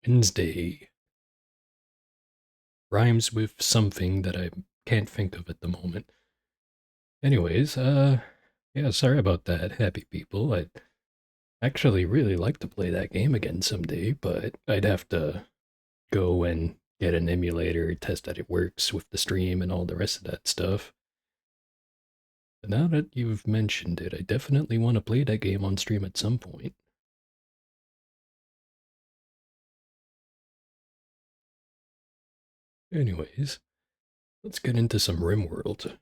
Wednesday rhymes with something that I can't think of at the moment. Anyways, yeah, sorry about that, happy people. I'd actually really like to play that game again someday, but I'd have to go and get an emulator, test that it works with the stream and all the rest of that stuff. But now that you've mentioned it, I definitely want to play that game on stream at some point. Anyways, let's get into some RimWorld.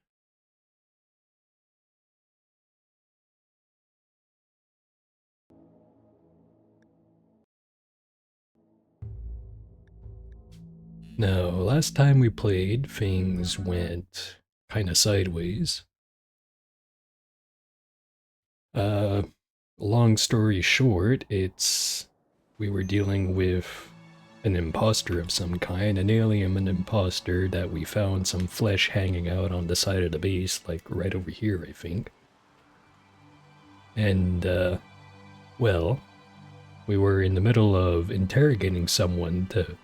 Now, last time we played, things went kinda sideways. Long story short, we were dealing with an imposter of some kind, an alien imposter that we found some flesh hanging out on the side of the base, like right over here, I think. And, well, we were in the middle of interrogating someone to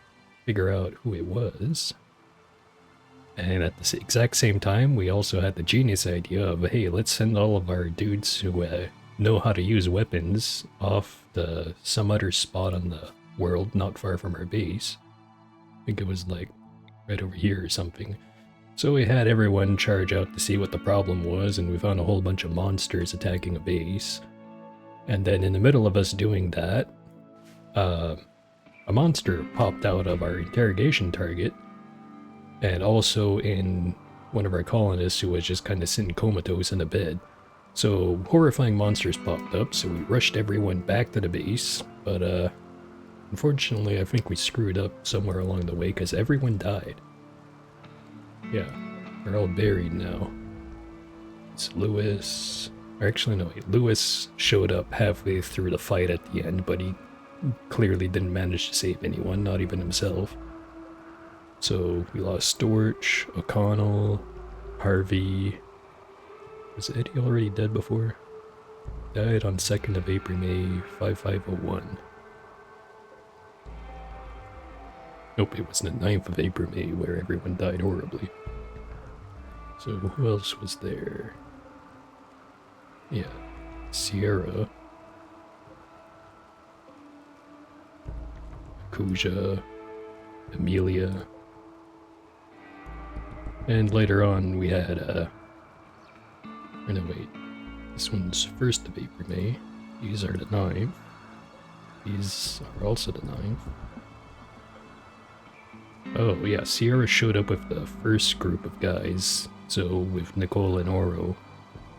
figure out who it was. And at the exact same time, we also had the genius idea of, hey, let's send all of our dudes who know how to use weapons off to some other spot on the world not far from our base. I think it was like right over here or something. So we had everyone charge out to see what the problem was, and we found a whole bunch of monsters attacking a base. And then in the middle of us doing that, a monster popped out of our interrogation target, and also in one of our colonists who was just kind of sitting comatose in a bed. So horrifying monsters popped up, so we rushed everyone back to the base, but Unfortunately, I think we screwed up somewhere along the way because everyone died. Yeah, they're all buried now. It's Lewis. Or actually, no, wait, Lewis showed up halfway through the fight at the end, but he clearly didn't manage to save anyone, not even himself. So we lost Storch, O'Connell, Harvey. Was Eddie already dead before? Died on 2nd of April, May 5501. Nope, it was the 9th of April, May, where everyone died horribly. So who else was there? Yeah, Sierra, Akuja, Amelia, and later on we had or no wait, this one's 1st of April, May. These are the 9th. These are also the 9th. Oh yeah, Sierra showed up with the first group of guys, so with Nicole and Oro,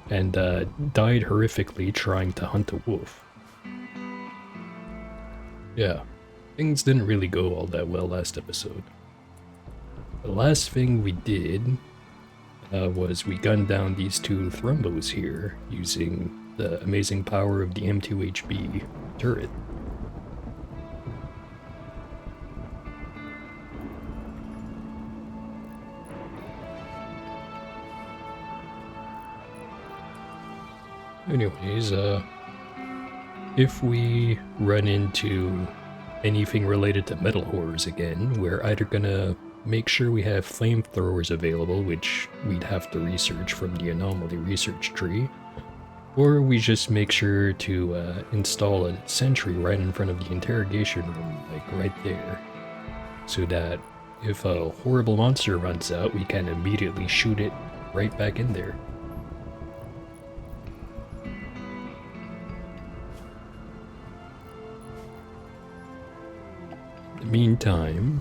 and died horrifically trying to hunt a wolf. Yeah, things didn't really go all that well last episode. The last thing we did was we gunned down these 2 Thrumbos here using the amazing power of the M2HB turret. Anyways, if we run into anything related to metal horrors again, we're either gonna make sure we have flamethrowers available, which we'd have to research from the anomaly research tree, or we just make sure to install a sentry right in front of the interrogation room, like right there, so that if a horrible monster runs out, we can immediately shoot it right back in there. Meantime,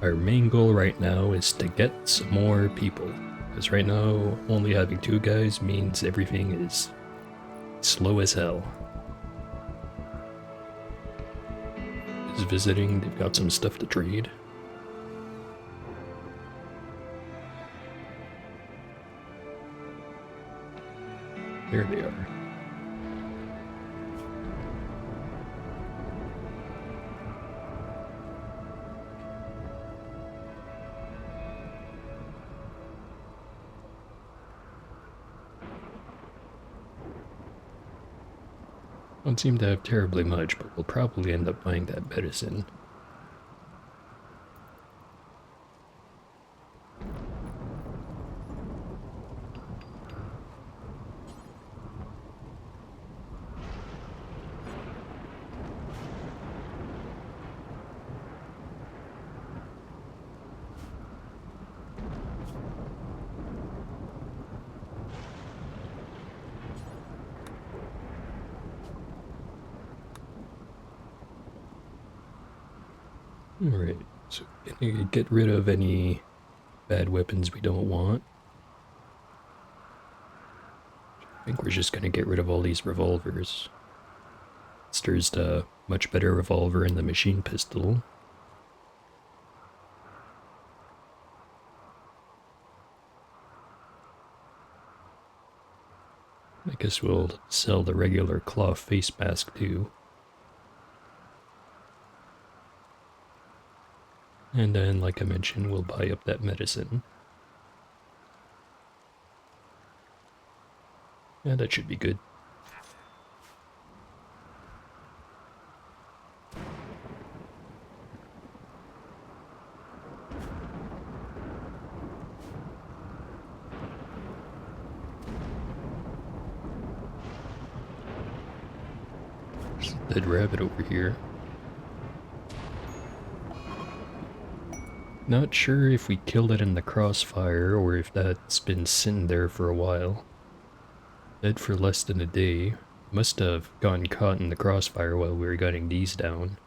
our main goal right now is to get some more people, because right now only having 2 guys means everything is slow as hell. Is visiting, they've got some stuff to trade. There they are. Don't seem to have terribly much, but we'll probably end up buying that medicine. Alright, so gonna get rid of any bad weapons we don't want. I think we're just gonna get rid of all these revolvers. There's the much better revolver and the machine pistol. I guess we'll sell the regular cloth face mask too. And then, like I mentioned, we'll buy up that medicine. Yeah, that should be good. There's a dead rabbit over here. Not sure if we killed it in the crossfire or if that's been sitting there for a while. Dead for less than a day. Must have gotten caught in the crossfire while we were gunning these down.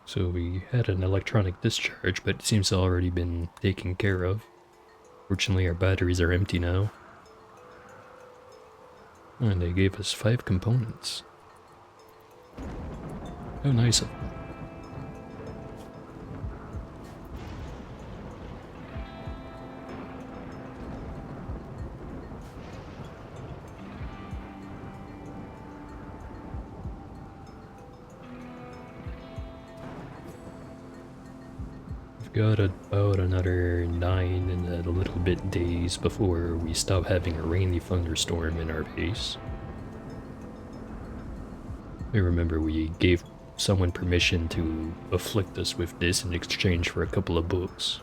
So we had an electronic discharge, but it seems to have already been taken care of. Fortunately, our batteries are empty now. And they gave us 5 components. How nice of them. We've got about another 9 and a little bit days before we stop having a rainy thunderstorm in our base. I remember we gave someone permission to afflict us with this in exchange for a couple of books.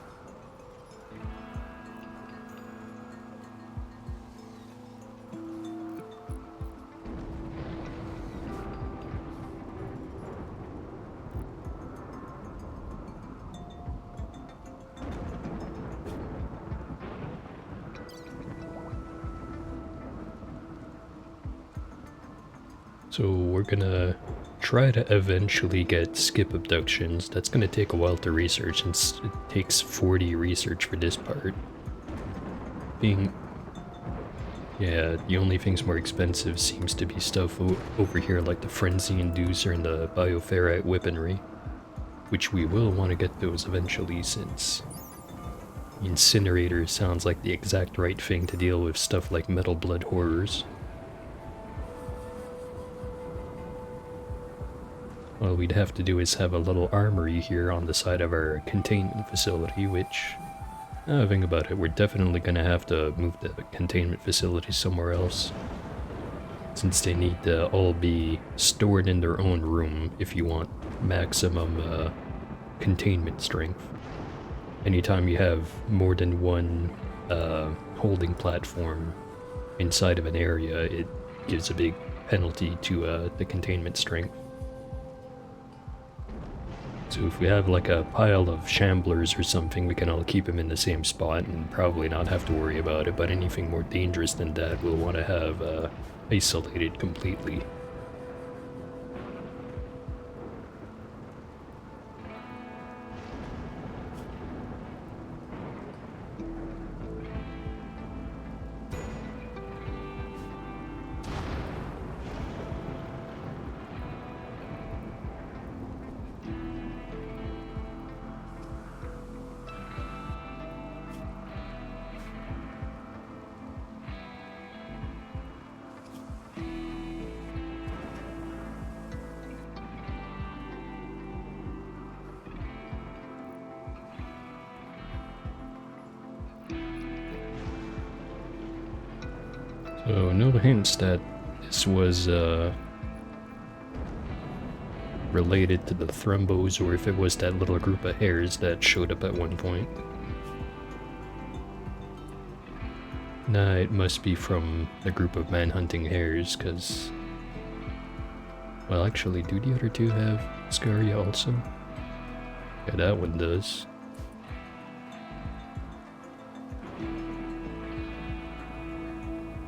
So we're gonna try to eventually get skip abductions. That's gonna take a while to research, and it takes 40 research for this part. Yeah, the only things more expensive seems to be stuff over here like the Frenzy Inducer and the Bioferrite Weaponry, which we will want to get those eventually since Incinerator sounds like the exact right thing to deal with stuff like Metal Blood Horrors. All we'd have to do is have a little armory here on the side of our containment facility, which, think about it, we're definitely going to have to move the containment facility somewhere else, since they need to all be stored in their own room if you want maximum containment strength. Anytime you have more than one holding platform inside of an area, it gives a big penalty to the containment strength. So if we have like a pile of shamblers or something, we can all keep them in the same spot and probably not have to worry about it, but anything more dangerous than that we'll want to have isolated completely. So no hints that this was related to the Thrumbos, or if it was that little group of hares that showed up at one point. Nah, it must be from a group of man-hunting hares, because... Well, actually, do the other two have Scaria also? Yeah, that one does.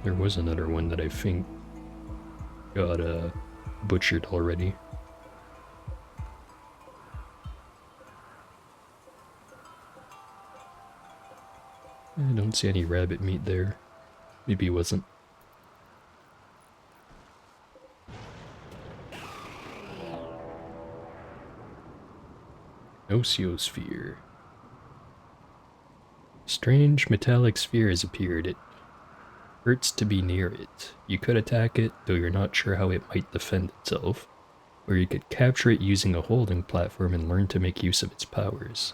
There was another one that I think got butchered already. I don't see any rabbit meat there. Maybe it wasn't. Ociosphere. Strange metallic sphere has appeared. It hurts to be near it. You could attack it, though you're not sure how it might defend itself. Or you could capture it using a holding platform and learn to make use of its powers.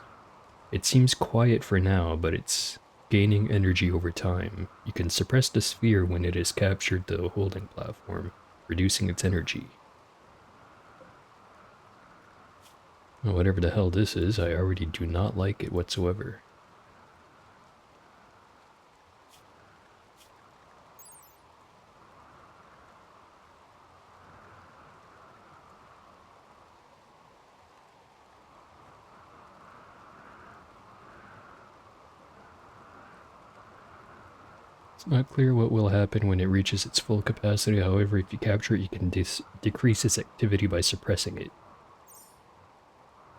It seems quiet for now, but it's gaining energy over time. You can suppress the sphere when it has captured the holding platform, reducing its energy. Whatever the hell this is, I already do not like it whatsoever. It's not clear what will happen when it reaches its full capacity. However, if you capture it, you can decrease its activity by suppressing it.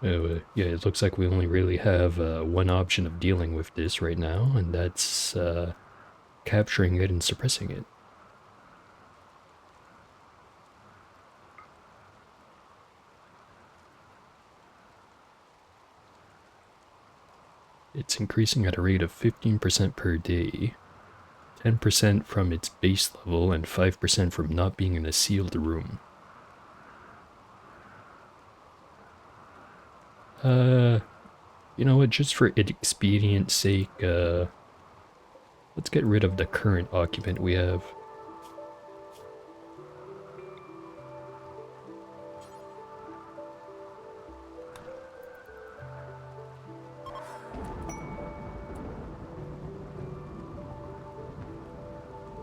Yeah, it looks like we only really have one option of dealing with this right now, and that's capturing it and suppressing it. It's increasing at a rate of 15% per day, 10% from its base level, and 5% from not being in a sealed room. You know what, just for expedience sake, let's get rid of the current occupant we have.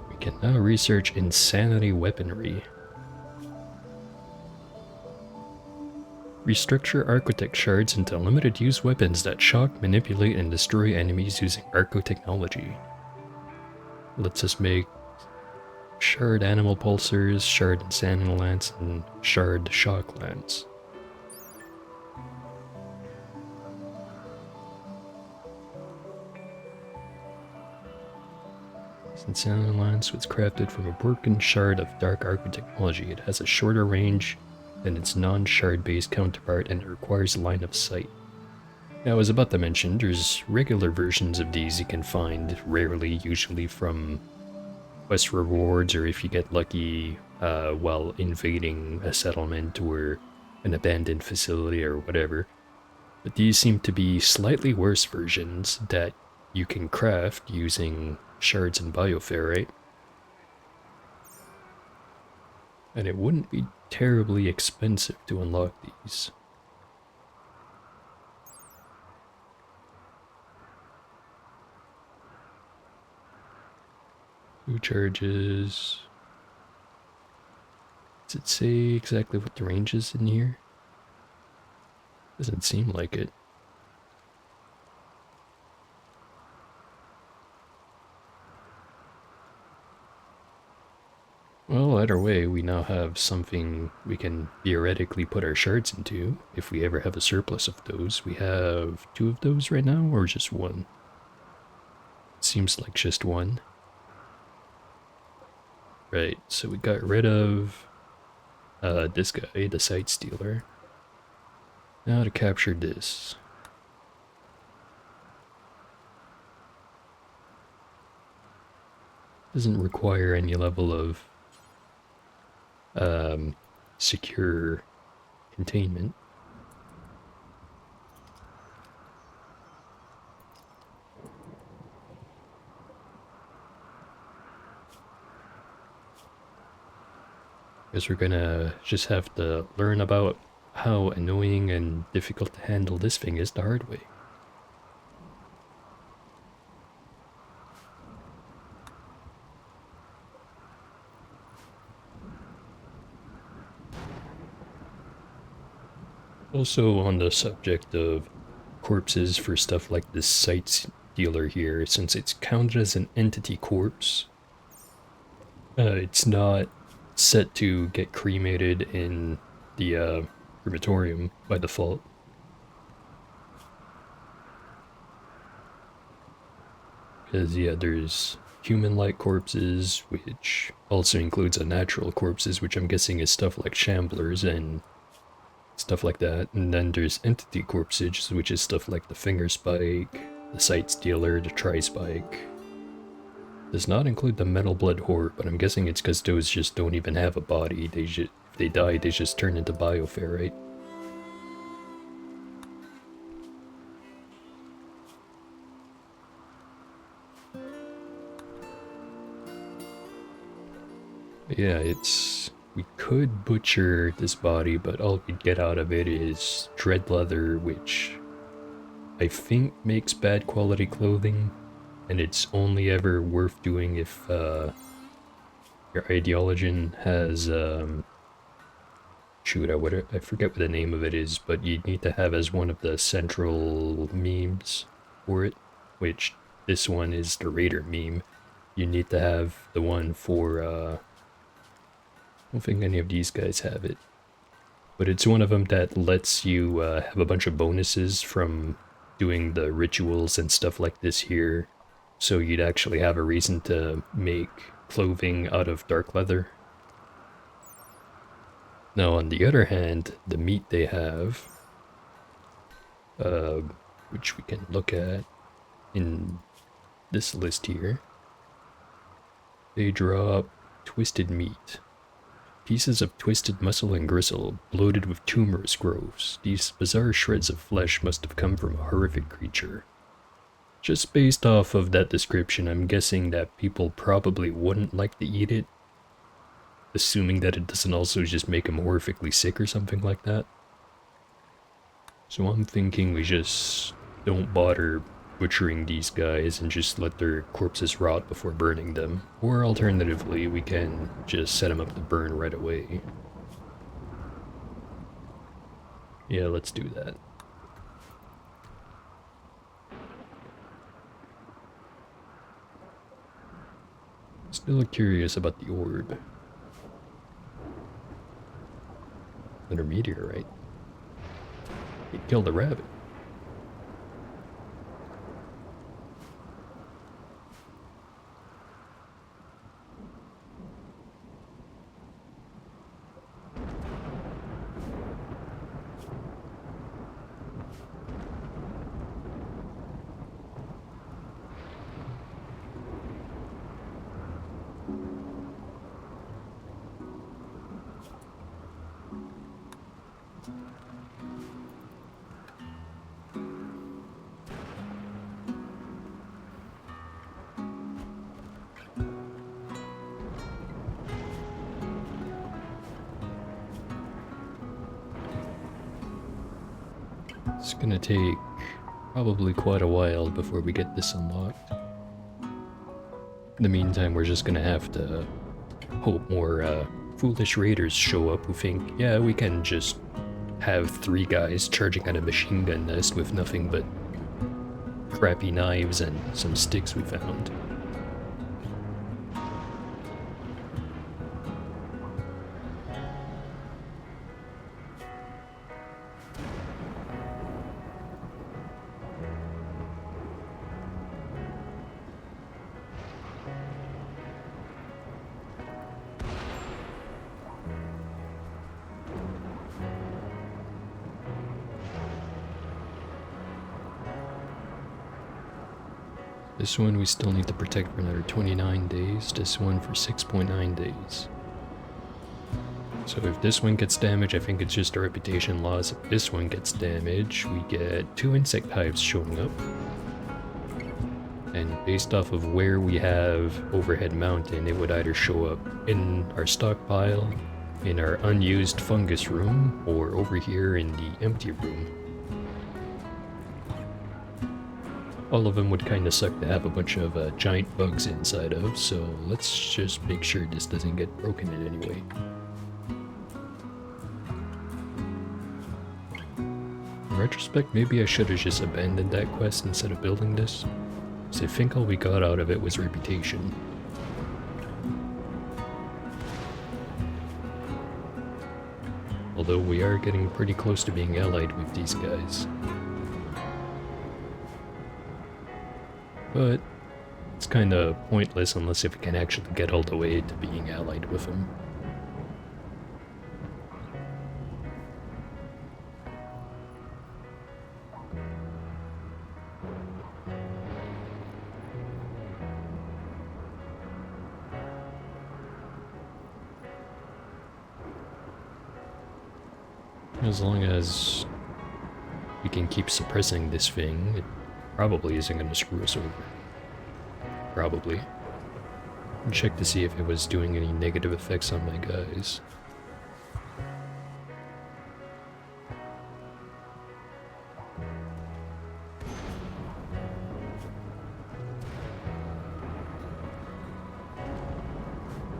We can now research insanity weaponry. Restructure architect shards into limited use weapons that shock, manipulate, and destroy enemies using arco technology. Lets us make shard animal pulsers, shard insanity lance, and shard shock lance. This insanity lance was crafted from a broken shard of dark arco technology. It has a shorter range than its non-shard based counterpart, and it requires line of sight. Now, I was about to mention, there's regular versions of these you can find, rarely, usually from quest rewards, or if you get lucky while invading a settlement or an abandoned facility or whatever. But these seem to be slightly worse versions that you can craft using shards and bioferrite. And it wouldn't be terribly expensive to unlock these. Who charges? Does it say exactly what the range is in here? Doesn't seem like it. Well, either way, we now have something we can theoretically put our shards into, if we ever have a surplus of those. We have 2 of those right now, or just 1? Seems like just 1. Right, so we got rid of this guy, the Sight Stealer. Now to capture this. Doesn't require any level of secure containment. Because we're gonna just have to learn about how annoying and difficult to handle this thing is the hard way. Also, on the subject of corpses for stuff like this Sight Dealer here, since it's counted as an entity corpse, it's not set to get cremated in the crematorium by default. Because, yeah, there's human-like corpses, which also includes unnatural corpses, which I'm guessing is stuff like shamblers and stuff like that. And then there's entity corpses, which is stuff like the finger spike, the Sight Stealer, the tri-spike. Does not include the metal blood horde, but I'm guessing it's because those just don't even have a body. They just, if they die, they just turn into bioferrite. Yeah, it's... we could butcher this body, but all we'd get out of it is dread leather, which I think makes bad quality clothing, and it's only ever worth doing if your ideologian has shoot, I forget what the name of it is, but you'd need to have as one of the central memes for it, which this one is the Raider meme. You need to have the one for I don't think any of these guys have it, but it's one of them that lets you have a bunch of bonuses from doing the rituals and stuff like this here, so you'd actually have a reason to make clothing out of dark leather. Now, on the other hand, the meat they have, which we can look at, in this list here. They drop twisted meat. Pieces of twisted muscle and gristle, bloated with tumorous growths. These bizarre shreds of flesh must have come from a horrific creature. Just based off of that description, I'm guessing that people probably wouldn't like to eat it, assuming that it doesn't also just make them horrifically sick or something like that. So I'm thinking we just don't bother butchering these guys and just let their corpses rot before burning them. Or alternatively, we can just set them up to burn right away. Yeah, let's do that. Still curious about the orb. Another meteorite. It killed a rabbit. It's gonna take probably quite a while before we get this unlocked. In the meantime, we're just gonna have to hope more foolish raiders show up who think, yeah, we can just have 3 guys charging at a machine gun nest with nothing but crappy knives and some sticks we found. This one we still need to protect for another 29 days, this one for 6.9 days. So if this one gets damaged, I think it's just a reputation loss. If this one gets damaged, we get 2 insect hives showing up. And based off of where we have Overhead Mountain, it would either show up in our stockpile, in our unused fungus room, or over here in the empty room. All of them would kind of suck to have a bunch of giant bugs inside of, so let's just make sure this doesn't get broken in any way. In retrospect, maybe I should have just abandoned that quest instead of building this, because I think all we got out of it was reputation. Although we are getting pretty close to being allied with these guys. But it's kind of pointless unless if we can actually get all the way to being allied with them. As long as we can keep suppressing this thing, it probably isn't going to screw us over. Probably. And check to see if it was doing any negative effects on my guys.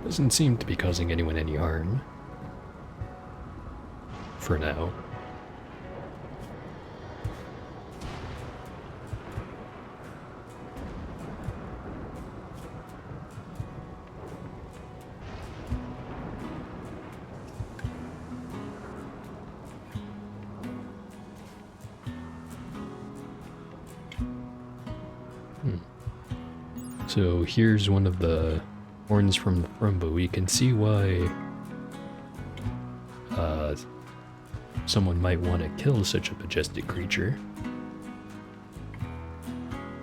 Doesn't seem to be causing anyone any harm. For now. So here's one of the horns from the Thrumbo. You can see why someone might want to kill such a majestic creature.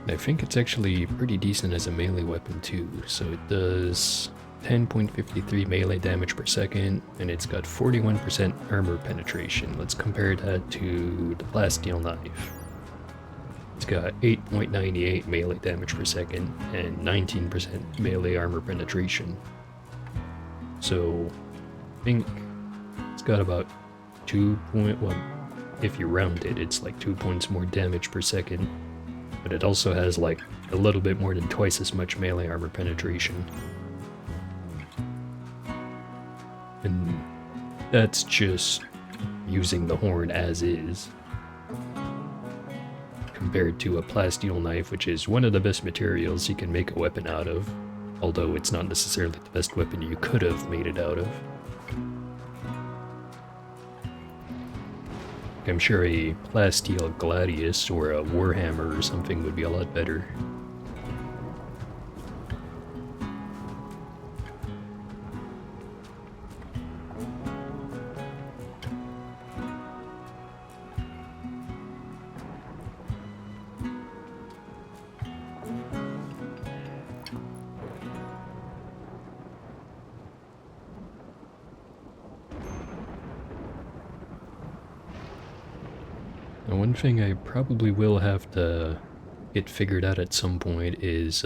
I think it's actually pretty decent as a melee weapon too. So it does 10.53 melee damage per second, and it's got 41% armor penetration. Let's compare that to the plasteel knife. It's got 8.98 melee damage per second and 19% melee armor penetration. So I think it's got about 2.1, if you round it, it's like 2 points more damage per second. But it also has like a little bit more than twice as much melee armor penetration. And that's just using the horn as is, compared to a plasteel knife, which is one of the best materials you can make a weapon out of, although it's not necessarily the best weapon you could have made it out of. I'm sure a plasteel gladius or a warhammer or something would be a lot better. Now, one thing I probably will have to get figured out at some point is,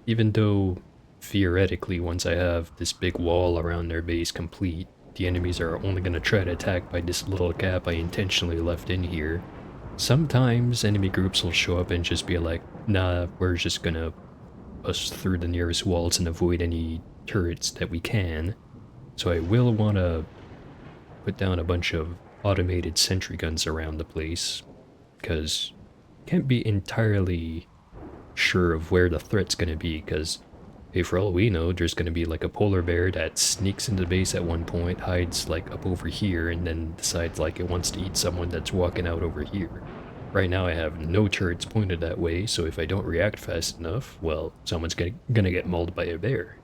even though theoretically once I have this big wall around their base complete, the enemies are only going to try to attack by this little gap I intentionally left in here, sometimes enemy groups will show up and just be like, nah, we're just going to bust through the nearest walls and avoid any turrets that we can. So I will want to put down a bunch of automated sentry guns around the place, because can't be entirely sure of where the threat's going to be, because hey, for all we know, there's going to be like a polar bear that sneaks into the base at one point, hides like up over here, and then decides like it wants to eat someone that's walking out over here. Right now I have no turrets pointed that way, so if I don't react fast enough, well, someone's gonna get mauled by a bear.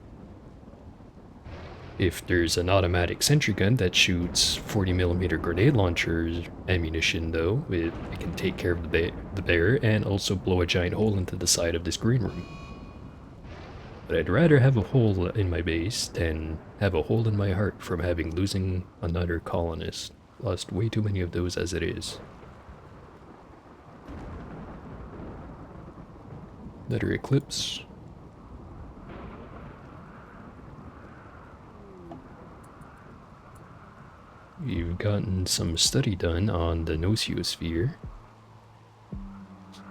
If there's an automatic sentry gun that shoots 40mm grenade launcher ammunition though, it can take care of the bear and also blow a giant hole into the side of this green room. But I'd rather have a hole in my base than have a hole in my heart from losing another colonist. Lost way too many of those as it is. Another eclipse. You've gotten some study done on the nocosphere.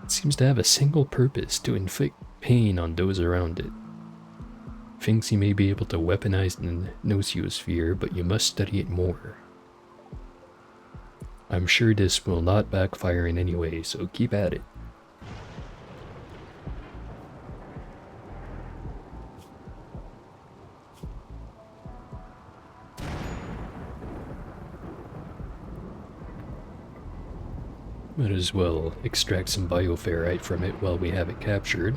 It seems to have a single purpose: to inflict pain on those around it. Thinks you may be able to weaponize the nocosphere, but you must study it more. I'm sure this will not backfire in any way, so keep at it. Might as well extract some bioferrite from it while we have it captured.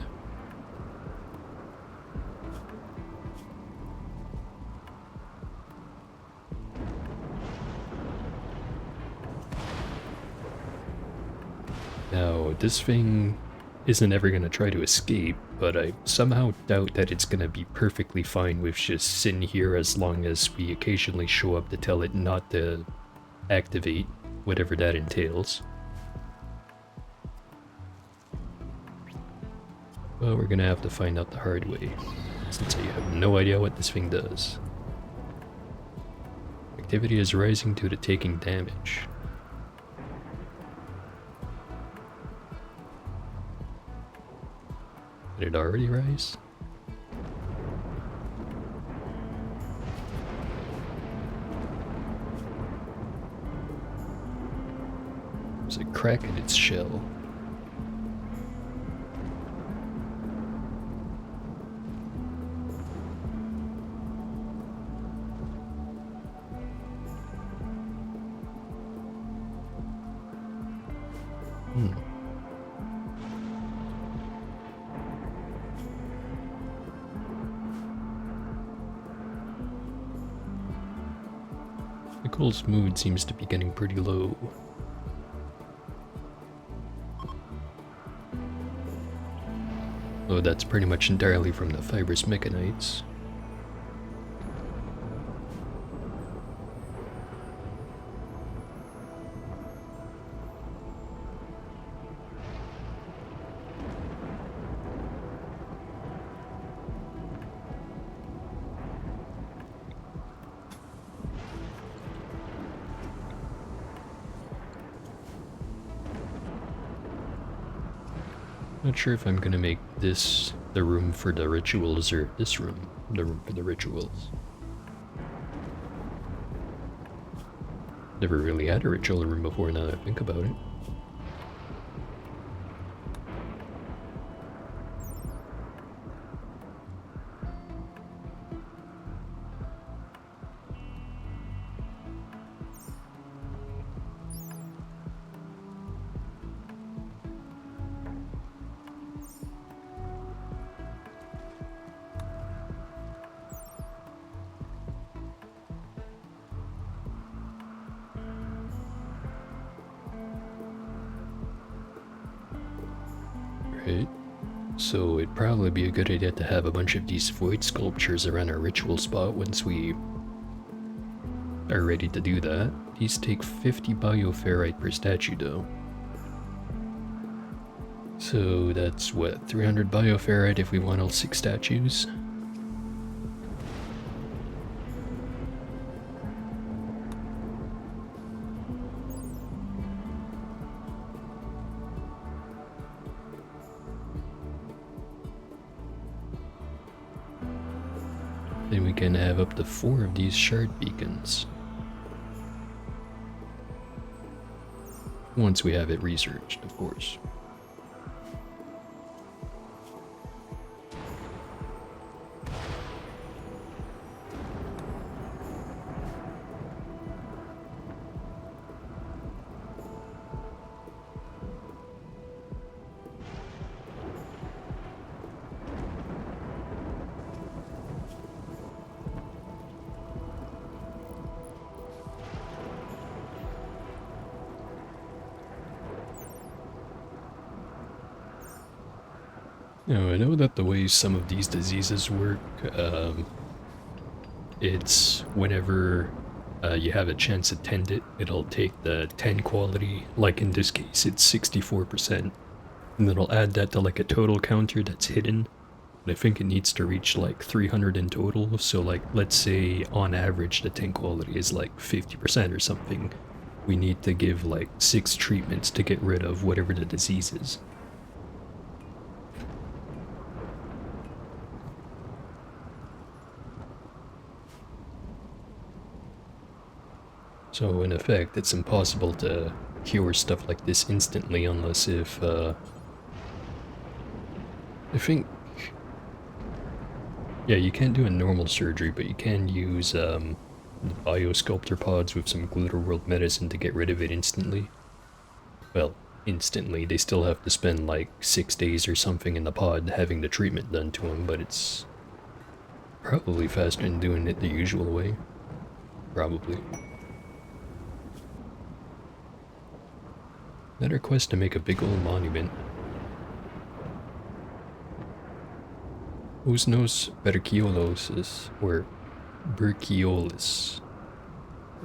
Now, this thing isn't ever going to try to escape, but I somehow doubt that it's going to be perfectly fine with just sitting here as long as we occasionally show up to tell it not to activate, whatever that entails. Well, we're gonna have to find out the hard way, since I have no idea what this thing does. Activity is rising due to taking damage. Did it already rise? There's a crack in its shell. Nicole's mood seems to be getting pretty low. Though that's pretty much entirely from the fibrous mechanites. Not sure if I'm gonna make this the room for the rituals or this room the room for the rituals. Never really had a ritual room before now that I think about it. Right. So it'd probably be a good idea to have a bunch of these void sculptures around our ritual spot once we are ready to do that. These take 50 bioferrite per statue though. So that's what, 300 bioferrite if we want all 6 statues? Then we can have up to 4 of these shard beacons. Once we have it researched, of course. Now, I know that the way some of these diseases work, it's whenever you have a chance to tend it, it'll take the 10 quality, like in this case, it's 64%, and it'll add that to like a total counter that's hidden. But I think it needs to reach like 300 in total, so like, let's say on average the 10 quality is like 50% or something. We need to give like 6 treatments to get rid of whatever the disease is. So in effect, it's impossible to cure stuff like this instantly unless if, I think, yeah, you can't do a normal surgery, but you can use the biosculptor pods with some DimWorld medicine to get rid of it instantly. Well, instantly, they still have to spend like 6 days or something in the pod having the treatment done to them, but it's probably faster than doing it the usual way. Probably. Another quest to make a big old monument. Usnos Berkiolos, or Berkiolis.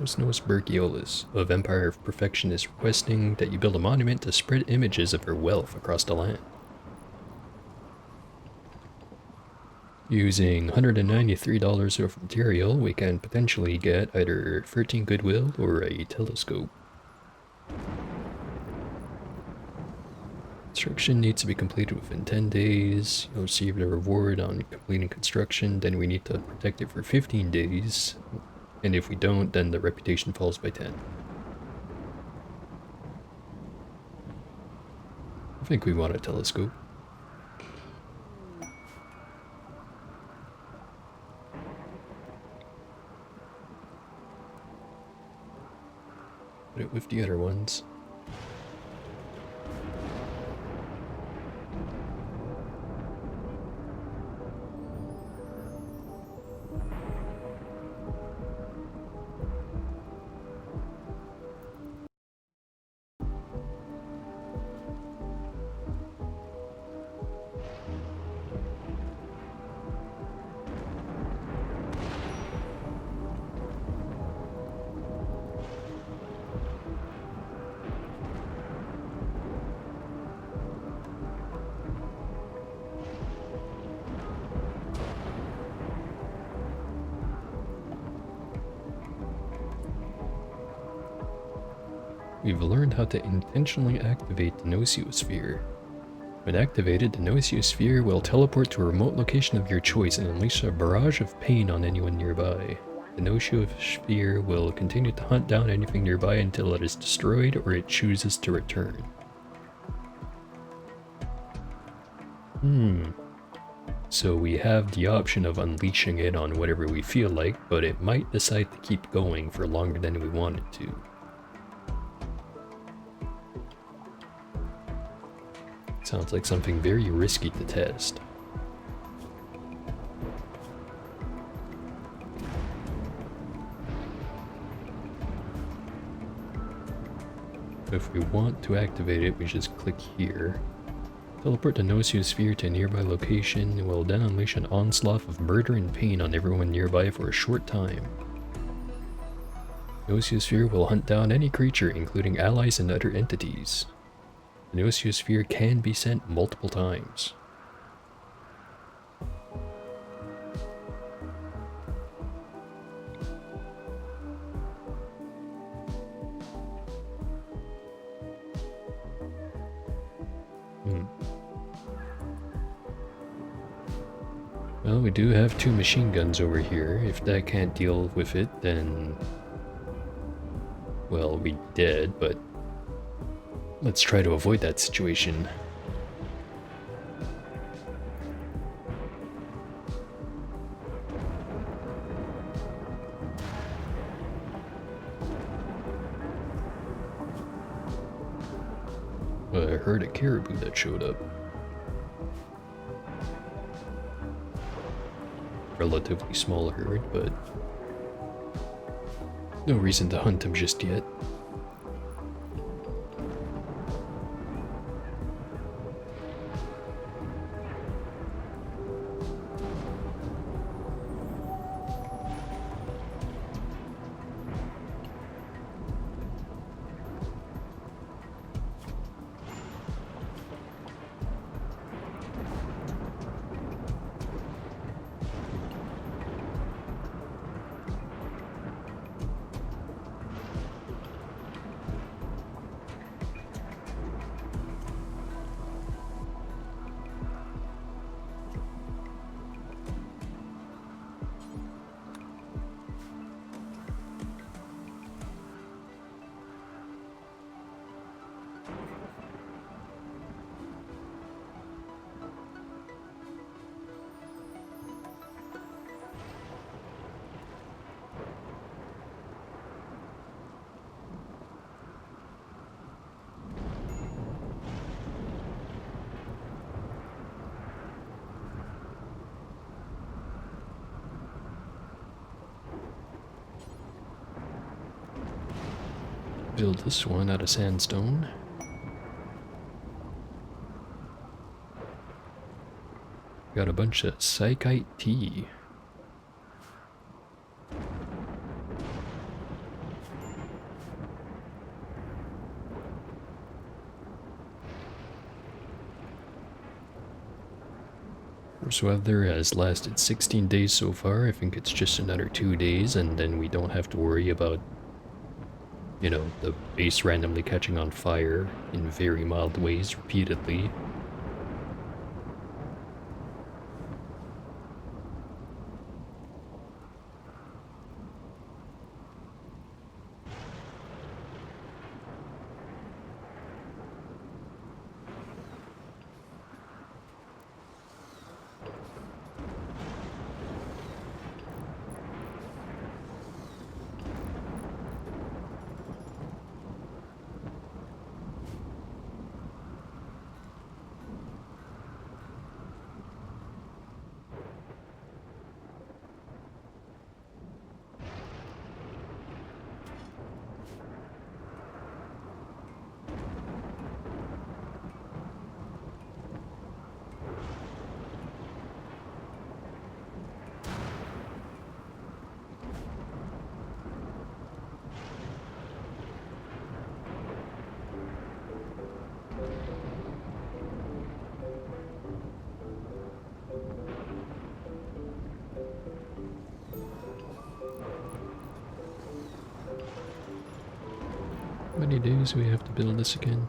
Usnos Berkiolis of Empire of Perfection is requesting that you build a monument to spread images of her wealth across the land. Using $193 of material, we can potentially get either 13 goodwill or a telescope. Construction needs to be completed within 10 days. You'll receive the reward on completing construction. Then we need to protect it for 15 days. And if we don't, then the reputation falls by 10. I think we want a telescope. Put it with the other ones. We've learned how to intentionally activate the Nosiosphere. When activated, the Nosiosphere will teleport to a remote location of your choice and unleash a barrage of pain on anyone nearby. The Nosiosphere will continue to hunt down anything nearby until it is destroyed or it chooses to return. So we have the option of unleashing it on whatever we feel like, but it might decide to keep going for longer than we want it to. Sounds like something very risky to test. If we want to activate it, we just click here. Teleport the Nosiosphere to a nearby location and will then unleash an onslaught of murder and pain on everyone nearby for a short time. Nosiosphere will hunt down any creature, including allies and other entities. The Nosiosphere can be sent multiple times. Well, we do have 2 machine guns over here. If that can't deal with it, then... well, we dead, but... let's try to avoid that situation. I heard a caribou that showed up. Relatively small herd, but no reason to hunt him just yet. Build this one out of sandstone. Got a bunch of psychite tea. First weather has lasted 16 days so far. I think it's just another 2 days and then we don't have to worry about, you know, the base randomly catching on fire in very mild ways repeatedly. How many days do we have to build this again?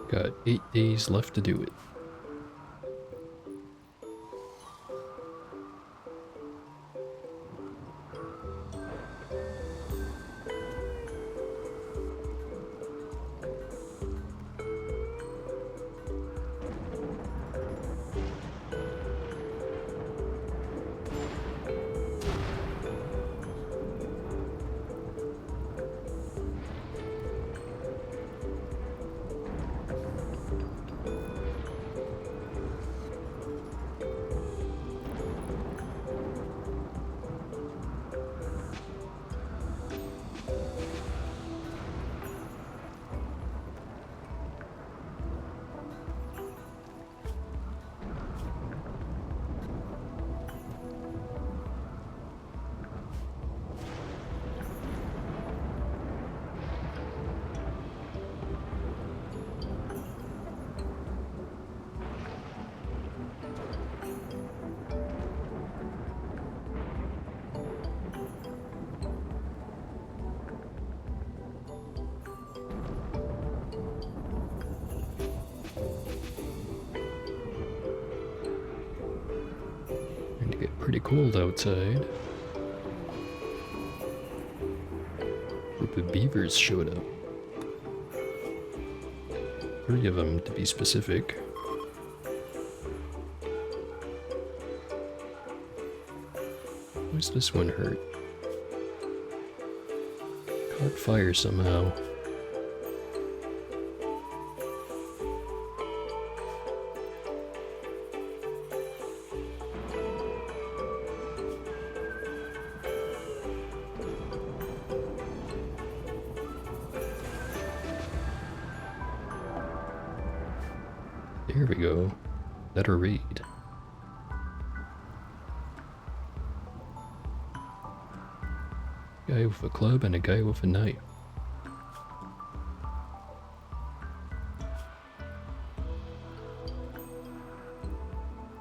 Got 8 days left to do it. Going to get pretty cold outside. Group of beavers showed up. 3 of them to be specific. Why's this one hurt? Caught fire somehow. There we go. Better read. Guy with a club and a guy with a knife.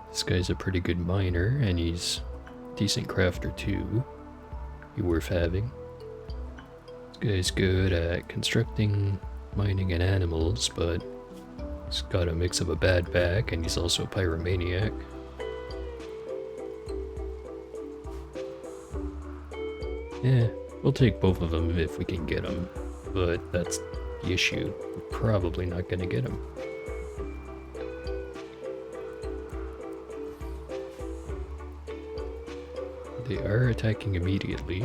This guy's a pretty good miner, and he's a decent crafter too. Be worth having. This guy's good at constructing, mining, and animals, but he's got a mix of a bad back, and he's also a pyromaniac. Yeah, we'll take both of them if we can get them, but that's the issue. We're probably not going to get them. They are attacking immediately.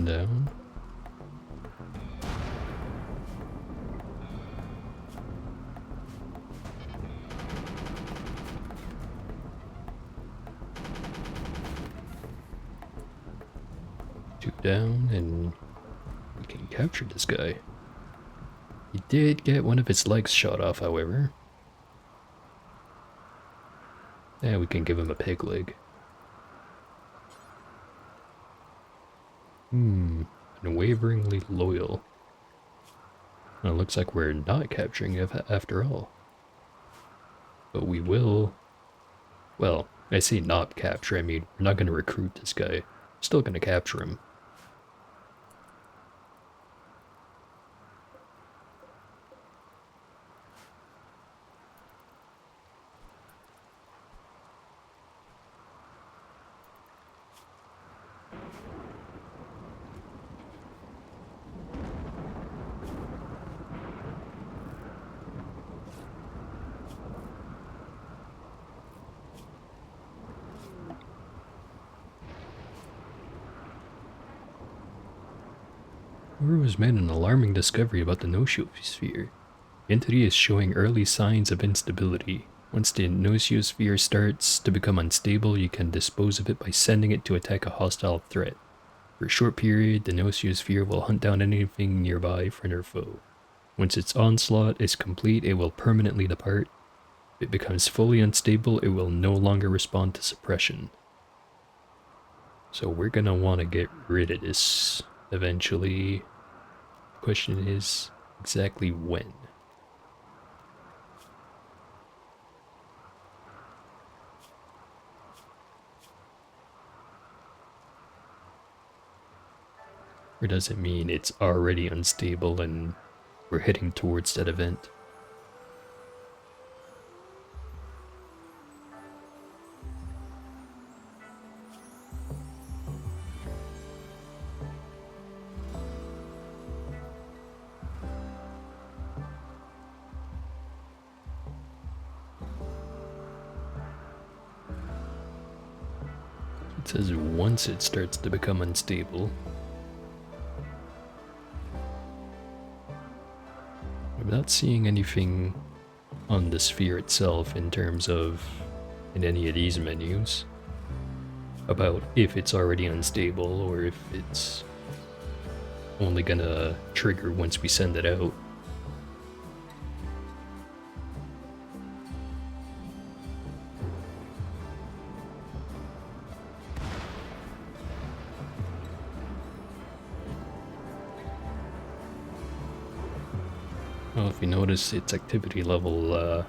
Down. Two down, and we can capture this guy. He did get one of his legs shot off, however. Yeah, we can give him a pig leg. Unwaveringly loyal. Well, it looks like we're not capturing him after all. But we will... Well, I say not capture, I mean, we're not going to recruit this guy. We're still going to capture him. Guru has made an alarming discovery about the noosphere. The entity is showing early signs of instability. Once the noosphere starts to become unstable, you can dispose of it by sending it to attack a hostile threat. For a short period, the noosphere will hunt down anything nearby, friend or foe. Once its onslaught is complete, it will permanently depart. If it becomes fully unstable, it will no longer respond to suppression. So we're gonna want to get rid of this eventually. Question is exactly when. Or does it mean it's already unstable and we're heading towards that event? It says once it starts to become unstable. I'm not seeing anything on the sphere itself in terms of in any of these menus about if it's already unstable or if it's only gonna trigger once we send it out. Well, if you notice its activity level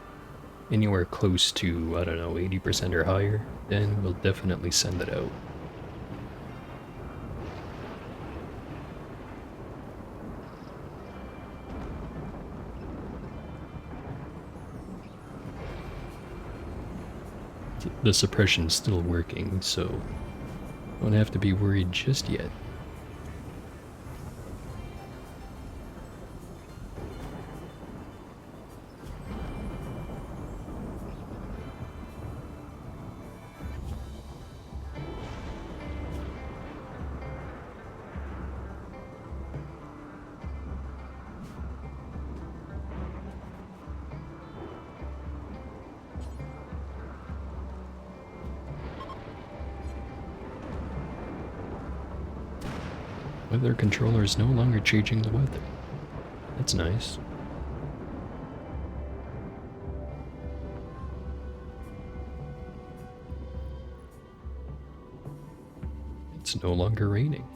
anywhere close to, I don't know, 80% or higher, then we'll definitely send it out. The suppression's still working, so don't have to be worried just yet. Weather controller is no longer changing the weather. That's nice. It's no longer raining.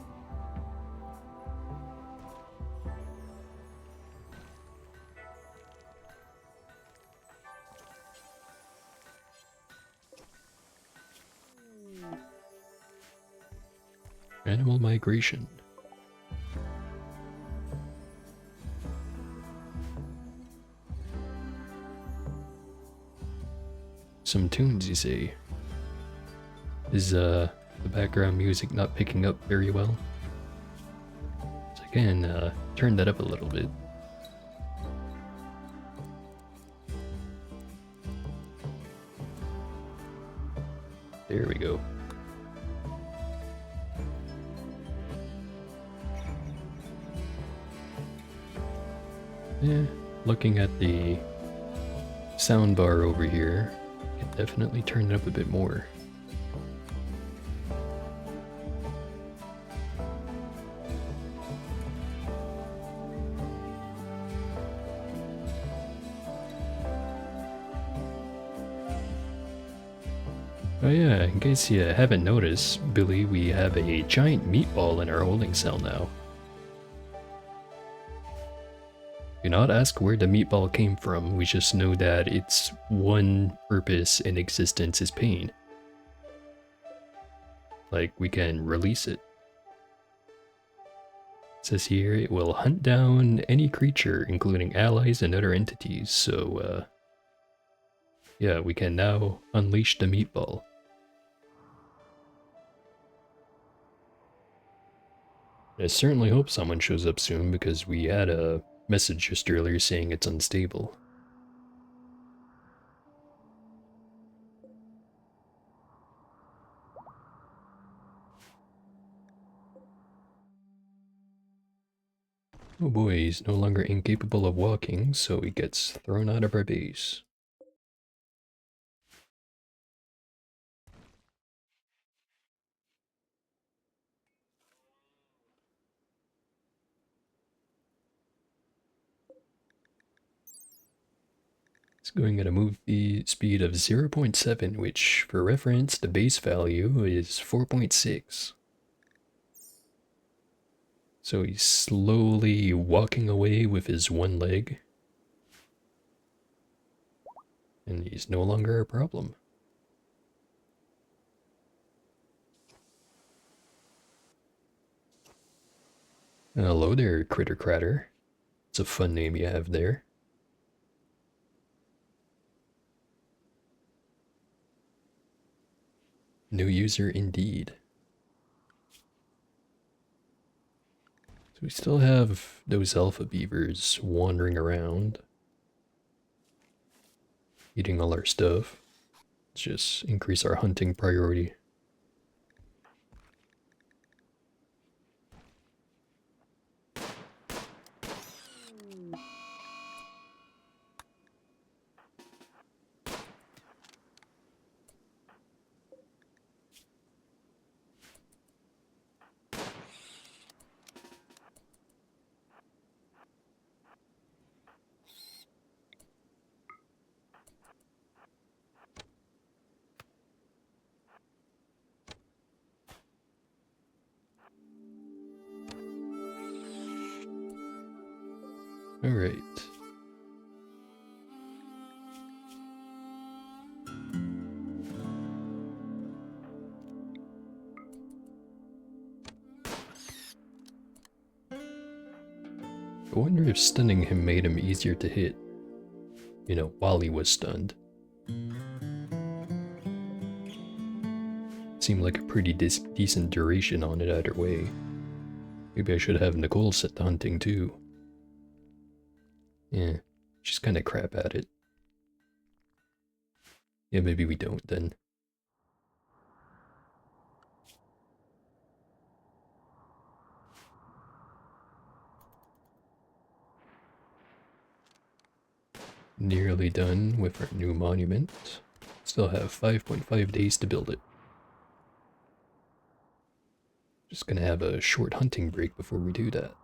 Animal migration. Some tunes, you see. Is the background music not picking up very well? So I can turn that up a little bit. There we go. Yeah, looking at the soundbar over here, I can definitely turn it up a bit more. Oh yeah, in case you haven't noticed, Billy, we have a giant meatball in our holding cell now. Do not ask where the meatball came from, we just know that its one purpose in existence is pain. Like, we can release it. It says here, it will hunt down any creature, including allies and other entities, so yeah, we can now unleash the meatball. I certainly hope someone shows up soon, because we had a message just earlier saying it's unstable. Oh boy, he's no longer incapable of walking, so he gets thrown out of our base. It's going at a move speed of 0.7, which, for reference, the base value is 4.6. So he's slowly walking away with his one leg. And he's no longer a problem. Hello there, Critter Cratter. It's a fun name you have there. New user indeed. So we still have those alpha beavers wandering around, eating all our stuff. Let's just increase our hunting priority. All right. I wonder if stunning him made him easier to hit, you know, while he was stunned. Seemed like a pretty decent duration on it either way. Maybe I should have Nicole set to hunting too. Yeah, she's kinda crap at it. Yeah, maybe we don't then. Nearly done with our new monument. Still have 5.5 days to build it. Just gonna have a short hunting break before we do that.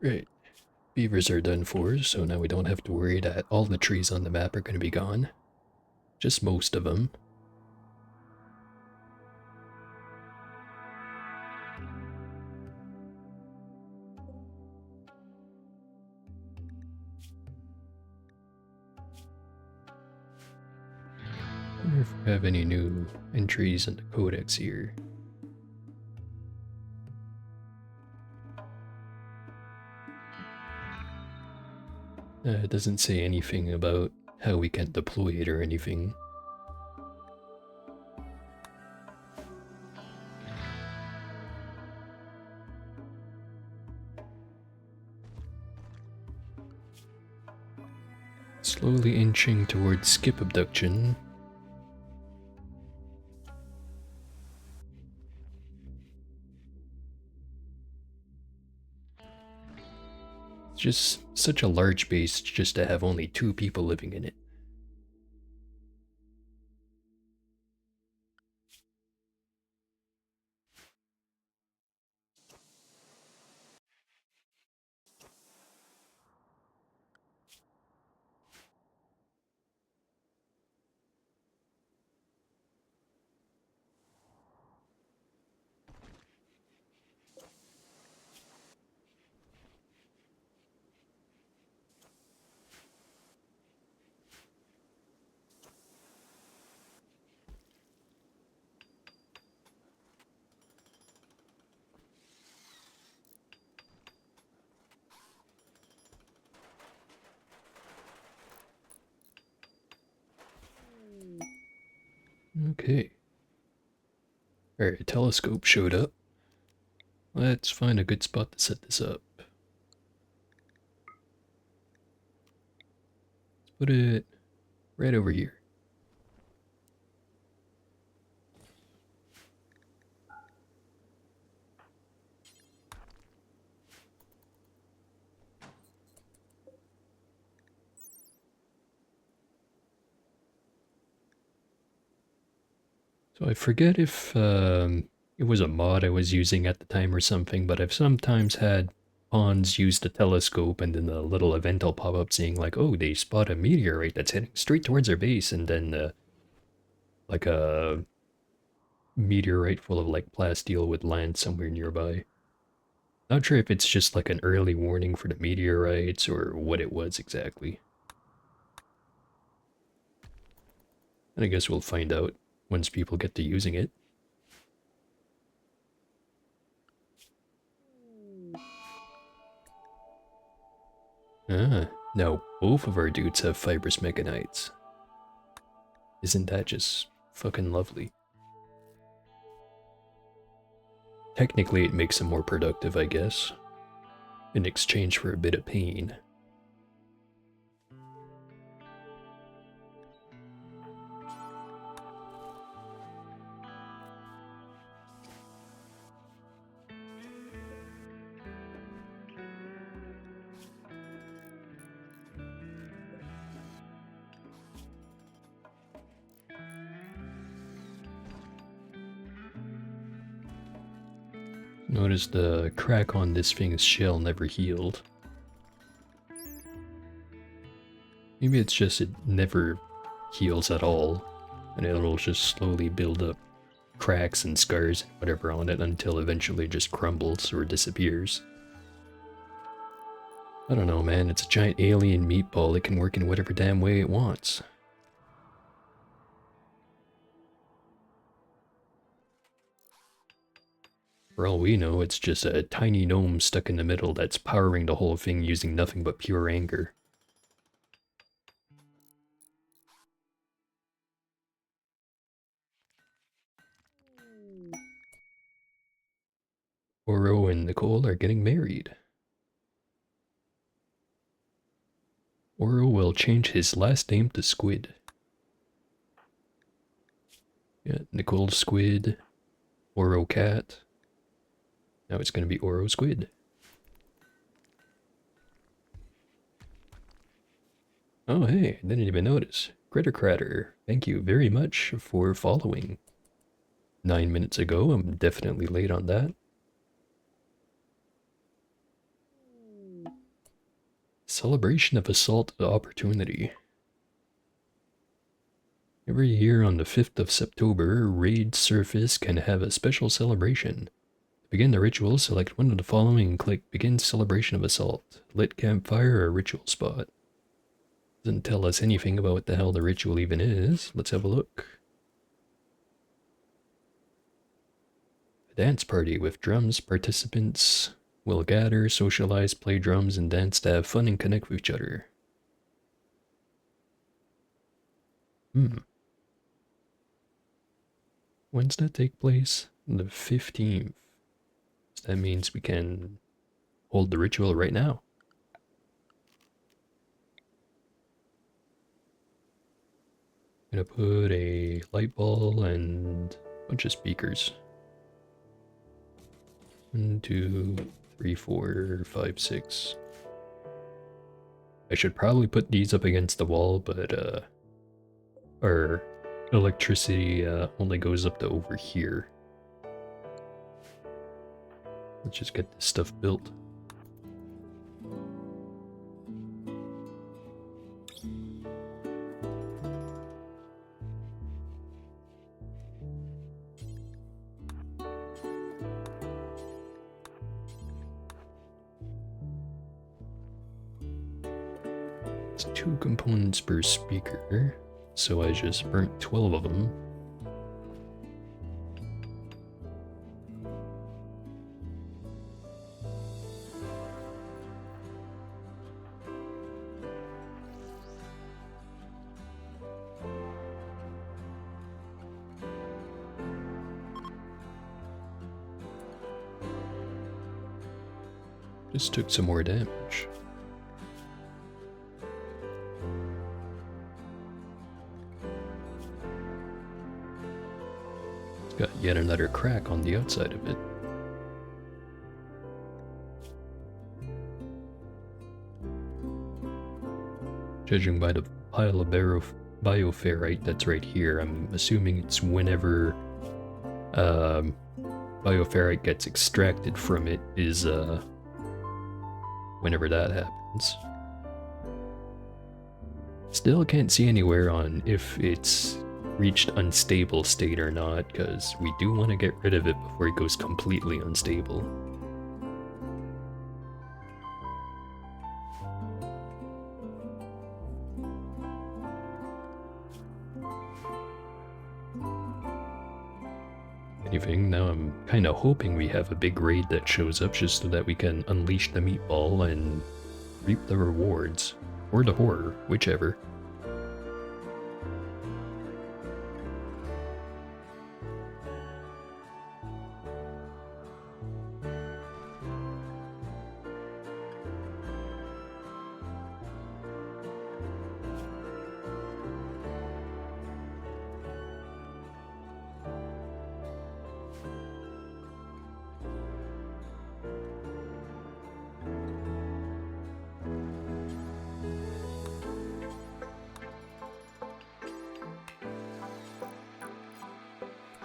Great. Beavers are done for, so now we don't have to worry that all the trees on the map are going to be gone. Just most of them. I wonder if we have any new entries in the codex here. It doesn't say anything about how we can deploy it or anything. Slowly inching towards skip abduction. just such a large base just to have only 2 people living in it. Okay. Alright, telescope showed up. Let's find a good spot to set this up. Let's put it right over here. So I forget if it was a mod I was using at the time or something, but I've sometimes had pawns use the telescope and then the little event will pop up saying like, oh, they spot a meteorite that's heading straight towards our base, and then like a meteorite full of like plasteel would land somewhere nearby. Not sure if it's just like an early warning for the meteorites or what it was exactly. And I guess we'll find out once people get to using it. Ah, now both of our dudes have fibrous mechanites. Isn't that just fucking lovely? Technically, it makes them more productive, I guess, in exchange for a bit of pain. Notice the crack on this thing's shell never healed. Maybe it's just it never heals at all, and it'll just slowly build up cracks and scars and whatever on it until eventually it just crumbles or disappears. I don't know, man, it's a giant alien meatball. It can work in whatever damn way it wants. For all we know, it's just a tiny gnome stuck in the middle that's powering the whole thing using nothing but pure anger. Oro and Nicole are getting married. Oro will change his last name to Squid. Yeah, Nicole Squid, Oro Cat. Now it's going to be Oro Squid. Oh hey, I didn't even notice. Critter Cratter, thank you very much for following. 9 minutes ago, I'm definitely late on that. Celebration of Assault Opportunity. Every year on the 5th of September, Raid Surface can have a special celebration. To begin the ritual, select one of the following and click Begin Celebration of Assault. Lit campfire or ritual spot. Doesn't tell us anything about what the hell the ritual even is. Let's have a look. A dance party with drums. Participants will gather, socialize, play drums, and dance to have fun and connect with each other. When's that take place? The 15th. So that means we can hold the ritual right now. I'm gonna put a light ball and a bunch of speakers. 1, 2, 3, 4, 5, 6. I should probably put these up against the wall, but our electricity only goes up to over here. Let's just get this stuff built. It's 2 components per speaker, so I just burnt 12 of them. Just took some more damage. It's got yet another crack on the outside of it. Judging by the pile of bioferrite that's right here, I'm assuming it's whenever bioferrite gets extracted from it is whenever that happens. Still can't see anywhere on if it's reached unstable state or not, because we do want to get rid of it before it goes completely unstable. Anything, now I'm kind of hoping we have a big raid that shows up just so that we can unleash the meatball and reap the rewards. Or the horror, whichever.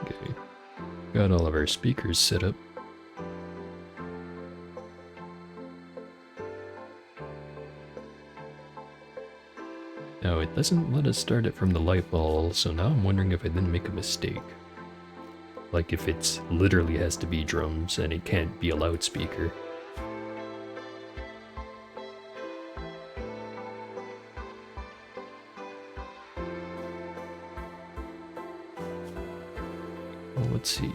Okay, got all of our speakers set up. Now it doesn't let us start it from the light ball, so now I'm wondering if I didn't make a mistake. Like if it literally has to be drums and it can't be a loudspeaker. Well, let's see.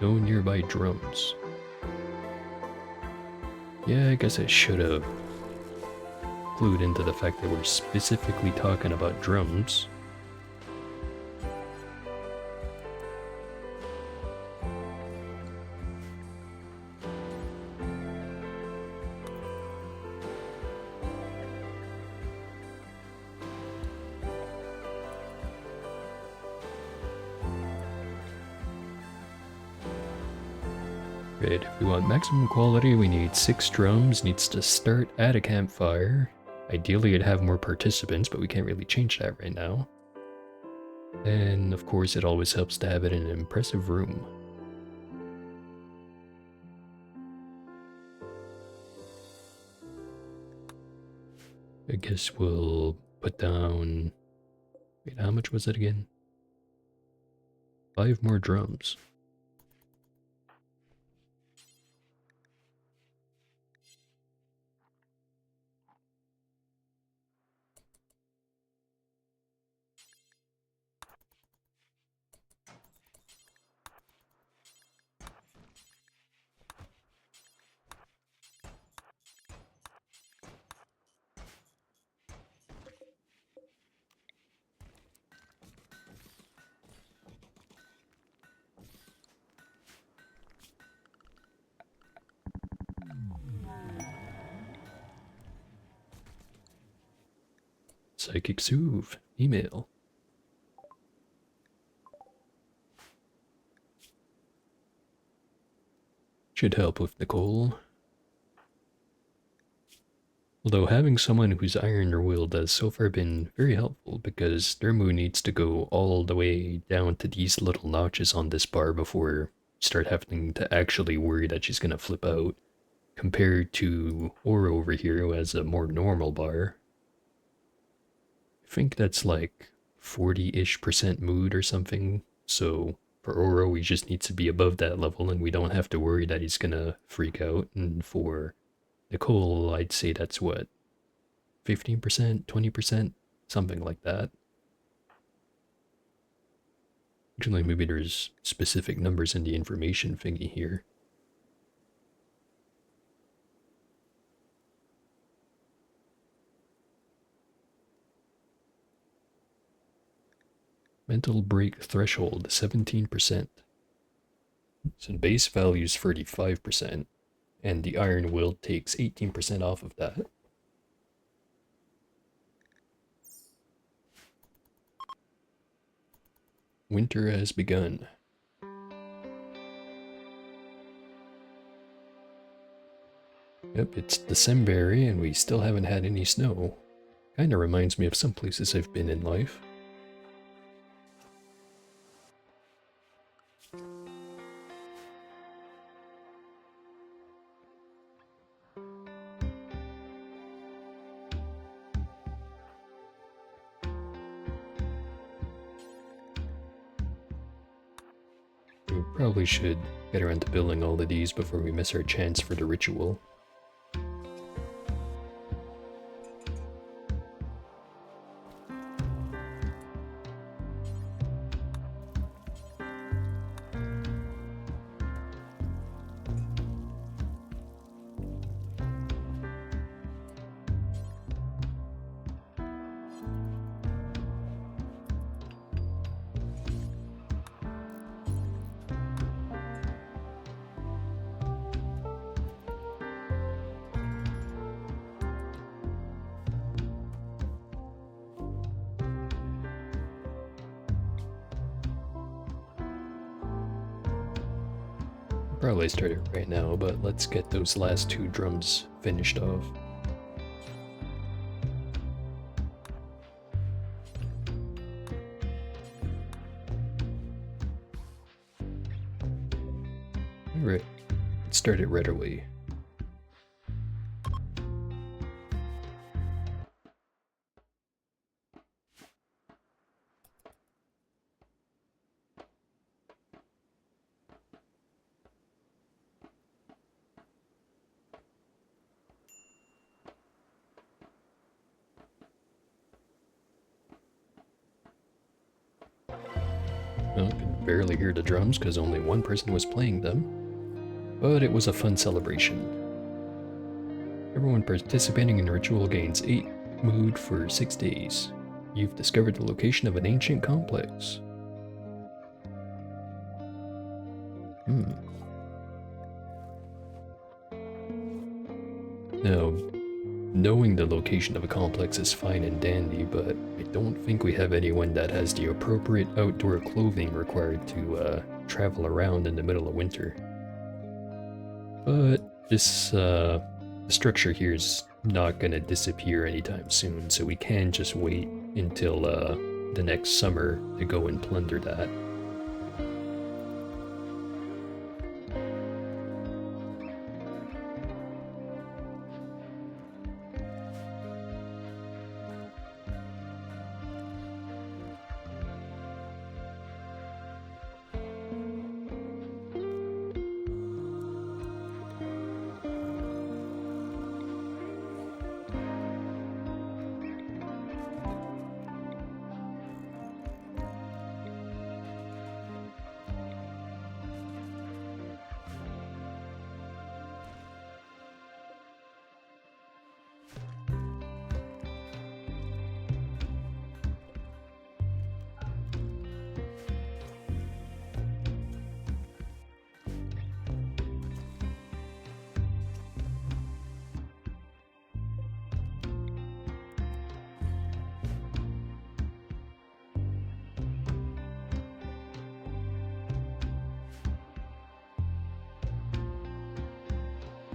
No nearby drums. Yeah, I guess I should have clued into the fact that we're specifically talking about drums. Right, if we want maximum quality, we need 6 drums, needs to start at a campfire. Ideally, it'd have more participants, but we can't really change that right now. And of course, it always helps to have it in an impressive room. I guess we'll put down... Wait, how much was it again? 5 more drums. Psychic Soothe. Email. Should help with Nicole. Although having someone who's iron-willed has so far been very helpful because their mood needs to go all the way down to these little notches on this bar before you start having to actually worry that she's gonna flip out, compared to Oro over here who has a more normal bar. I think that's like 40-ish% mood or something, so for Oro we just need to be above that level and we don't have to worry that he's gonna freak out, and for Nicole, I'd say that's what, 15%, 20%, something like that. Actually, maybe there's specific numbers in the information thingy here. Mental break threshold, 17%. So the base value is 35%, and the iron will takes 18% off of that. Winter has begun. Yep, it's December and we still haven't had any snow. Kinda reminds me of some places I've been in life. We probably should get around to building all of these before we miss our chance for the ritual. Probably start it right now, but let's get those last two drums finished off. Alright, let's start it right away. Well, I could barely hear the drums because only one person was playing them, but it was a fun celebration. Everyone participating in the ritual gains 8 mood for 6 days. You've discovered the location of an ancient complex. Now, knowing the location of a complex is fine and dandy, but I don't think we have anyone that has the appropriate outdoor clothing required to travel around in the middle of winter. But this structure here is not going to disappear anytime soon, so we can just wait until the next summer to go and plunder that.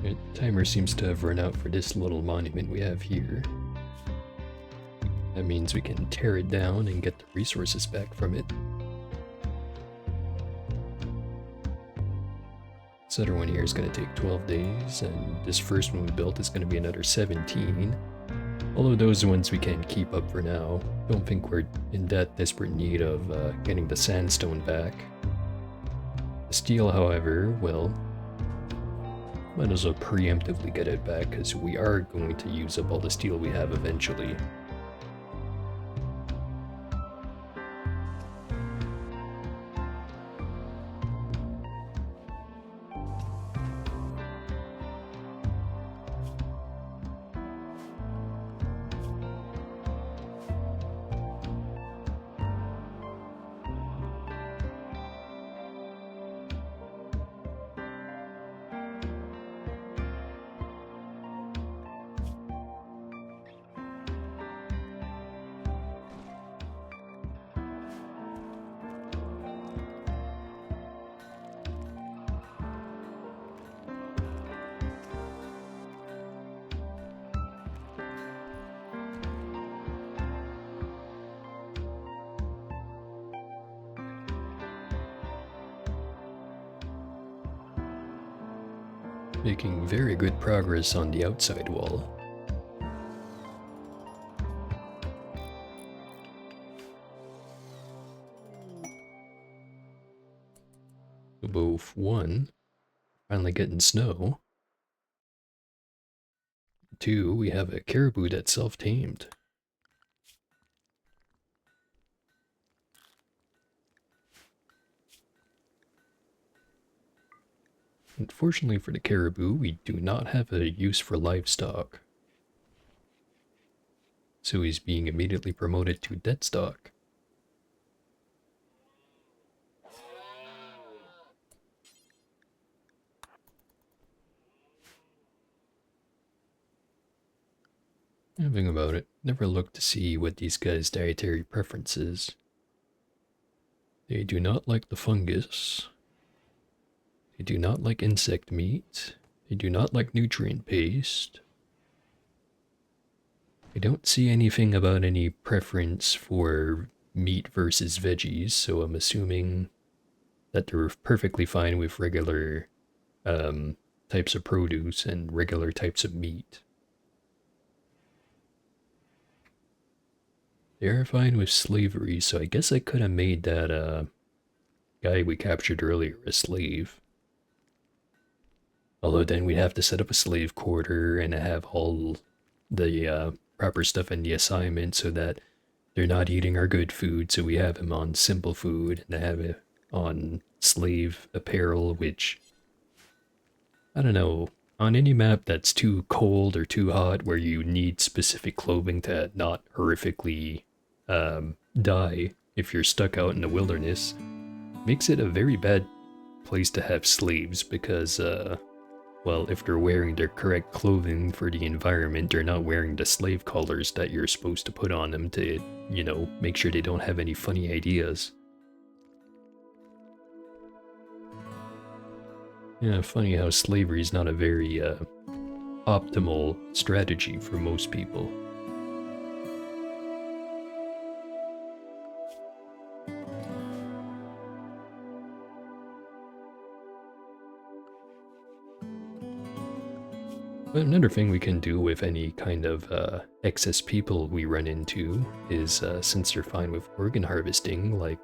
The timer seems to have run out for this little monument we have here. That means we can tear it down and get the resources back from it. This other one here is going to take 12 days, and this first one we built is going to be another 17. Although those ones we can keep up for now. Don't think we're in that desperate need of getting the sandstone back. The steel, however, well, might as well preemptively get it back, because we are going to use up all the steel we have eventually. Making very good progress on the outside wall. Above 1, finally getting snow. 2, we have a caribou that's self-tamed. Unfortunately for the caribou, we do not have a use for livestock. So he's being immediately promoted to dead stock. Think about it, never looked to see what these guys' dietary preference is. They do not like the fungus. They do not like insect meat. They do not like nutrient paste. I don't see anything about any preference for meat versus veggies, so I'm assuming that they're perfectly fine with regular types of produce and regular types of meat. They're fine with slavery, so I guess I could have made that guy we captured earlier a slave. Although then we'd have to set up a slave quarter and have all the proper stuff in the assignment so that they're not eating our good food, so we have him on simple food and have it on slave apparel, which, I don't know, on any map that's too cold or too hot where you need specific clothing to not horrifically die if you're stuck out in the wilderness, makes it a very bad place to have slaves because, well, if they're wearing their correct clothing for the environment, they're not wearing the slave collars that you're supposed to put on them to, you know, make sure they don't have any funny ideas. Yeah, funny how slavery is not a very optimal strategy for most people. But another thing we can do with any kind of excess people we run into is, since they're fine with organ harvesting, like,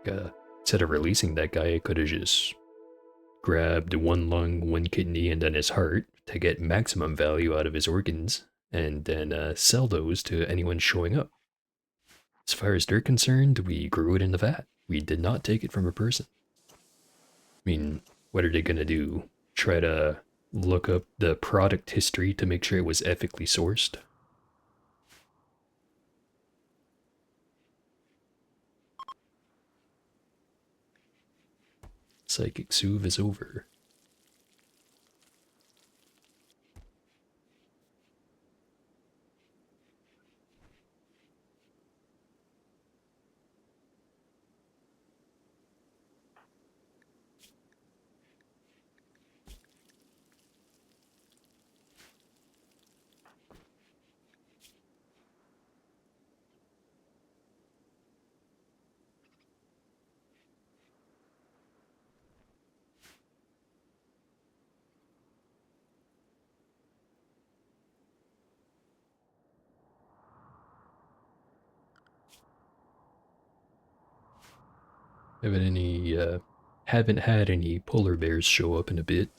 instead of releasing that guy, I could have just grabbed one lung, one kidney, and then his heart to get maximum value out of his organs, and then sell those to anyone showing up. As far as they're concerned, we grew it in the vat. We did not take it from a person. I mean, what are they gonna do? Try to look up the product history to make sure it was ethically sourced? Psychic Soothe is over. Haven't had any polar bears show up in a bit.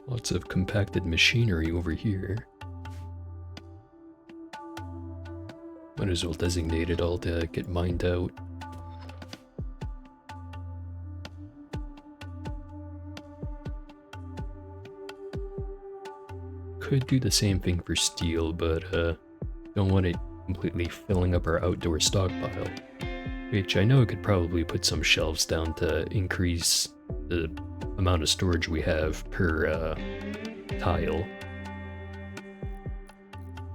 Lots of compacted machinery over here. Might as well designate it all to get mined out. Could do the same thing for steel, but don't want it completely filling up our outdoor stockpile. Which I know I could probably put some shelves down to increase the amount of storage we have per tile.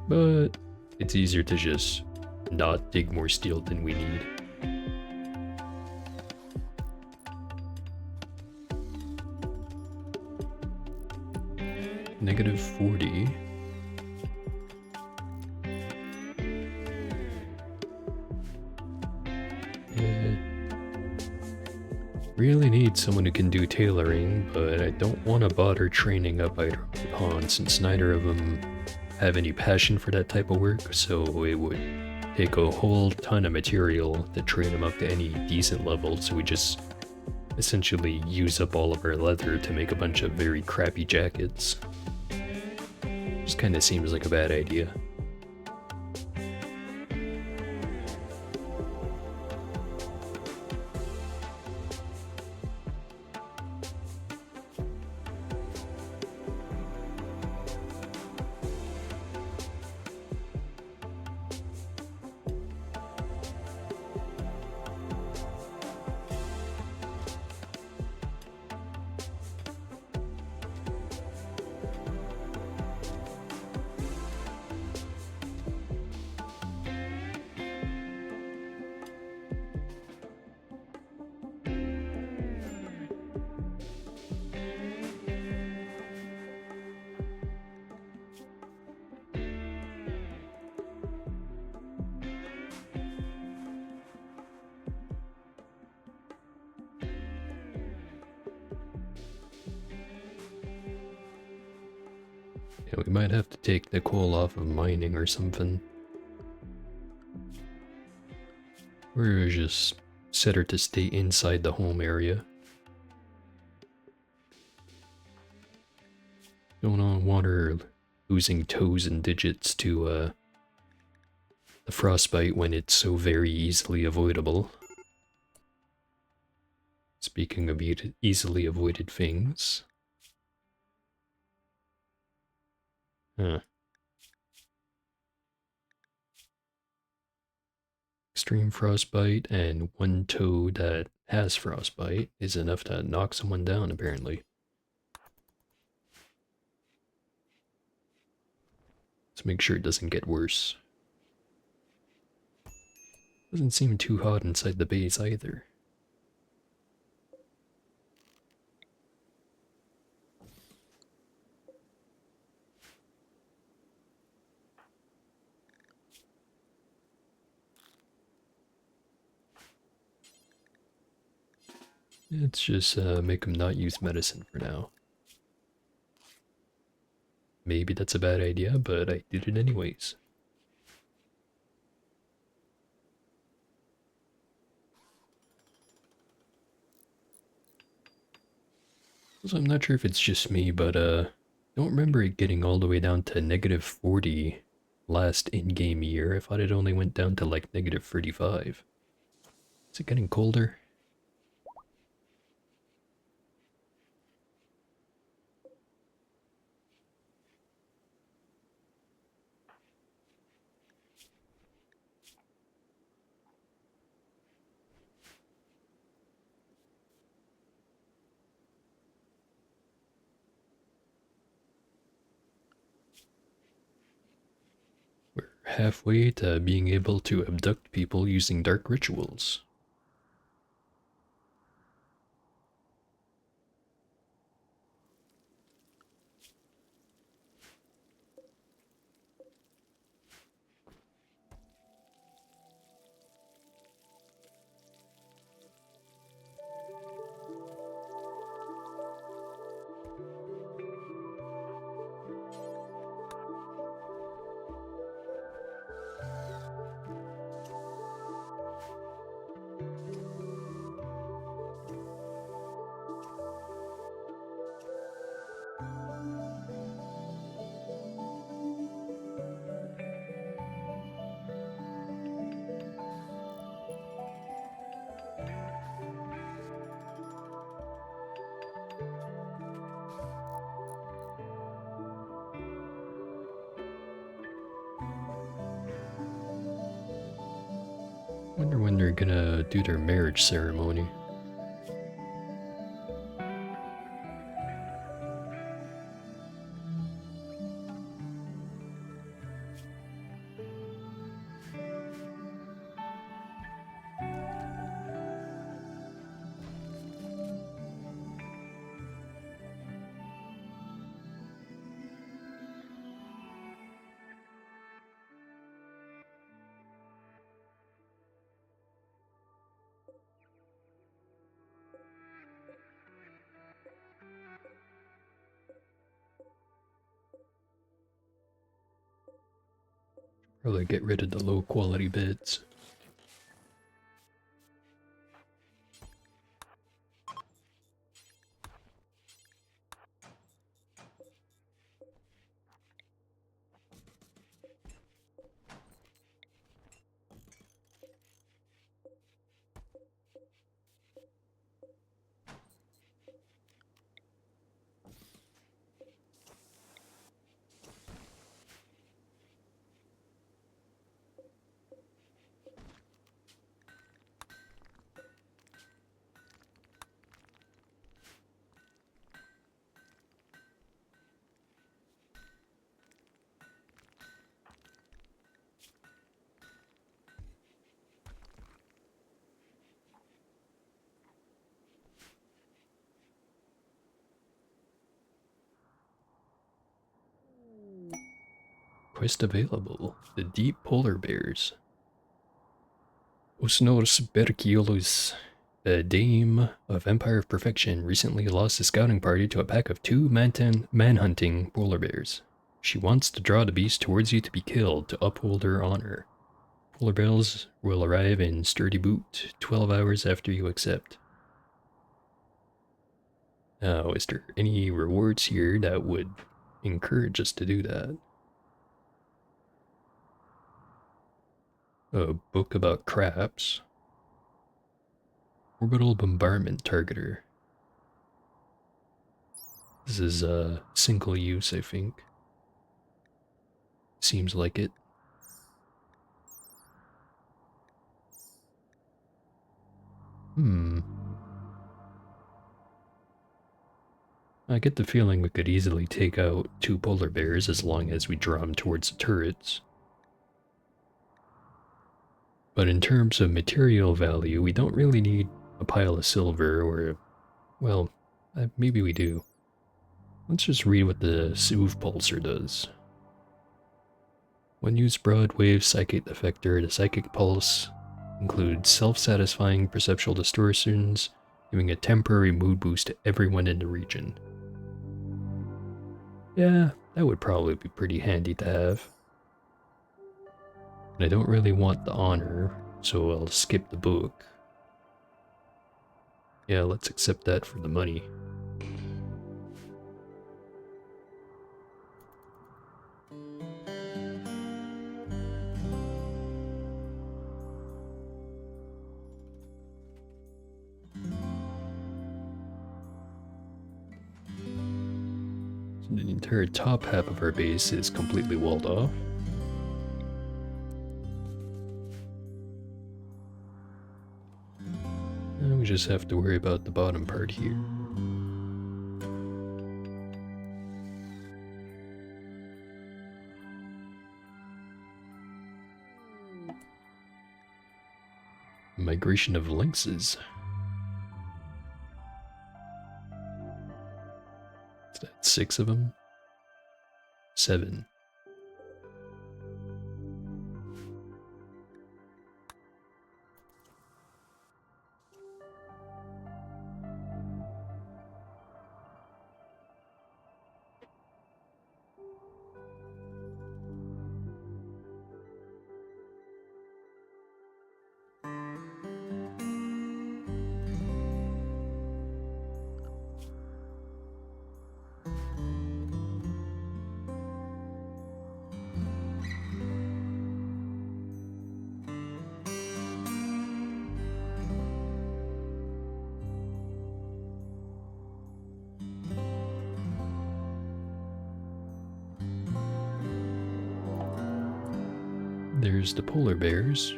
But it's easier to just not dig more steel than we need. -40. Really need someone who can do tailoring, but I don't want to bother training up either of the pawns since neither of them have any passion for that type of work, so it would take a whole ton of material to train them up to any decent level, so we just essentially use up all of our leather to make a bunch of very crappy jackets. Just kinda seems like a bad idea. Yeah, we might have to take Nicole off of mining or something. Or just set her to stay inside the home area. Don't want her losing toes and digits to the frostbite when it's so very easily avoidable. Speaking of easily avoided things. Huh. Extreme frostbite and one toe that has frostbite is enough to knock someone down, apparently. Let's make sure it doesn't get worse. Doesn't seem too hot inside the base either. Let's just make him not use medicine for now. Maybe that's a bad idea, but I did it anyways. So I'm not sure if it's just me, but don't remember it getting all the way down to -40 last in-game year. I thought it only went down to like -35. Is it getting colder? Halfway to being able to abduct people using dark rituals. Wonder when they're gonna do their marriage ceremony. Probably get rid of the low quality bits. Quest available. The deep polar bears. Osnos Berkiolus, the Dame of Empire of Perfection, recently lost a scouting party to a pack of two man-hunting polar bears. She wants to draw the beast towards you to be killed to uphold her honor. Polar bears will arrive in Sturdy Boot 12 hours after you accept. Now, is there any rewards here that would encourage us to do that? A book about craps. Orbital bombardment targeter. This is single use, I think. Seems like it. I get the feeling we could easily take out two polar bears as long as we draw them towards the turrets. But in terms of material value, we don't really need a pile of silver or, well, maybe we do. Let's just read what the Soothe Pulsar does. When used broadwave psychic effector, the psychic pulse includes self-satisfying perceptual distortions, giving a temporary mood boost to everyone in the region. Yeah, that would probably be pretty handy to have. And I don't really want the honor, so I'll skip the book. Yeah, let's accept that for the money. So the entire top half of our base is completely walled off. And we just have to worry about the bottom part here. migration of lynxes. Is that 6 of them? 7. There's the polar bears.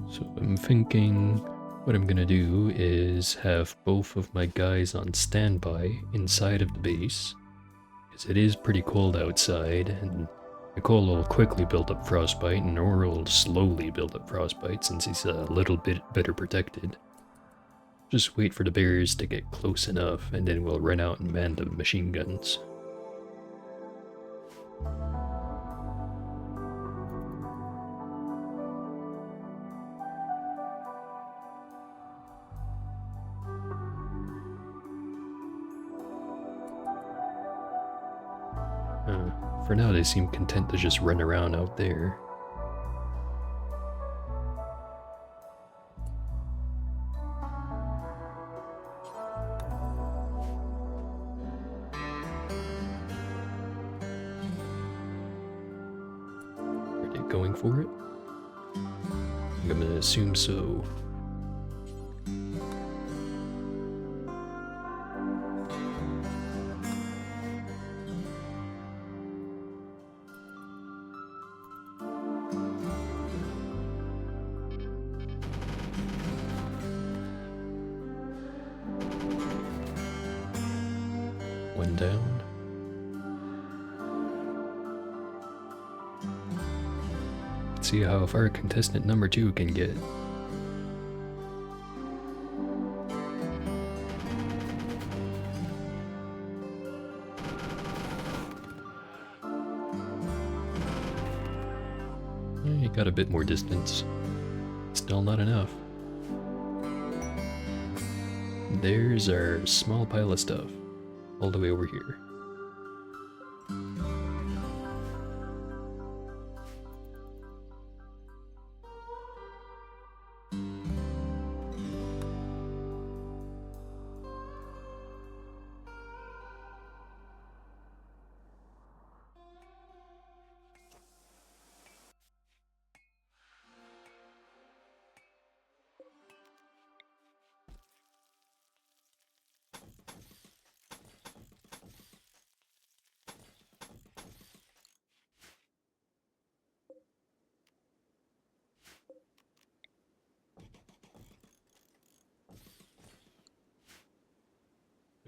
So I'm thinking what I'm gonna do is have both of my guys on standby inside of the base, because it is pretty cold outside, and Nicole will quickly build up frostbite, and Nora will slowly build up frostbite since he's a little bit better protected. Just wait for the bears to get close enough, and then we'll run out and man the machine guns. For now, they seem content to just run around out there. Are they going for it? I'm gonna assume so. One down. Let's see how far contestant number 2 can get. He got a bit more distance. Still not enough. There's our small pile of stuff. All the way over here.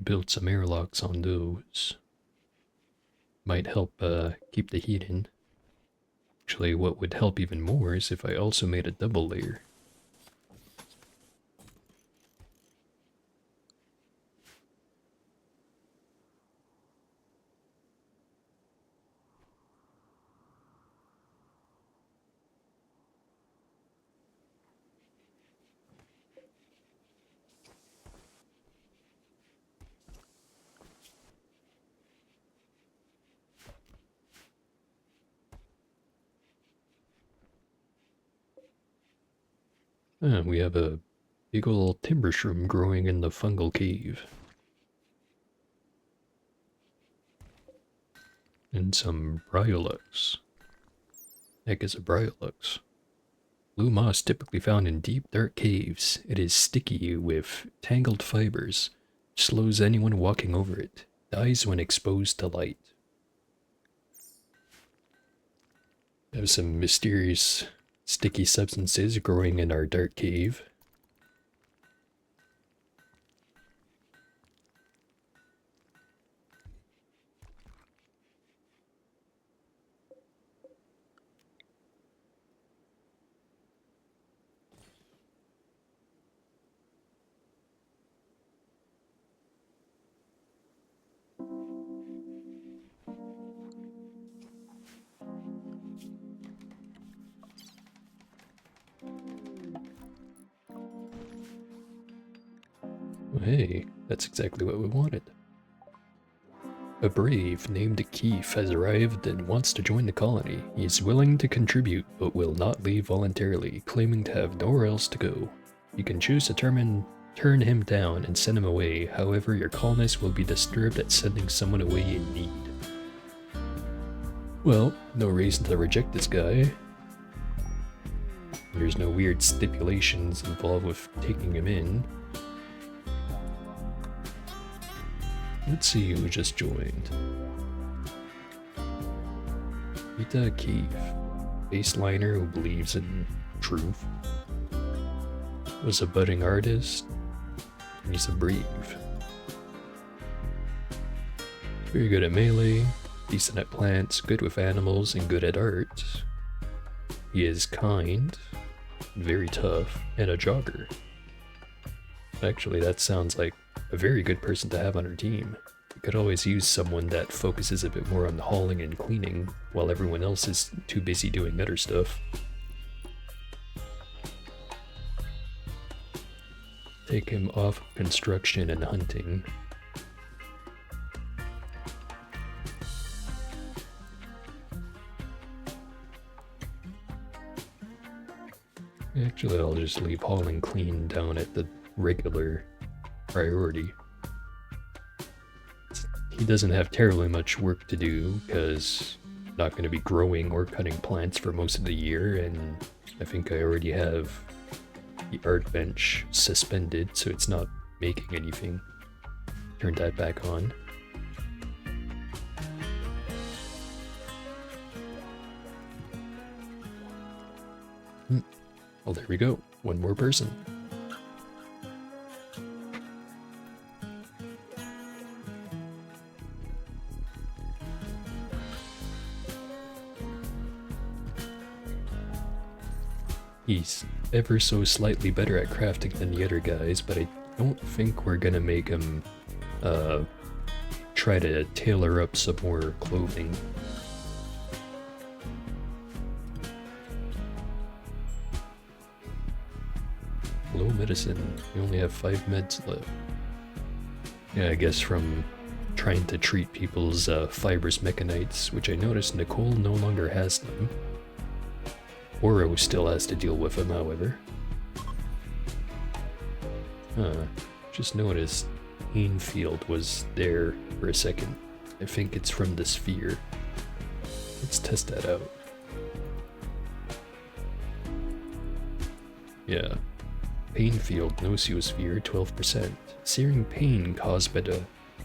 Build some airlocks on those. Might help keep the heat in. Actually, what would help even more is if I also made a double layer. We have a big old timber shroom growing in the fungal cave. And some bryolux. Heck is a bryolux? Blue moss typically found in deep, dark caves. It is sticky with tangled fibers, which slows anyone walking over it. Dies when exposed to light. We have some mysterious sticky substances growing in our dark cave. hey, that's exactly what we wanted. A brave named Keith has arrived and wants to join the colony. He is willing to contribute, but will not leave voluntarily, claiming to have nowhere else to go. You can choose to turn him down and send him away. However, your colonists will be disturbed at sending someone away in need. Well, no reason to reject this guy. There's no weird stipulations involved with taking him in. Let's see who just joined. Rita Keith, baseliner who believes in truth, was a budding artist, and he's a brave. Very good at melee, decent at plants, good with animals, and good at art. He is kind, very tough, and a jogger. Actually, that sounds like a very good person to have on our team. We could always use someone that focuses a bit more on hauling and cleaning, while everyone else is too busy doing other stuff. Take him off construction and hunting. Actually, I'll just leave hauling clean down at the regular priority. He doesn't have terribly much work to do because I'm not going to be growing or cutting plants for most of the year, and I think I already have the art bench suspended, so it's not making anything. Turn that back on. Well, there we go. One more person. He's ever so slightly better at crafting than the other guys, but I don't think we're gonna make him try to tailor up some more clothing. Low medicine. We only have 5 meds left. Yeah, I guess from trying to treat people's fibrous mechanites, which I noticed Nicole no longer has them. Oro still has to deal with them, however. Just noticed Pain Field was there for a second. I think it's from the sphere. Let's test that out. Yeah. Pain Field, Nocosphere, 12%. Searing pain caused by the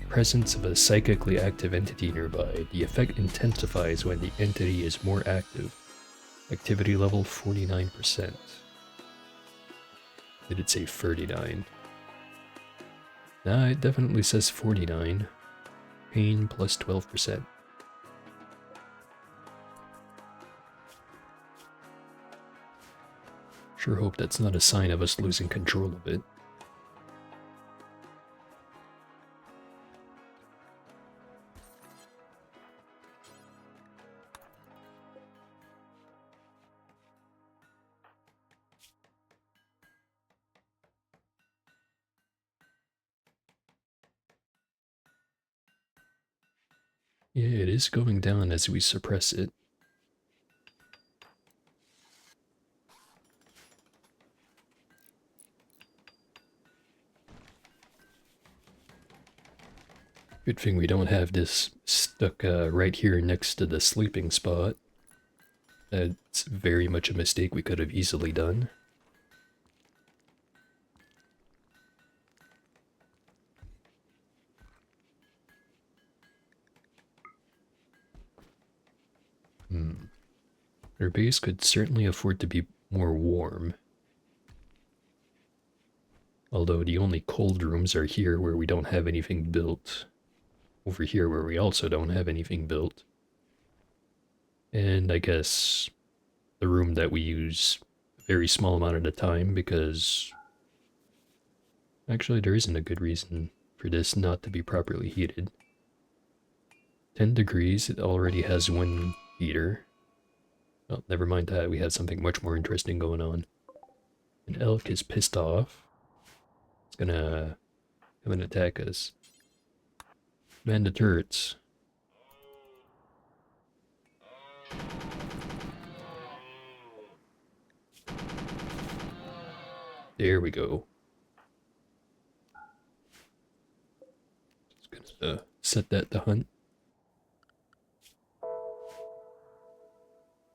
presence of a psychically active entity nearby. The effect intensifies when the entity is more active. Activity level 49%. Did it say 39? Nah, it definitely says 49. Pain plus 12%. Sure hope that's not a sign of us losing control of it. Yeah, it is going down as we suppress it. Good thing we don't have this stuck right here next to the sleeping spot. That's very much a mistake we could have easily done. Our base could certainly afford to be more warm. Although the only cold rooms are here where we don't have anything built. Over here where we also don't have anything built. And I guess the room that we use a very small amount of the time because actually there isn't a good reason for this not to be properly heated. 10 degrees, it already has one heater. Well, never mind that, we have something much more interesting going on. An elk is pissed off. It's gonna Coming to attack us. Man the turrets. There we go. Just gonna set that to hunt.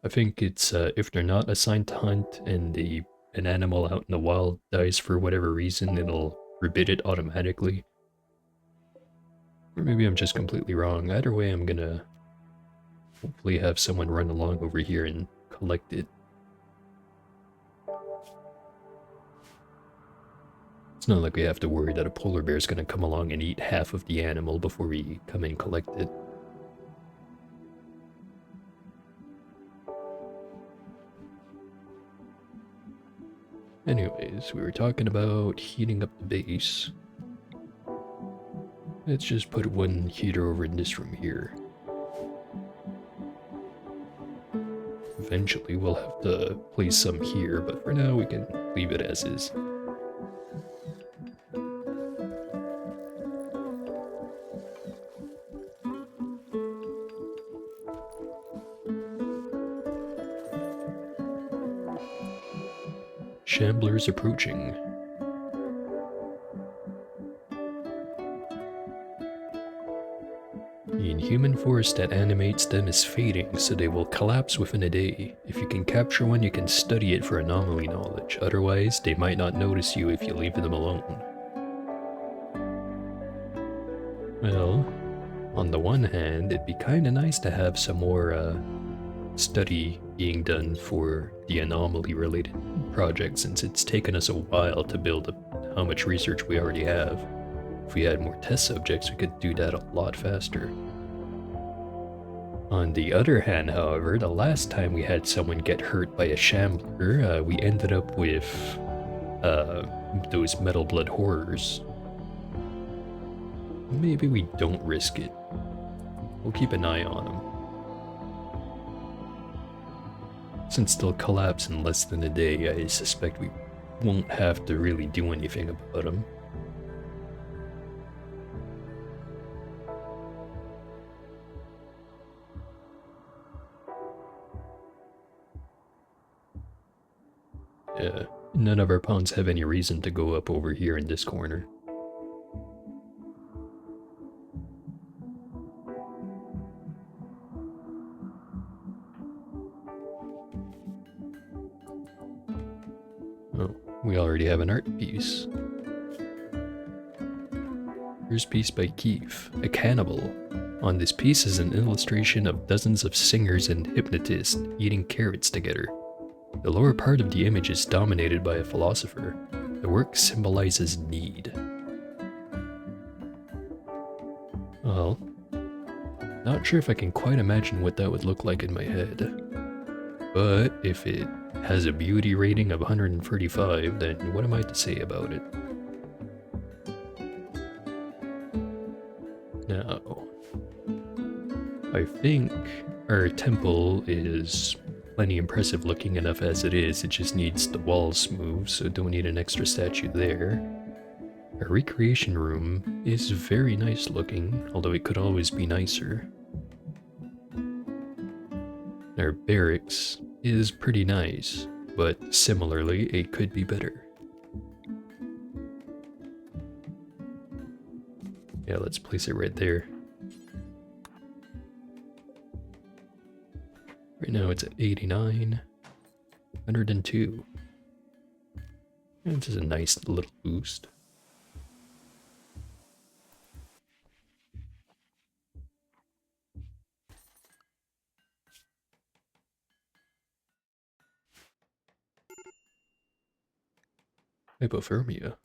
I think it's if they're not assigned to hunt and an animal out in the wild dies for whatever reason, it'll rebid it automatically. Or maybe I'm just completely wrong. Either way, I'm gonna hopefully have someone run along over here and collect it. It's not like we have to worry that a polar bear is gonna come along and eat half of the animal before we come and collect it. Anyways, we were talking about heating up the base. Let's just put one heater over in this room here. Eventually we'll have to place some here, but for now we can leave it as is. Shamblers approaching. The inhuman force that animates them is fading, so they will collapse within a day. If you can capture one, you can study it for anomaly knowledge. Otherwise, they might not notice you if you leave them alone. Well, on the one hand, it'd be kinda nice to have some more study being done for the anomaly-related project, since it's taken us a while to build up how much research we already have. If we had more test subjects, we could do that a lot faster. On the other hand, however, the last time we had someone get hurt by a shambler, we ended up with those metal blood horrors. Maybe we don't risk it. We'll keep an eye on them. Since they'll collapse in less than a day, I suspect we won't have to really do anything about them. Yeah, none of our pawns have any reason to go up over here in this corner. Oh, we already have an art piece. Here's a piece by Keith, a cannibal. On this piece is an illustration of dozens of singers and hypnotists eating carrots together. The lower part of the image is dominated by a philosopher. The work symbolizes need. Well, not sure if I can quite imagine what that would look like in my head. But if it has a beauty rating of 135, then what am I to say about it? Now, I think our temple is plenty impressive looking enough as it is. It just needs the walls moved, so don't need an extra statue there. Our recreation room is very nice looking, although it could always be nicer. Our barracks is pretty nice, but similarly, it could be better. Yeah, let's place it right there. Right now it's at 89, 102. And this is a nice little boost. Hypothermia.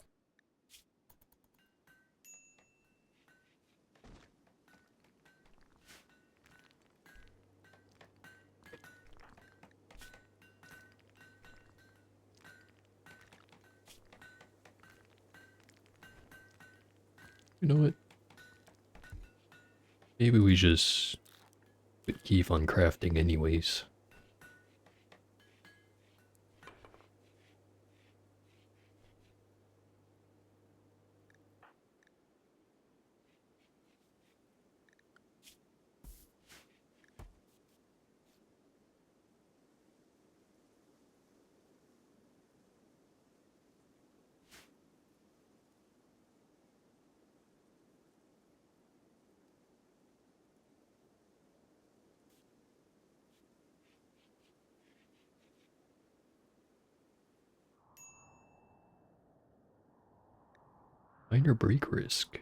You know what? Maybe we just put Keith on crafting anyways. Minor break risk.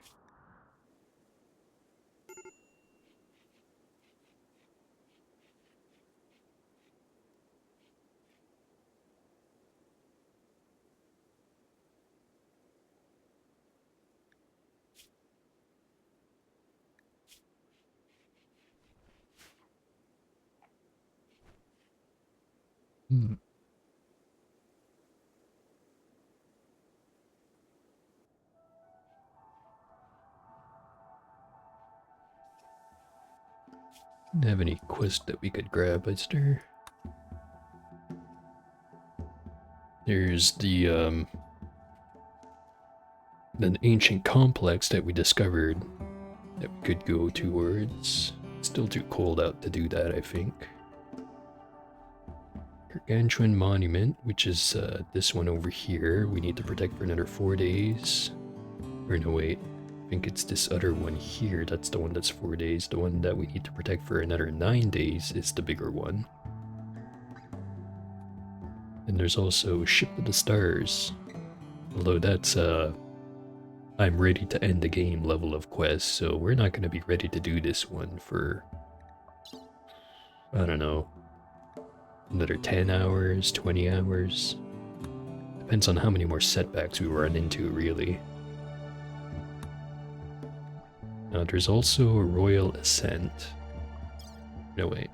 Hmm. Didn't have any quest that we could grab, is there? There's the an ancient complex that we discovered that we could go towards. Still too cold out to do that, I think. Gargantuan Monument, which is this one over here, we need to protect for another 4 days. Or no, wait. I think it's this other one here. That's the one that's 4 days. The one that we need to protect for another 9 days is the bigger one. And there's also Ship to the Stars. Although that's I'm ready to end the game level of quest, so we're not going to be ready to do this one for, I don't know, another 10 hours, 20 hours. Depends on how many more setbacks we run into, really. Now, there's also a Royal Ascent. No, wait.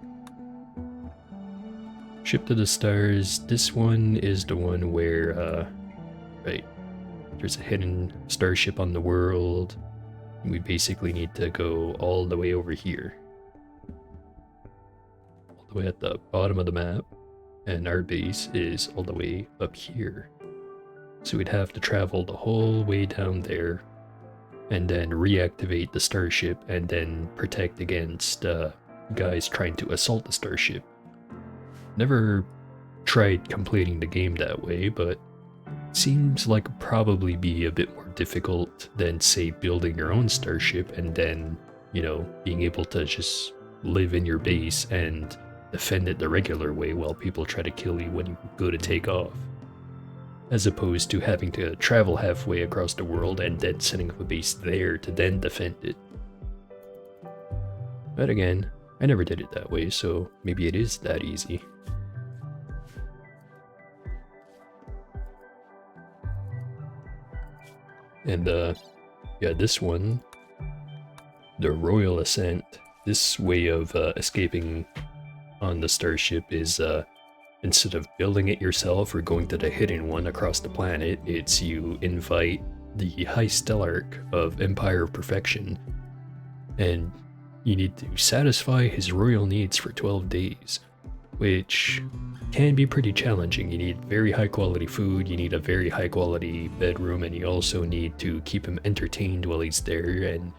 Ship to the Stars. This one is the one where, right, there's a hidden starship on the world. And we basically need to go all the way over here. All the way at the bottom of the map. And our base is all the way up here. So we'd have to travel the whole way down there and then reactivate the starship and then protect against guys trying to assault the starship. Never tried completing the game that way, but seems like it'd probably be a bit more difficult than, say, building your own starship and then, you know, being able to just live in your base and defend it the regular way while people try to kill you when you go to take off. As opposed to having to travel halfway across the world and then setting up a base there to then defend it. But again, I never did it that way, so maybe it is that easy. And yeah, this one, the Royal Ascent, this way of escaping on the starship is instead of building it yourself or going to the hidden one across the planet, it's you invite the High Stellarch of Empire of Perfection, and you need to satisfy his royal needs for 12 days, which can be pretty challenging. You need very high quality food, you need a very high quality bedroom, and you also need to keep him entertained while he's there, and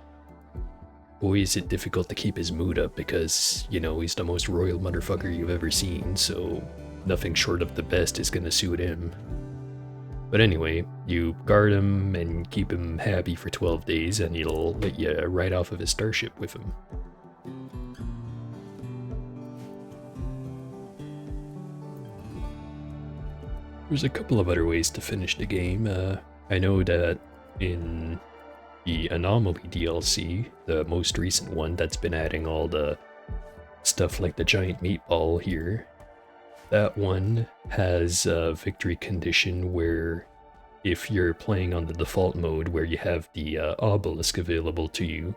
boy is it difficult to keep his mood up because, you know, he's the most royal motherfucker you've ever seen, so nothing short of the best is gonna suit him. But anyway, you guard him and keep him happy for 12 days and he'll let you ride off of his starship with him. There's a couple of other ways to finish the game. I know that in the Anomaly DLC, the most recent one that's been adding all the stuff like the giant meatball here, that one has a victory condition where if you're playing on the default mode where you have the obelisk available to you,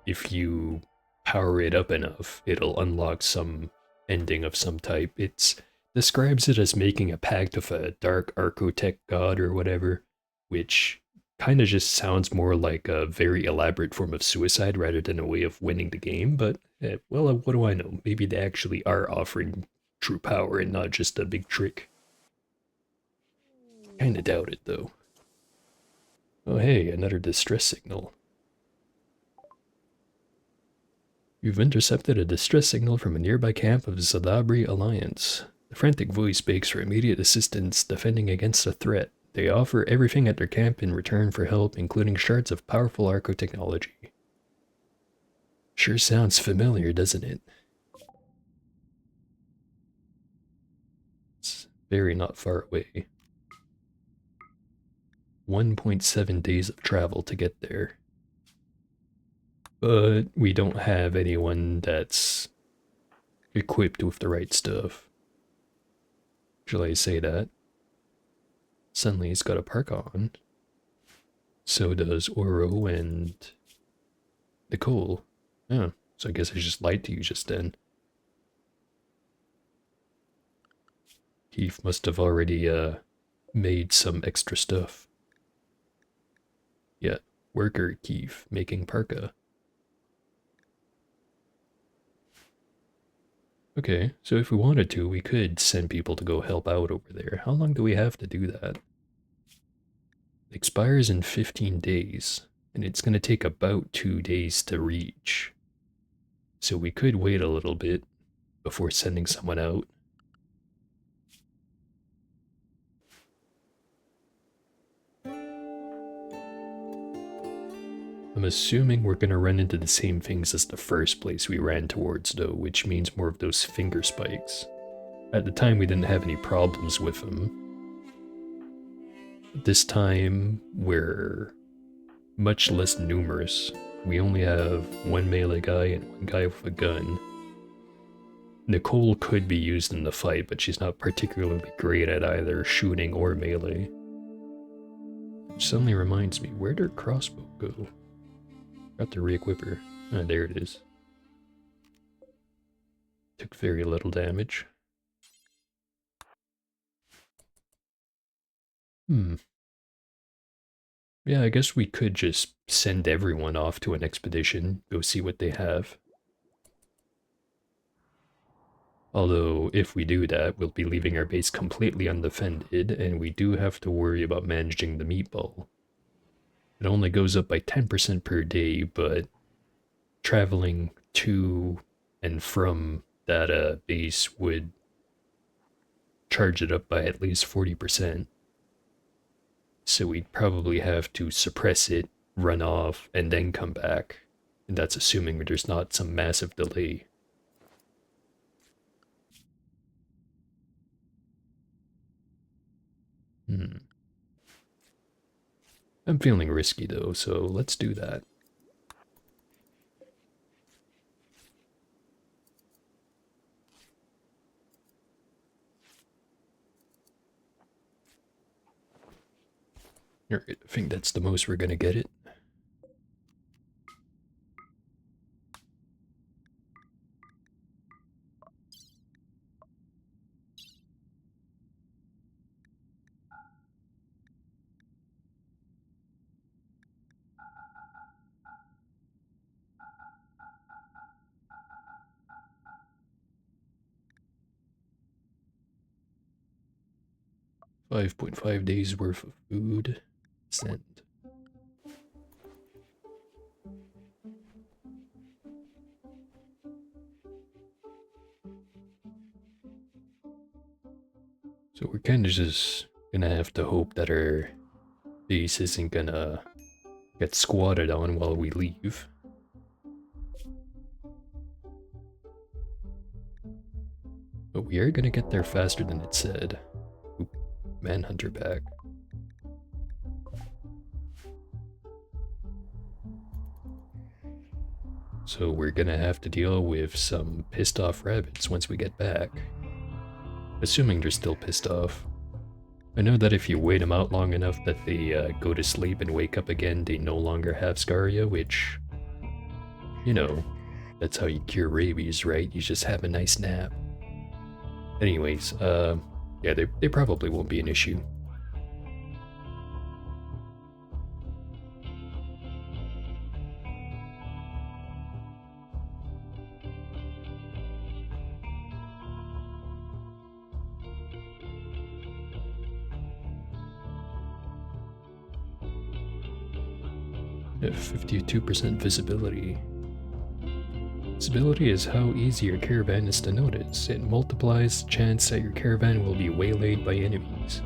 if you power it up enough, it'll unlock some ending of some type. It describes it as making a pact with a dark architect god or whatever, which kind of just sounds more like a very elaborate form of suicide rather than a way of winning the game, but well, what do I know? Maybe they actually are offering true power and not just a big trick. Kinda doubt it, though. Oh hey, another distress signal. You've intercepted a distress signal from a nearby camp of Zadabri Alliance. The frantic voice begs for immediate assistance defending against a threat. They offer everything at their camp in return for help, including shards of powerful arco technology. Sure sounds familiar, doesn't it? It's very not far away. 1.7 days of travel to get there. But we don't have anyone that's equipped with the right stuff. Shall I say that? Suddenly he's got a park on. So does Oro and Nicole. Oh, so I guess I just lied to you just then. Keith must have already made some extra stuff. Yeah, worker Keith making parka. Okay, so if we wanted to, we could send people to go help out over there. How long do we have to do that? It expires in 15 days, and it's going to take about 2 days to reach. So we could wait a little bit before sending someone out. I'm assuming we're going to run into the same things as the first place we ran towards though, which means more of those finger spikes. At the time we didn't have any problems with them. This time we're much less numerous. We only have one melee guy and one guy with a gun. Nicole could be used in the fight, but she's not particularly great at either shooting or melee. Which suddenly reminds me, where'd her crossbow go? Got to re-equip her. Ah, there it is. Took very little damage. Yeah, I guess we could just send everyone off to an expedition, go see what they have. Although, if we do that, we'll be leaving our base completely undefended, and we do have to worry about managing the meatball. It only goes up by 10% per day, but traveling to and from that base would charge it up by at least 40%. So we'd probably have to suppress it, run off, and then come back. And that's assuming there's not some massive delay. I'm feeling risky though, so let's do that. I think that's the most we're gonna get it. $5.5 days worth of food. Send. So we're kind of just gonna have to hope that our base isn't gonna get squatted on while we leave. But we are gonna get there faster than it said. Oop, Manhunter back. So we're gonna have to deal with some pissed off rabbits once we get back. Assuming they're still pissed off. I know that if you wait them out long enough that they go to sleep and wake up again, they no longer have Scaria, which, you know, that's how you cure rabies, right? You just have a nice nap. Anyways, yeah, they probably won't be an issue. Have 52% visibility. Visibility is how easy your caravan is to notice. It multiplies the chance that your caravan will be waylaid by enemies.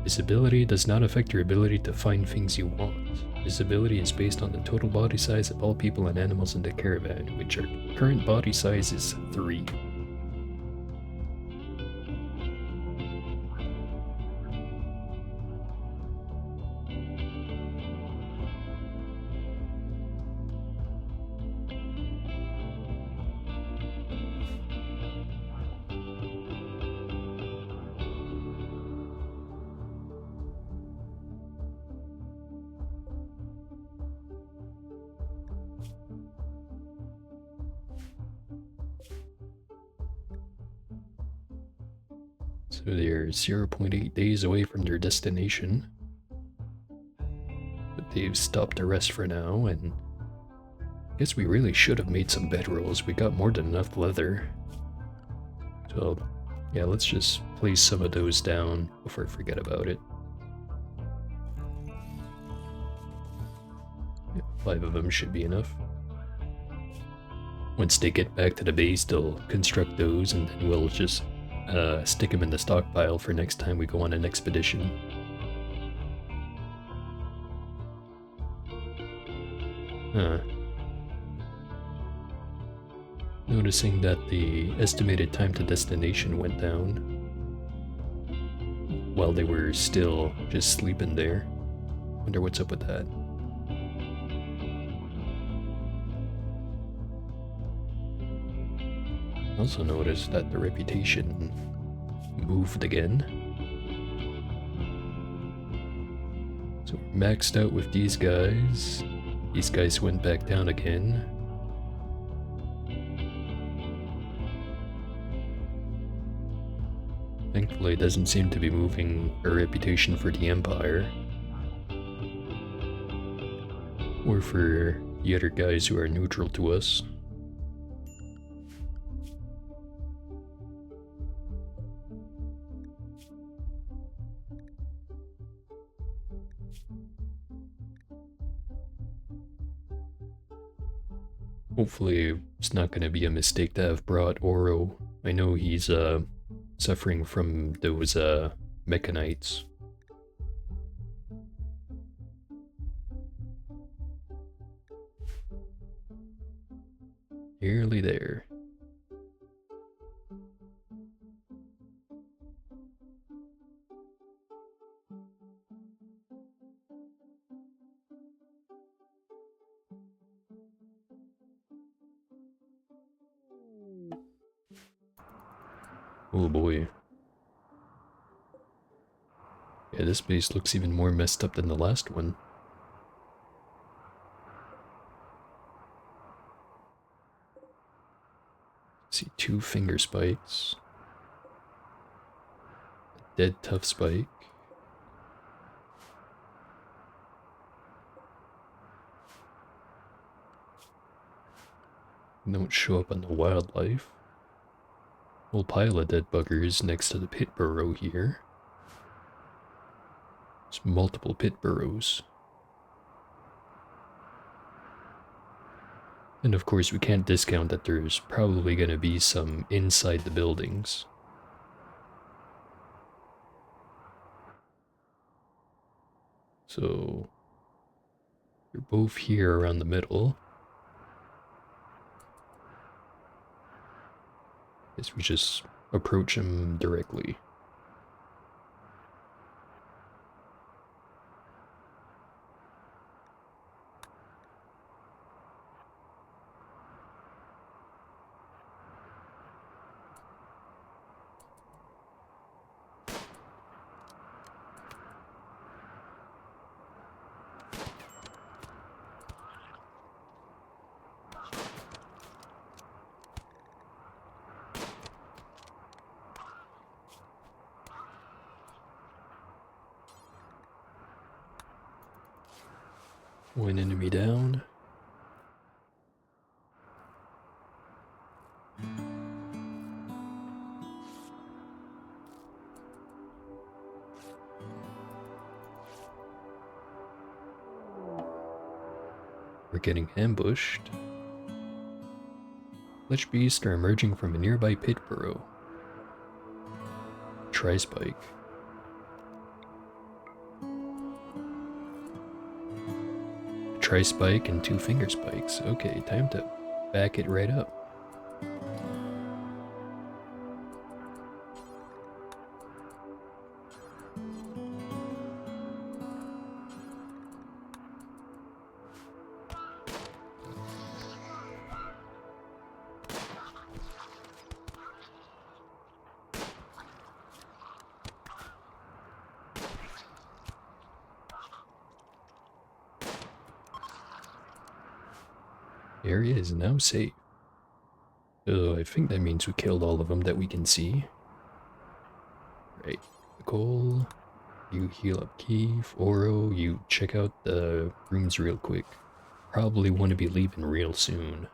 Visibility does not affect your ability to find things you want. Visibility is based on the total body size of all people and animals in the caravan, which our current body size is 3. So they're 0.8 days away from their destination. But they've stopped to rest for now, and I guess we really should have made some bedrolls. We got more than enough leather. So yeah, let's just place some of those down before I forget about it. Yeah, 5 of them should be enough. Once they get back to the base, they'll construct those, and then we'll just stick them in the stockpile for next time we go on an expedition. Huh. Noticing that the estimated time to destination went down while they were still just sleeping there. Wonder what's up with that. Also noticed that the reputation moved again. So we're maxed out with these guys. These guys went back down again. Thankfully, it doesn't seem to be moving our reputation for the Empire. Or for the other guys who are neutral to us. Hopefully, it's not going to be a mistake to have brought Oro. I know he's suffering from those mechanites. Nearly there. Oh boy. Yeah, this base looks even more messed up than the last one. See 2 finger spikes. A dead tough spike. Don't show up on the wildlife. Whole pile of dead buggers next to the pit burrow here. There's multiple pit burrows. And of course we can't discount that there's probably going to be some inside the buildings. So they're both here around the middle. Guess we just approach them directly. One enemy down. We're getting ambushed. Fletch beasts are emerging from a nearby pit burrow. Tri-spike. Tri-spike and 2 finger spikes. Okay, time to back it right up. Area is now safe. I think that means we killed all of them that we can see. Alright, Nicole, you heal up Keith. Oro, you check out the rooms real quick. Probably want to be leaving real soon.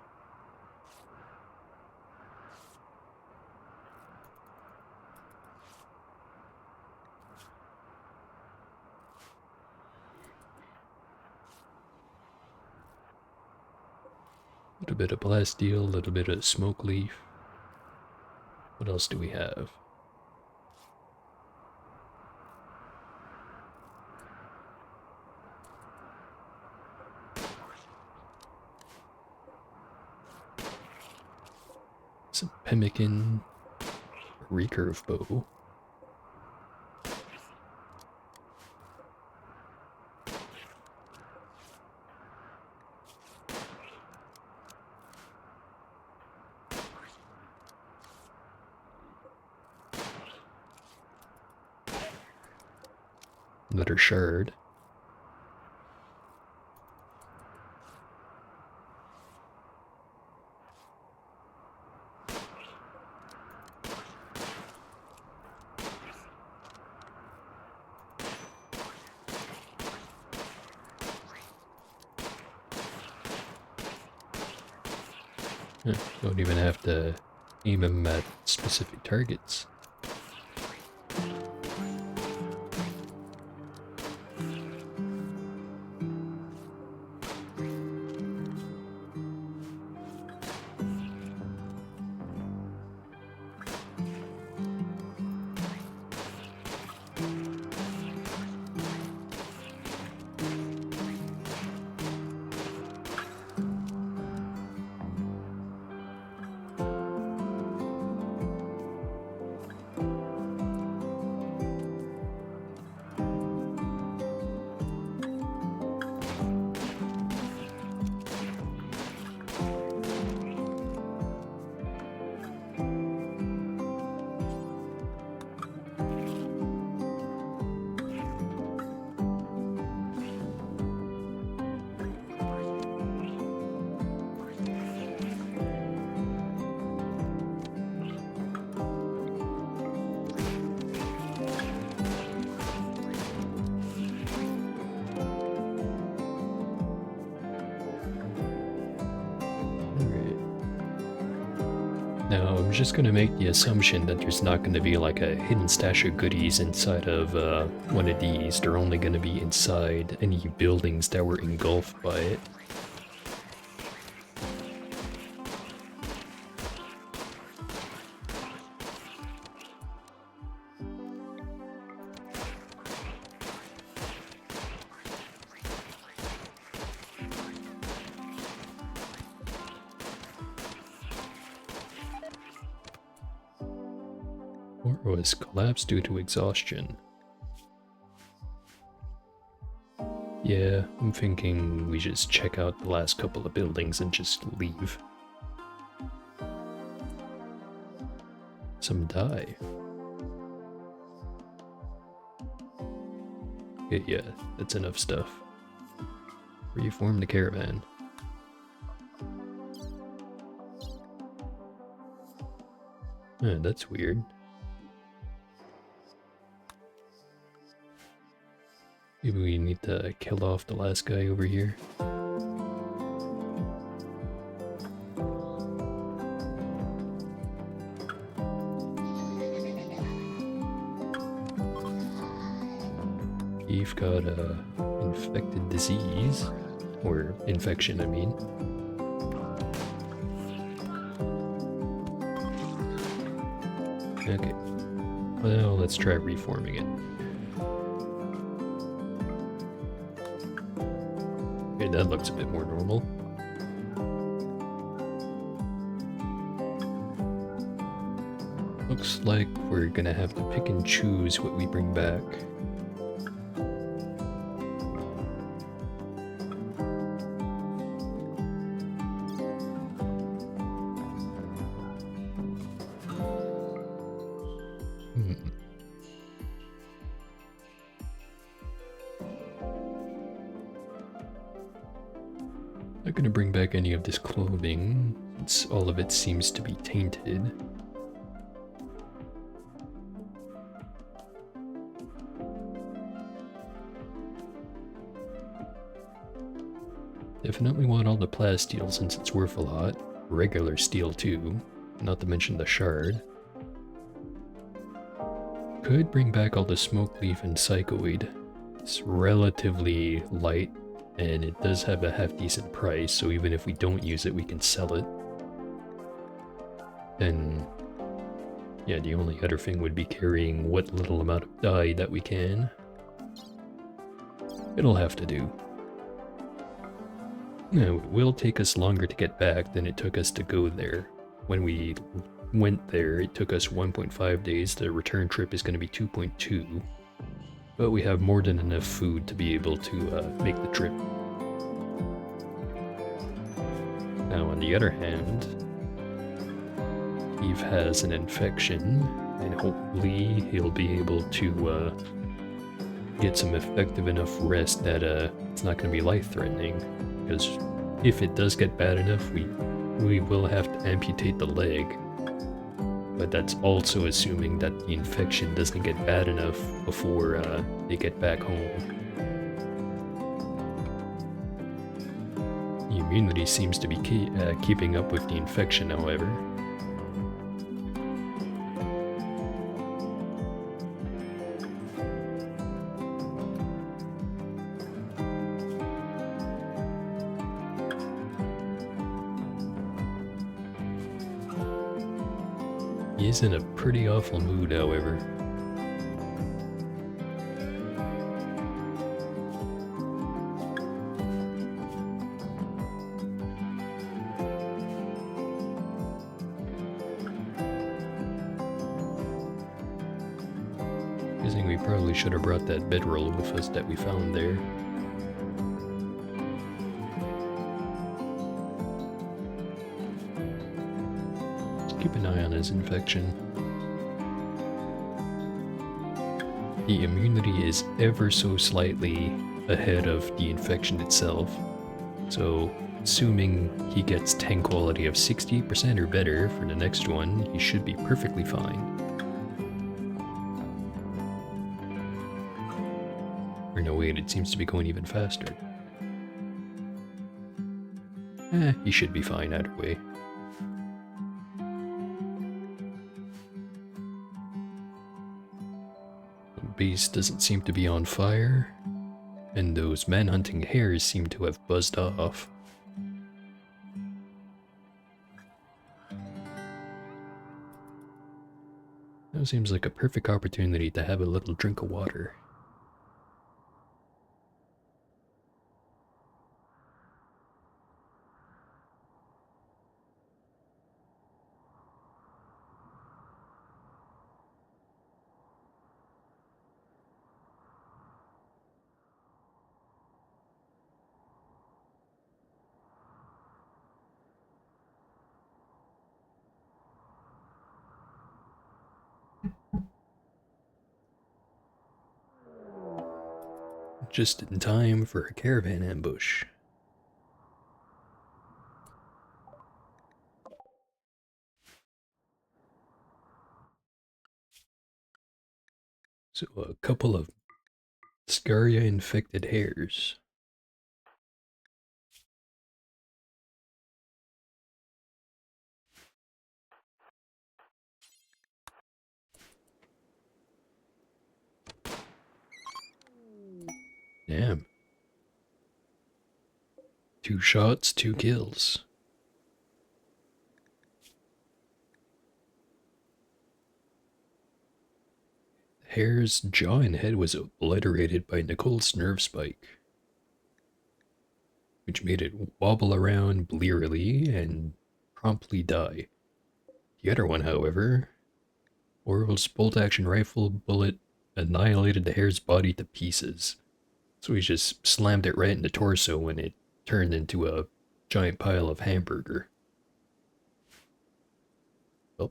A little bit of Blasteel, a little bit of Smoke Leaf. What else do we have? Some pemmican, recurve bow. Another shard. Don't even have to aim them at specific targets. Now, I'm just going to make the assumption that there's not going to be like a hidden stash of goodies inside of one of these. They're only going to be inside any buildings that were engulfed by it. Or was collapsed due to exhaustion. Yeah, I'm thinking we just check out the last couple of buildings and just leave. Some dye. Okay, yeah, that's enough stuff. Reform the caravan. That's weird. Maybe we need to kill off the last guy over here. You've got a infected disease, or infection, I mean. Okay, well, let's try reforming it. Okay, that looks a bit more normal. Looks like we're gonna have to pick and choose what we bring back. Not gonna bring back any of this clothing, since all of it seems to be tainted. Definitely want all the plasteel since it's worth a lot. Regular steel too, not to mention the shard. Could bring back all the smoke leaf and psychoid. It's relatively light and it does have a half decent price, so even if we don't use it, we can sell it. Then, yeah, the only other thing would be carrying what little amount of dye that we can. It'll have to do. Now, it will take us longer to get back than it took us to go there. When we went there, it took us 1.5 days. The return trip is going to be 2.2. But we have more than enough food to be able to make the trip. Now, on the other hand, Eve has an infection, and hopefully he'll be able to get some effective enough rest that it's not going to be life-threatening. Because if it does get bad enough, we will have to amputate the leg. But that's also assuming that the infection doesn't get bad enough before they get back home. The immunity seems to be keeping up with the infection, however. He is in a pretty awful mood, however. I think we probably should have brought that bedroll with us that we found there. Keep an eye on his infection. The immunity is ever so slightly ahead of the infection itself, so assuming he gets 10 quality of 60% or better for the next one, he should be perfectly fine. Or no, wait, it seems to be going even faster. He should be fine either way. Base doesn't seem to be on fire, and those man-hunting hares seem to have buzzed off. That seems like a perfect opportunity to have a little drink of water. Just in time for a caravan ambush. So a couple of Scaria-infected hares. Damn. 2 shots, 2 kills. The hare's jaw and head was obliterated by Nicole's nerve spike, which made it wobble around blearily and promptly die. The other one, however, Oral's bolt-action rifle bullet annihilated the hare's body to pieces. So he just slammed it right in the torso when it turned into a giant pile of hamburger. Well,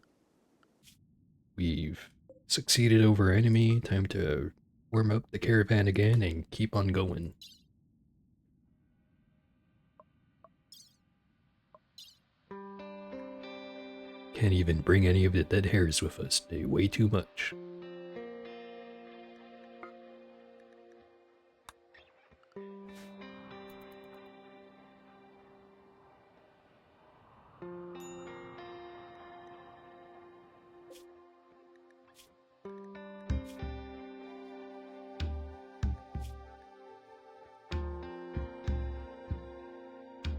we've succeeded over our enemy. Time to warm up the caravan again and keep on going. Can't even bring any of the dead hares with us. They weigh too much.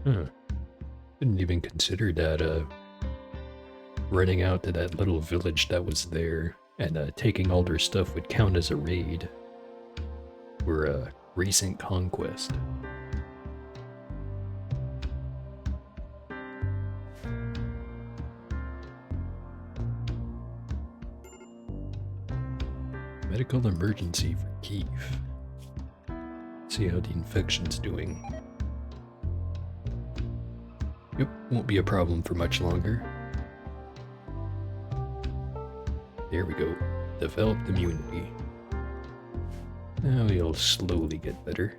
Huh. Didn't even consider that, running out to that little village that was there and taking all their stuff would count as a raid. Or a recent conquest. Medical emergency for Kiev. See how the infection's doing. Yep, won't be a problem for much longer. There we go. Developed immunity. Now you'll slowly get better.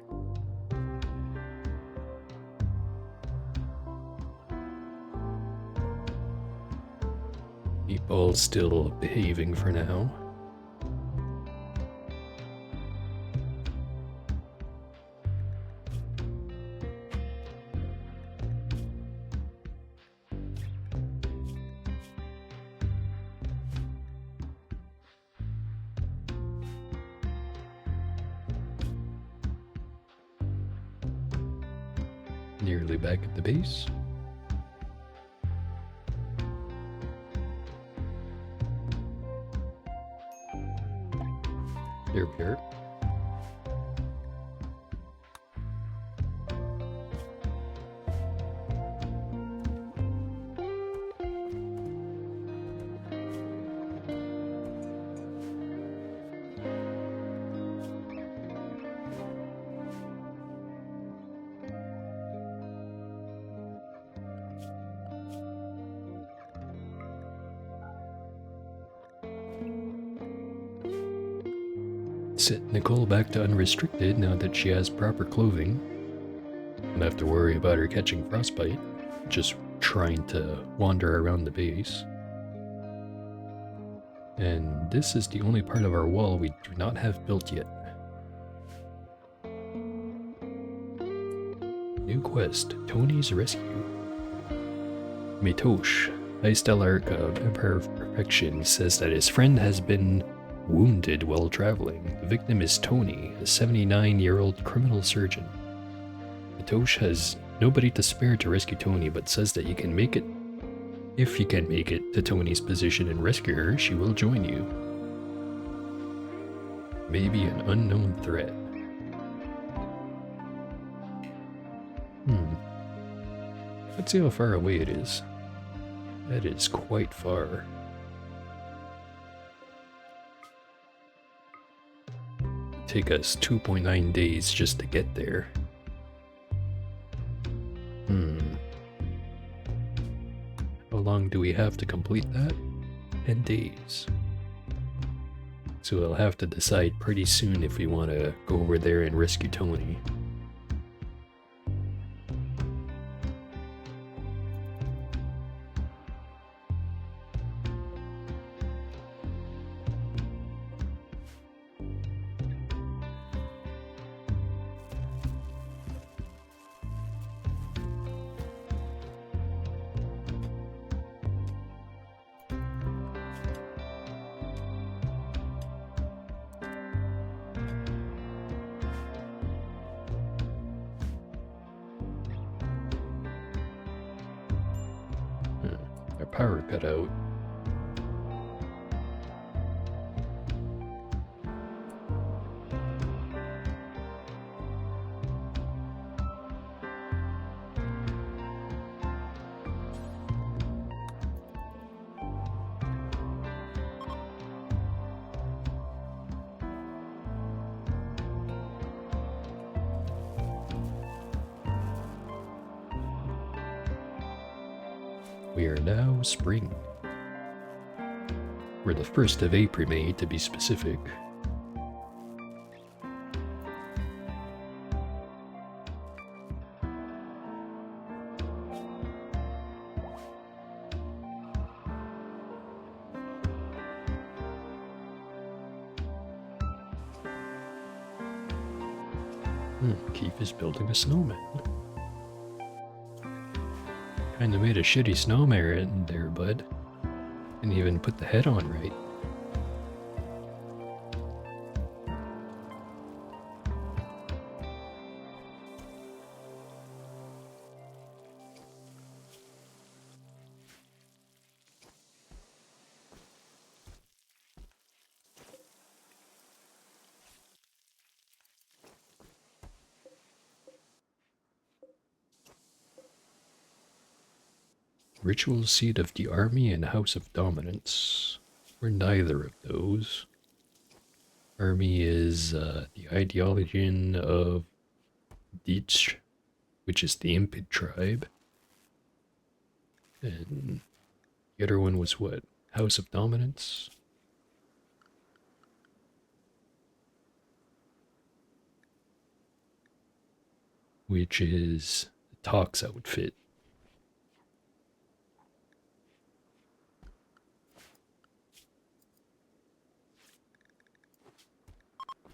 Meatball's still behaving for now. Nearly back at the base. There we are. Set Nicole back to unrestricted now that she has proper clothing. Don't have to worry about her catching frostbite, just trying to wander around the base. And this is the only part of our wall we do not have built yet. New quest, Tony's Rescue. Mitosh, High Stellarch of Empire of Perfection, says that his friend has been wounded while traveling. The victim is Tony, a 79-year-old criminal surgeon. Mitosh has nobody to spare to rescue Tony, but says that you can make it. If you can make it to Tony's position and rescue her, she will join you. Maybe an unknown threat. Let's see how far away it is. That is quite far. Take us 2.9 days just to get there. How long do we have to complete that? 10 days. So we'll have to decide pretty soon if we want to go over there and rescue Tony. Our power cut out. We are now spring. We're the 1st of April, to be specific. Keith is building a snowman. Kinda made a shitty snowman there, bud. Didn't even put the head on right. Ritual seat of the army and house of dominance. We're neither of those. Army is the ideology of Dich, which is the Impid tribe. And the other one was what? House of Dominance? Which is the Tox outfit.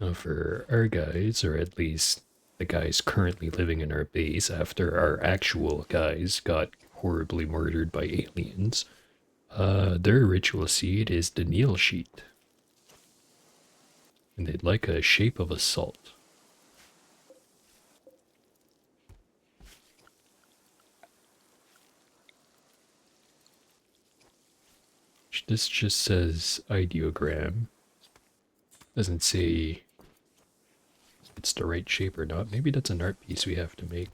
Now for our guys, or at least the guys currently living in our base after our actual guys got horribly murdered by aliens, their ritual seed is the Neil sheet. And they'd like a shape of assault. This just says ideogram. Doesn't say if it's the right shape or not. Maybe that's an art piece we have to make.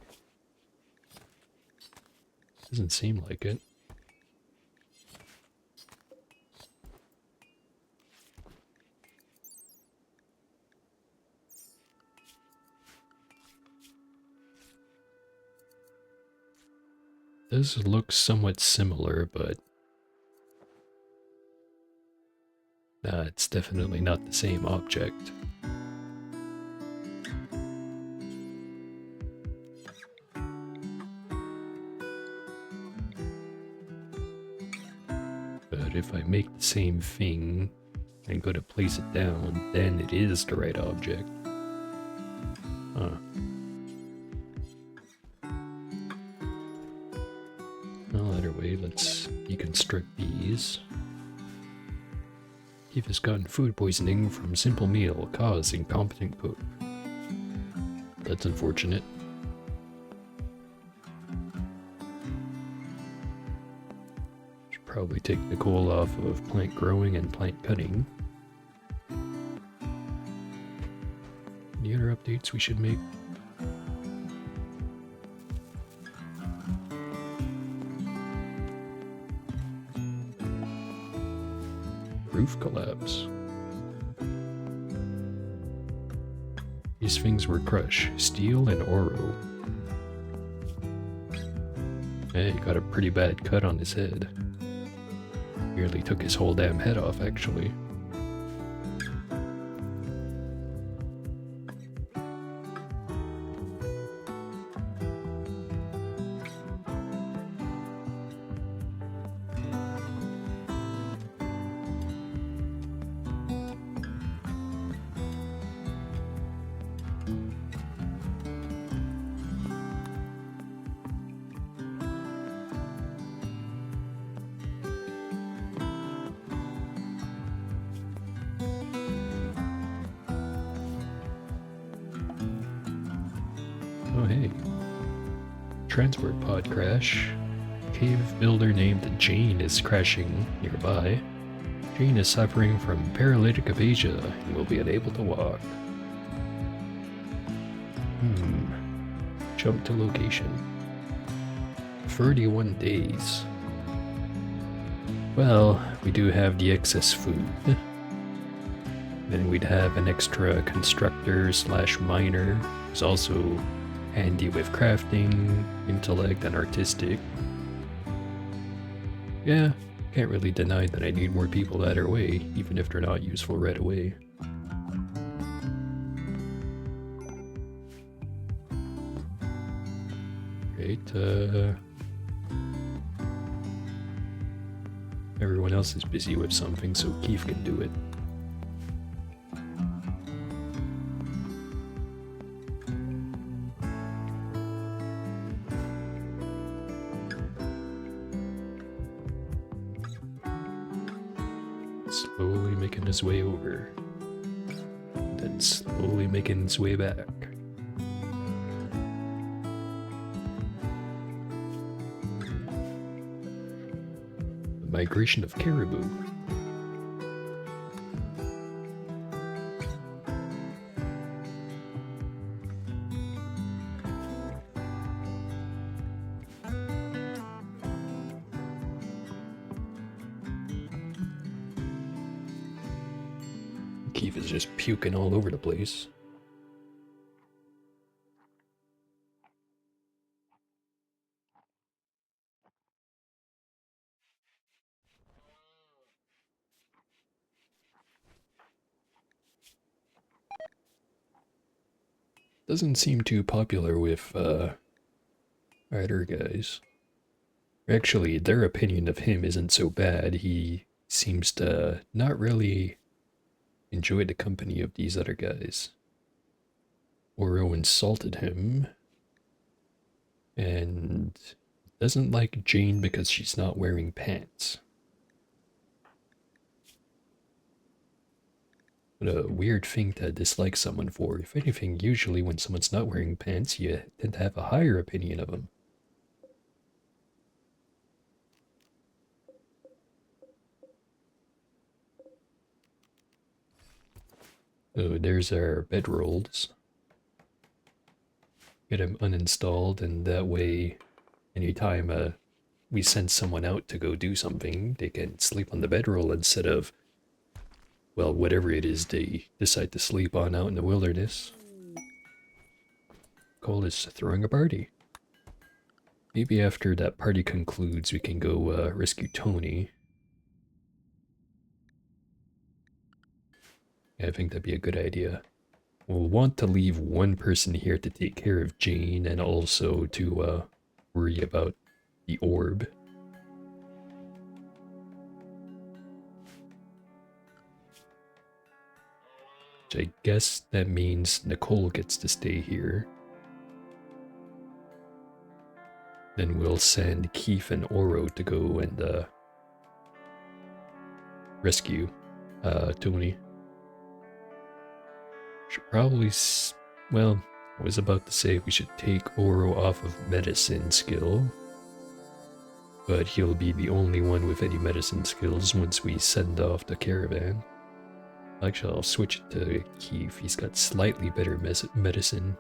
Doesn't seem like it. Does look somewhat similar, but it's definitely not the same object. But if I make the same thing and go to place it down, then it is the right object. Huh. Well, either way, let's deconstruct these. Keith has gotten food poisoning from simple meal, cause incompetent cook. That's unfortunate. Should probably take Nicole off of plant growing and plant cutting. Any other updates we should make? Roof collapse. These things were crushed, steel and oro. Hey, he got a pretty bad cut on his head. Nearly took his whole damn head off, actually. Oh hey. Transport pod crash. Cave builder named Jane is crashing nearby. Jane is suffering from paralytic aphasia and will be unable to walk. Jump to location. 31 days. Well, we do have the excess food. Then we'd have an extra constructor slash miner who's also handy with crafting, intellect, and artistic. Yeah, can't really deny that I need more people that are way, even if they're not useful right away. Right, everyone else is busy with something, so Keith can do it. Slowly making his way over, then slowly making his way back. The migration of caribou. Keith is just puking all over the place. Doesn't seem too popular with other guys. Actually, their opinion of him isn't so bad. He seems to not really enjoy the company of these other guys. Oro insulted him and doesn't like Jane because she's not wearing pants. What a weird thing to dislike someone for. If anything, usually when someone's not wearing pants, you tend to have a higher opinion of them. Oh, there's our bedrolls. Get them uninstalled, and that way, anytime we send someone out to go do something, they can sleep on the bedroll instead of, well, whatever it is they decide to sleep on out in the wilderness. Cole is throwing a party. Maybe after that party concludes, we can go rescue Tony. I think that'd be a good idea. We'll want to leave one person here to take care of Jane and also to worry about the orb. Which I guess that means Nicole gets to stay here. Then we'll send Keith and Oro to go and rescue Tony. Should probably, well, I was about to say we should take Oro off of medicine skill, but he'll be the only one with any medicine skills once we send off the caravan. Actually, I'll switch it to Keith. He's got slightly better medicine.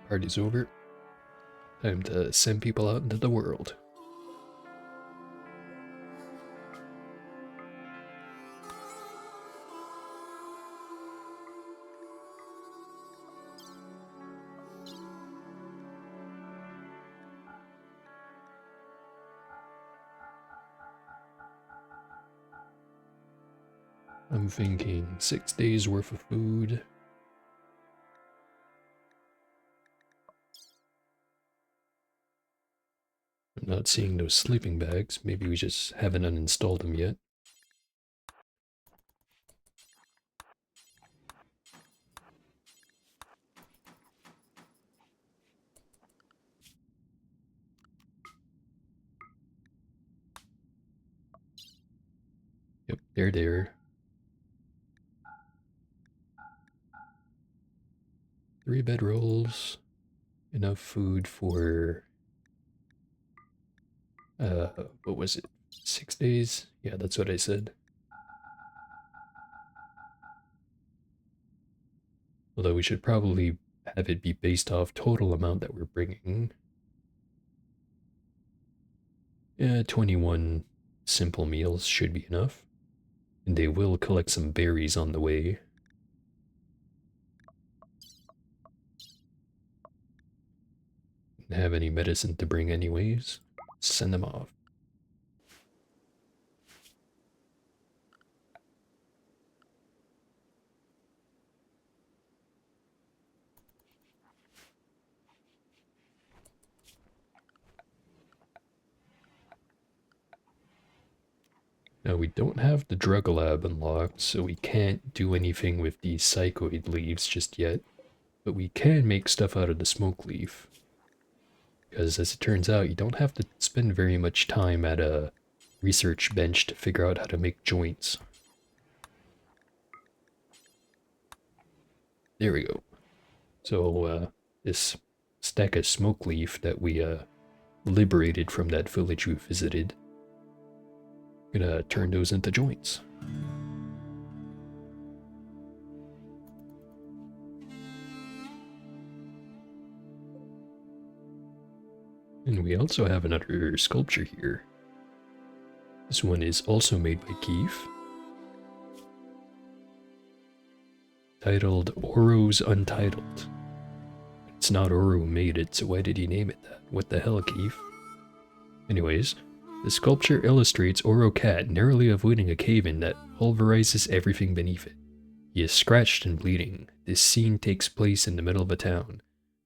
Party's over. Time to send people out into the world. I'm thinking 6 days worth of food. I'm not seeing those sleeping bags. Maybe we just haven't uninstalled them yet. Yep, they're there. 3 bedrolls. Enough food for what was it? 6 days? Yeah, that's what I said. Although we should probably have it be based off total amount that we're bringing. Yeah, 21 simple meals should be enough. And they will collect some berries on the way. Don't have any medicine to bring anyways. Send them off. Now we don't have the drug lab unlocked, so we can't do anything with these psychoid leaves just yet. But we can make stuff out of the smoke leaf. Because as it turns out, you don't have to spend very much time at research bench to figure out how to make joints. There we go. So, this stack of smoke leaf that we liberated from that village we visited, gonna turn those into joints. And we also have another sculpture here. This one is also made by Keith, titled Oro's Untitled. It's not Oro who made it, so why did he name it that? What the hell, Keith? Anyways, the sculpture illustrates Oro Cat narrowly avoiding a cave-in that pulverizes everything beneath it. He is scratched and bleeding. This scene takes place in the middle of a town.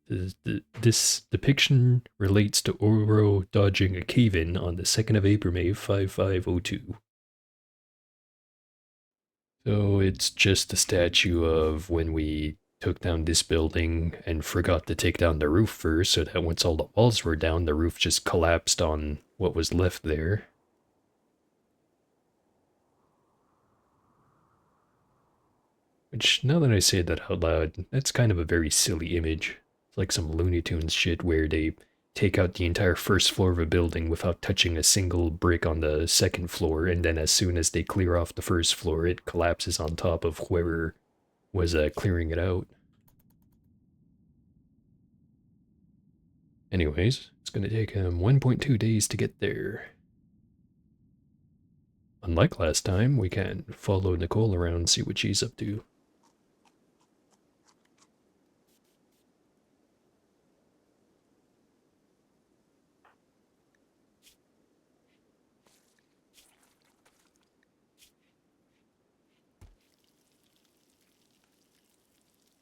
This depiction relates to Oro dodging a cave-in on the 2nd of April, 5502. So it's just a statue of when we took down this building and forgot to take down the roof first, so that once all the walls were down, the roof just collapsed on what was left there. Which, now that I say that out loud, that's kind of a very silly image. It's like some Looney Tunes shit where they take out the entire first floor of a building without touching a single brick on the second floor, and then as soon as they clear off the first floor, it collapses on top of whoever was clearing it out. Anyways, it's going to take him 1.2 days to get there. Unlike last time, we can follow Nicole around and see what she's up to.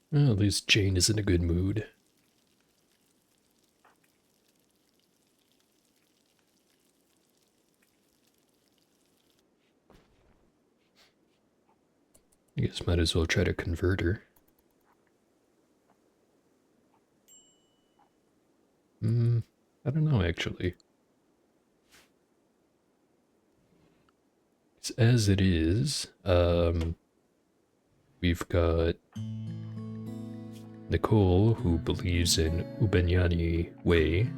Well, at least Jane is in a good mood. I guess might as well try to convert her. I don't know actually. As it is, we've got Nicole, who believes in Ubenyani Way.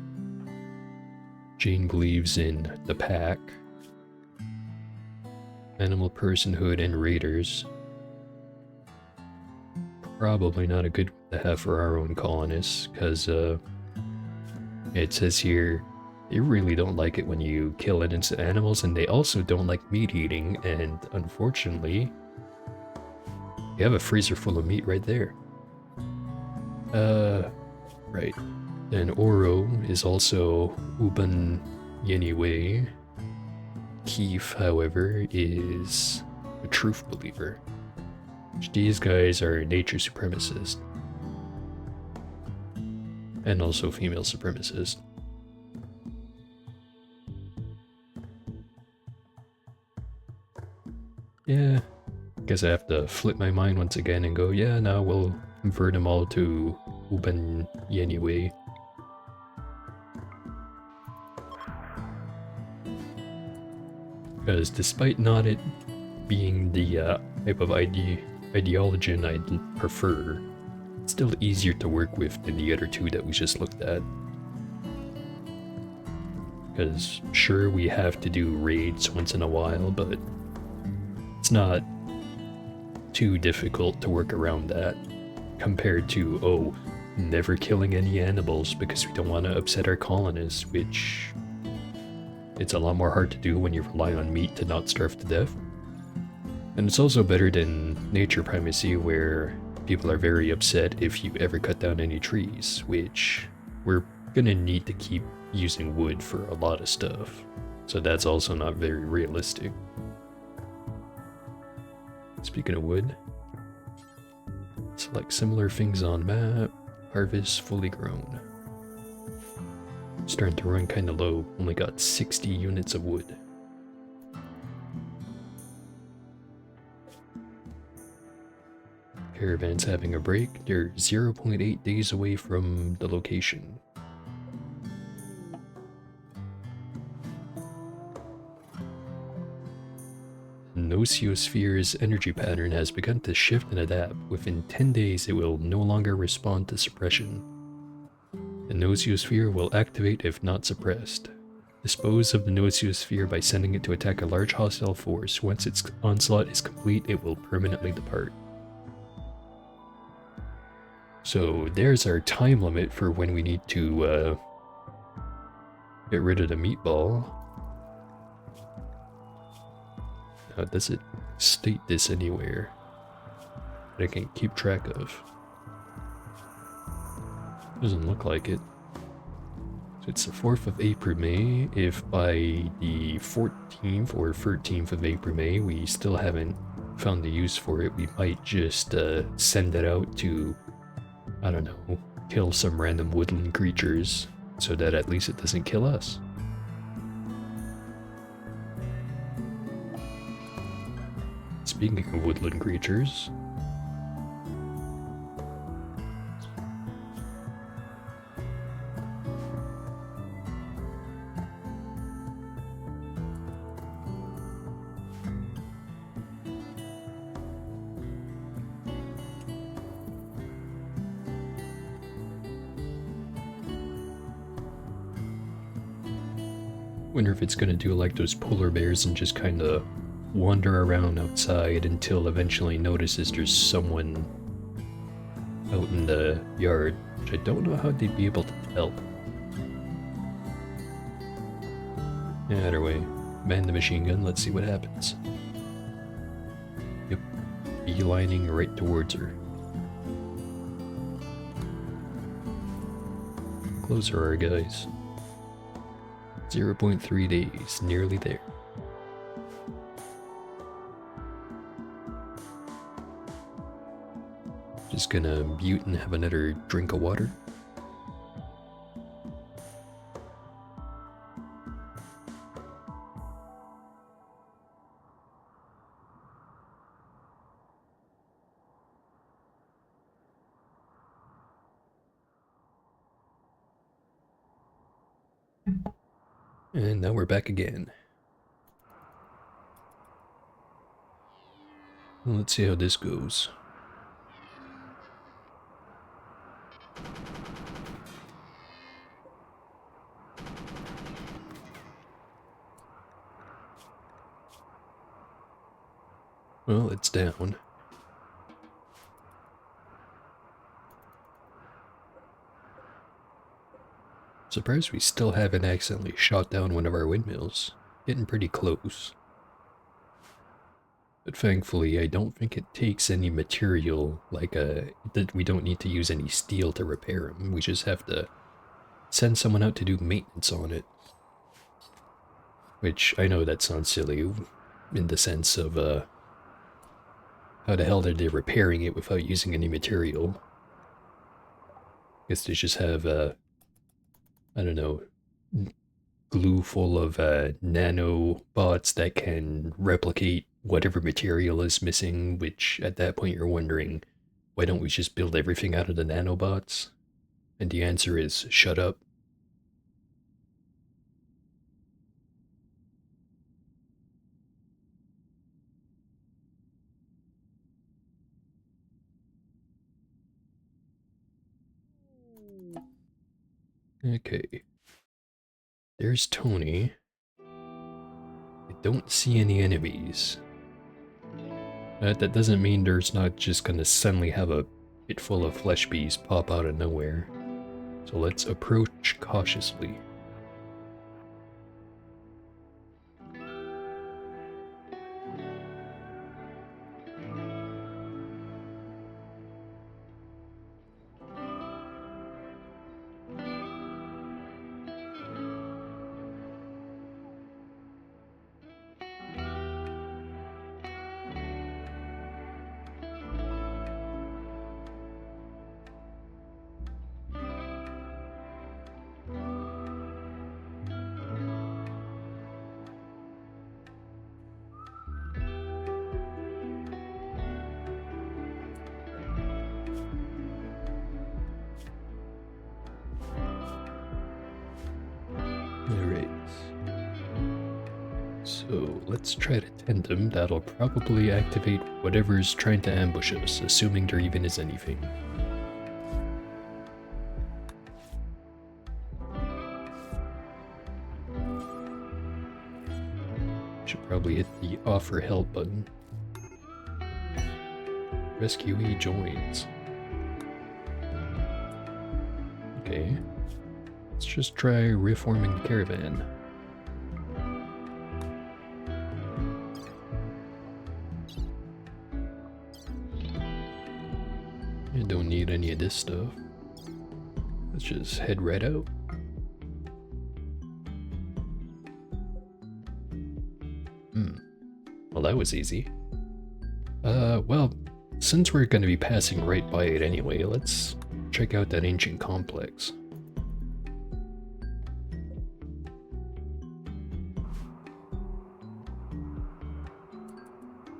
Jane believes in the pack, animal personhood, and raiders. Probably not a good one to have for our own colonists, because it says here they really don't like it when you kill innocent animals, and they also don't like meat eating, and unfortunately, you have a freezer full of meat right there. Right. Then Oro is also Uban Yeniwe. Keith, however, is a truth believer. These guys are nature supremacists. And also female supremacists. Yeah, guess I have to flip my mind once again and go, yeah, now we'll convert them all to Uban Yeniwe. Because despite not it being the type of ideology I'd prefer, it's still easier to work with than the other two that we just looked at. Because sure, we have to do raids once in a while, but it's not too difficult to work around that, compared to, oh, never killing any animals because we don't want to upset our colonists, which it's a lot more hard to do when you rely on meat to not starve to death. And it's also better than nature primacy, where people are very upset if you ever cut down any trees, which we're gonna need to keep using wood for a lot of stuff. So that's also not very realistic. Speaking of wood, select similar things on map, harvest fully grown. Starting to run kinda low, only got 60 units of wood. Caravan's having a break, they're 0.8 days away from the location. Nosiosphere's energy pattern has begun to shift and adapt. Within 10 days, it will no longer respond to suppression. The Nosiosphere will activate if not suppressed. Dispose of the Nosiosphere by sending it to attack a large hostile force. Once its onslaught is complete, it will permanently depart. So there's our time limit for when we need to get rid of the meatball. Now, does it state this anywhere that I can keep track of? Doesn't look like it. So it's the 4th of April, May. If by the 14th or 13th of April, May, we still haven't found the use for it, we might just send it out to, I don't know, kill some random woodland creatures so that at least it doesn't kill us. Speaking of woodland creatures, wonder if it's gonna do like those polar bears and just kind of wander around outside until eventually notices there's someone out in the yard, which I don't know how they'd be able to tell. Yeah, either way, man the machine gun, let's see what happens. Yep, beelining right towards her. Closer our guys. 0.3 days, nearly there. Just gonna mute and have another drink of water. And now we're back again. Let's see how this goes. Well, it's down. Surprised we still haven't accidentally shot down one of our windmills. Getting pretty close. But thankfully, I don't think it takes any material, like that we don't need to use any steel to repair them. We just have to send someone out to do maintenance on it. Which, I know that sounds silly, in the sense of, how the hell are they repairing it without using any material? Guess they just have, I don't know, glue full of nanobots that can replicate whatever material is missing, which at that point you're wondering, why don't we just build everything out of the nanobots? And the answer is, shut up. Okay. There's Tony. I don't see any enemies. That doesn't mean there's not just gonna suddenly have a pit full of flesh bees pop out of nowhere. So let's approach cautiously. let's try to tandem. That'll probably activate whatever's trying to ambush us, assuming there even is anything. Should probably hit the offer help button. Rescuee joins. Okay. Let's just try reforming the caravan. I don't need any of this stuff. Let's just head right out. Well, that was easy. Well, since we're going to be passing right by it anyway, let's check out that ancient complex.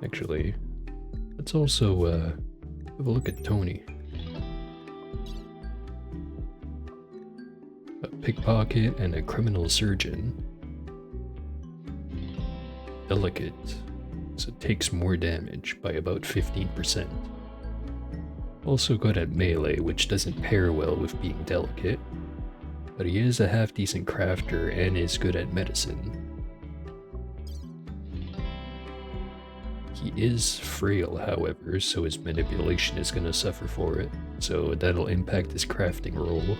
Actually, let's also have a look at Tony. A pickpocket and a criminal surgeon. Delicate, so it takes more damage by about 15%. Also good at melee, which doesn't pair well with being delicate, but he is a half-decent crafter and is good at medicine. He is frail, however, so his manipulation is going to suffer for it, so that'll impact his crafting roll.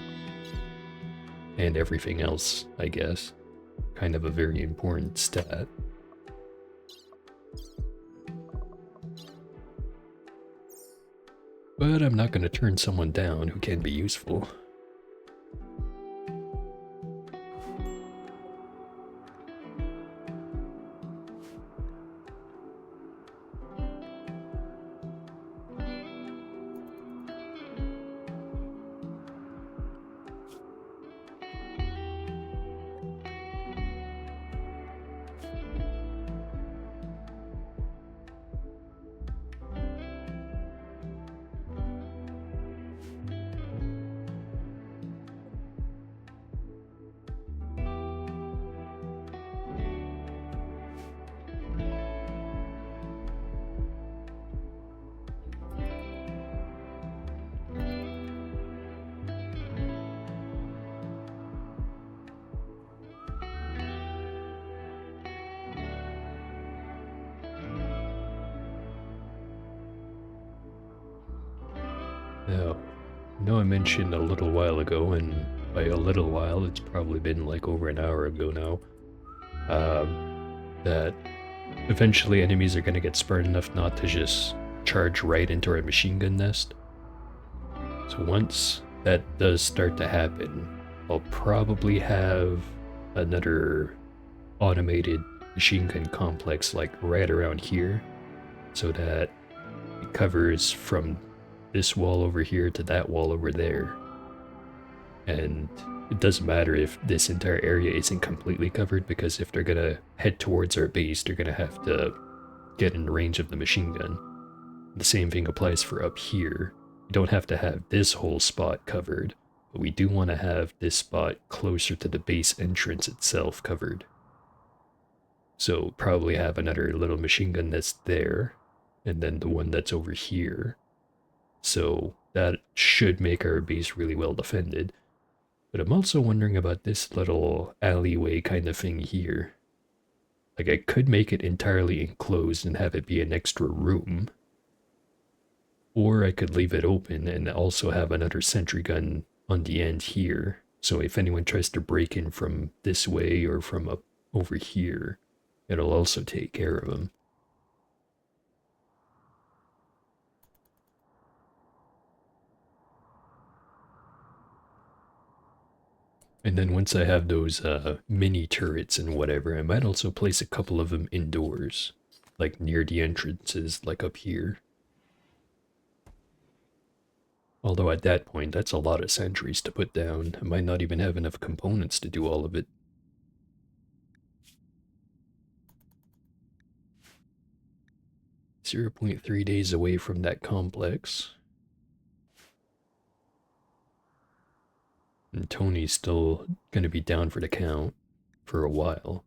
And everything else, I guess. Kind of a very important stat. But I'm not going to turn someone down who can be useful. Now, I know I mentioned a little while ago, and by a little while, it's probably been like over an hour ago now, that eventually enemies are going to get smart enough not to just charge right into our machine gun nest. So once that does start to happen, I'll probably have another automated machine gun complex like right around here, so that it covers from this wall over here to that wall over there. And it doesn't matter if this entire area isn't completely covered, because if they're gonna head towards our base, they're gonna have to get in range of the machine gun. The same thing applies for up here. You don't have to have this whole spot covered, but we do want to have this spot closer to the base entrance itself covered. So probably have another little machine gun that's there, and then the one that's over here. So that should make our base really well defended. But I'm also wondering about this little alleyway kind of thing here. Like, I could make it entirely enclosed and have it be an extra room. Or I could leave it open and also have another sentry gun on the end here. So if anyone tries to break in from this way or from up over here, it'll also take care of them. And then once I have those mini turrets and whatever, I might also place a couple of them indoors, like near the entrances, like up here. Although at that point, that's a lot of sentries to put down. I might not even have enough components to do all of it. .3 days away from that complex. And Tony's still going to be down for the count for a while.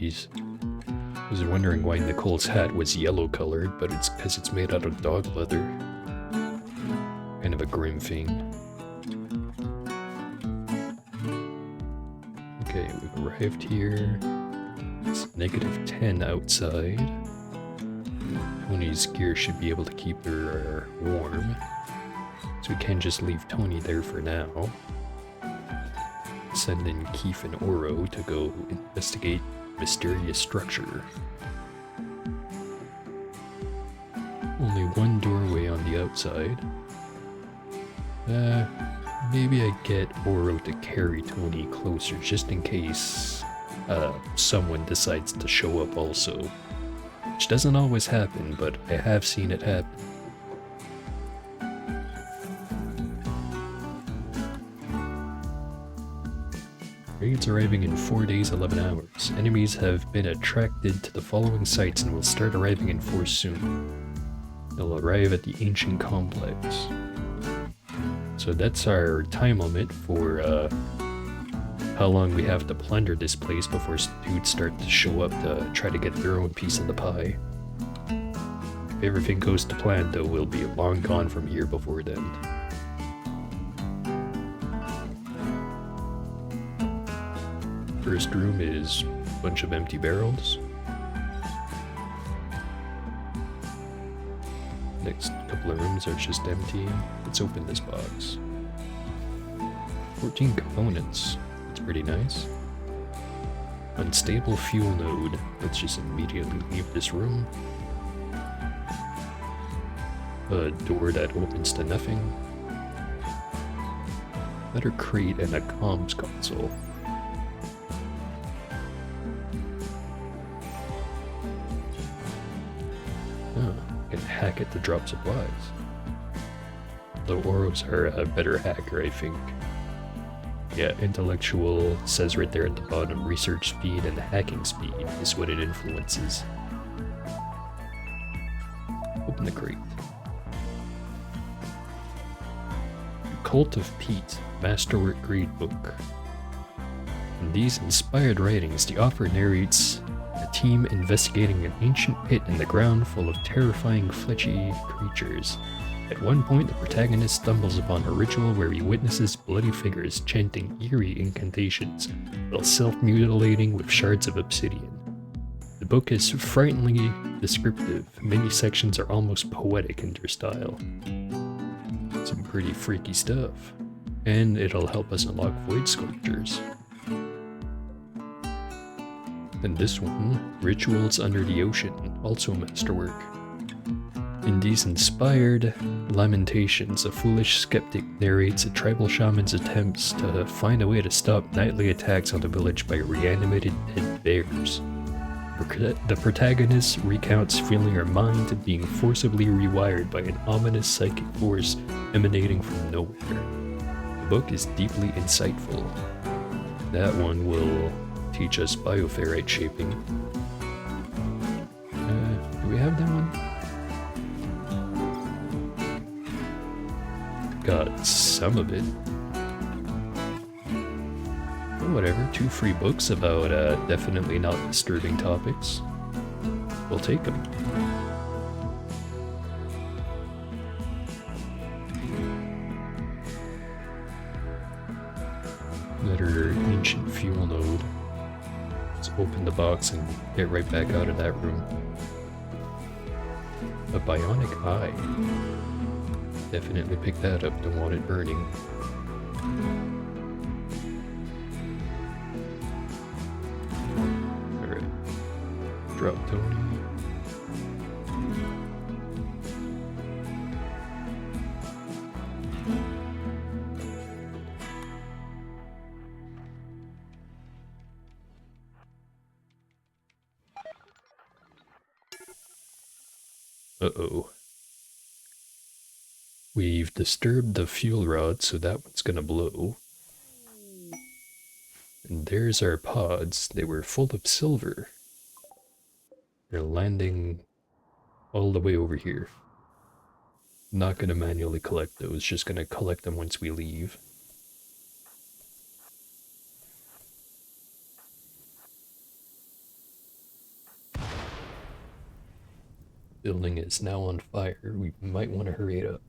these. I was wondering why Nicole's hat was yellow colored, but it's because it's made out of dog leather. Kind of a grim thing. Okay, we've arrived here. It's -10 outside. Tony's gear should be able to keep her warm. So we can just leave Tony there for now. Send in Keith and Oro to go investigate mysterious structure. Only one doorway on the outside. Maybe I get Oro to carry Tony closer just in case someone decides to show up also. Which doesn't always happen, but I have seen it happen. Raids arriving in 4 days, 11 hours. Enemies have been attracted to the following sites and will start arriving in force soon. They'll arrive at the ancient complex. So that's our time limit for how long we have to plunder this place before dudes start to show up to try to get their own piece of the pie. If everything goes to plan though, we'll be long gone from here before then. First room is a bunch of empty barrels. Next couple of rooms are just empty. Let's open this box. 14 components. That's pretty nice. Unstable fuel node. Let's just immediately leave this room. A door that opens to nothing. Letter crate and a comms console. Can hack it to drop supplies. The Oros are a better hacker, I think. Yeah, intellectual says right there at the bottom, research speed and hacking speed is what it influences. Open the crate. Cult of Pete, Masterwork Grade Book. In these inspired writings, the author narrates a team investigating an ancient pit in the ground full of terrifying fleshy creatures. At one point, the protagonist stumbles upon a ritual where he witnesses bloody figures chanting eerie incantations while self-mutilating with shards of obsidian. The book is frighteningly descriptive. Many sections are almost poetic in their style. Some pretty freaky stuff. And it'll help us unlock void sculptures. And this one, Rituals Under the Ocean, also a masterwork. In these inspired lamentations, a foolish skeptic narrates a tribal shaman's attempts to find a way to stop nightly attacks on the village by reanimated dead bears. The protagonist recounts feeling her mind being forcibly rewired by an ominous psychic force emanating from nowhere. The book is deeply insightful. That one will teach us bioferrite shaping. Do we have that one? Got some of it. Well, whatever, 2 free books about definitely not disturbing topics. We'll take them. Another ancient fuel node. Let's open the box and get right back out of that room. A bionic eye. Definitely pick that up, don't want it burning. Alright. Drop Tony. Uh-oh. We've disturbed the fuel rod, so that one's gonna blow. And there's our pods. They were full of silver. They're landing all the way over here. Not gonna manually collect those, just gonna collect them once we leave. Building is now on fire. We might want to hurry it up.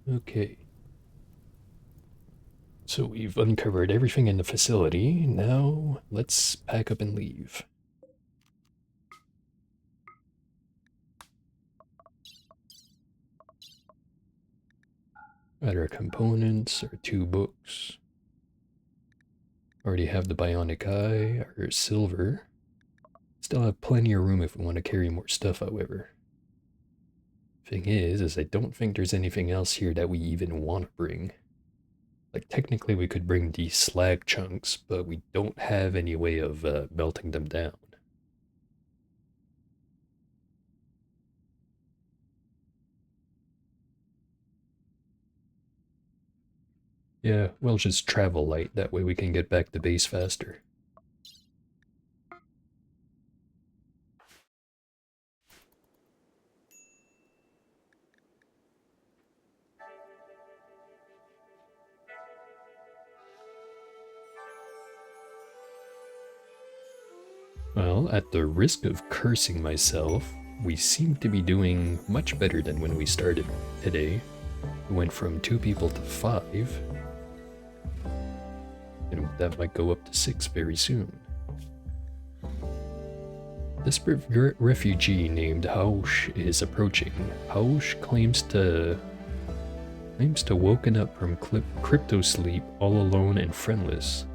Okay. So we've uncovered everything in the facility. Now let's pack up and leave. Got our components, our 2 books. Already have the bionic eye, our silver. Still have plenty of room if we want to carry more stuff, however. Thing is I don't think there's anything else here that we even want to bring. Like, technically we could bring these slag chunks, but we don't have any way of melting them down. Yeah, we'll just travel light, that way we can get back to base faster. Well, at the risk of cursing myself, we seem to be doing much better than when we started today. We went from 2 people to 5, and that might go up to 6 very soon. This refugee named Hausch is approaching. Hausch claims to woken up from crypto sleep all alone and friendless.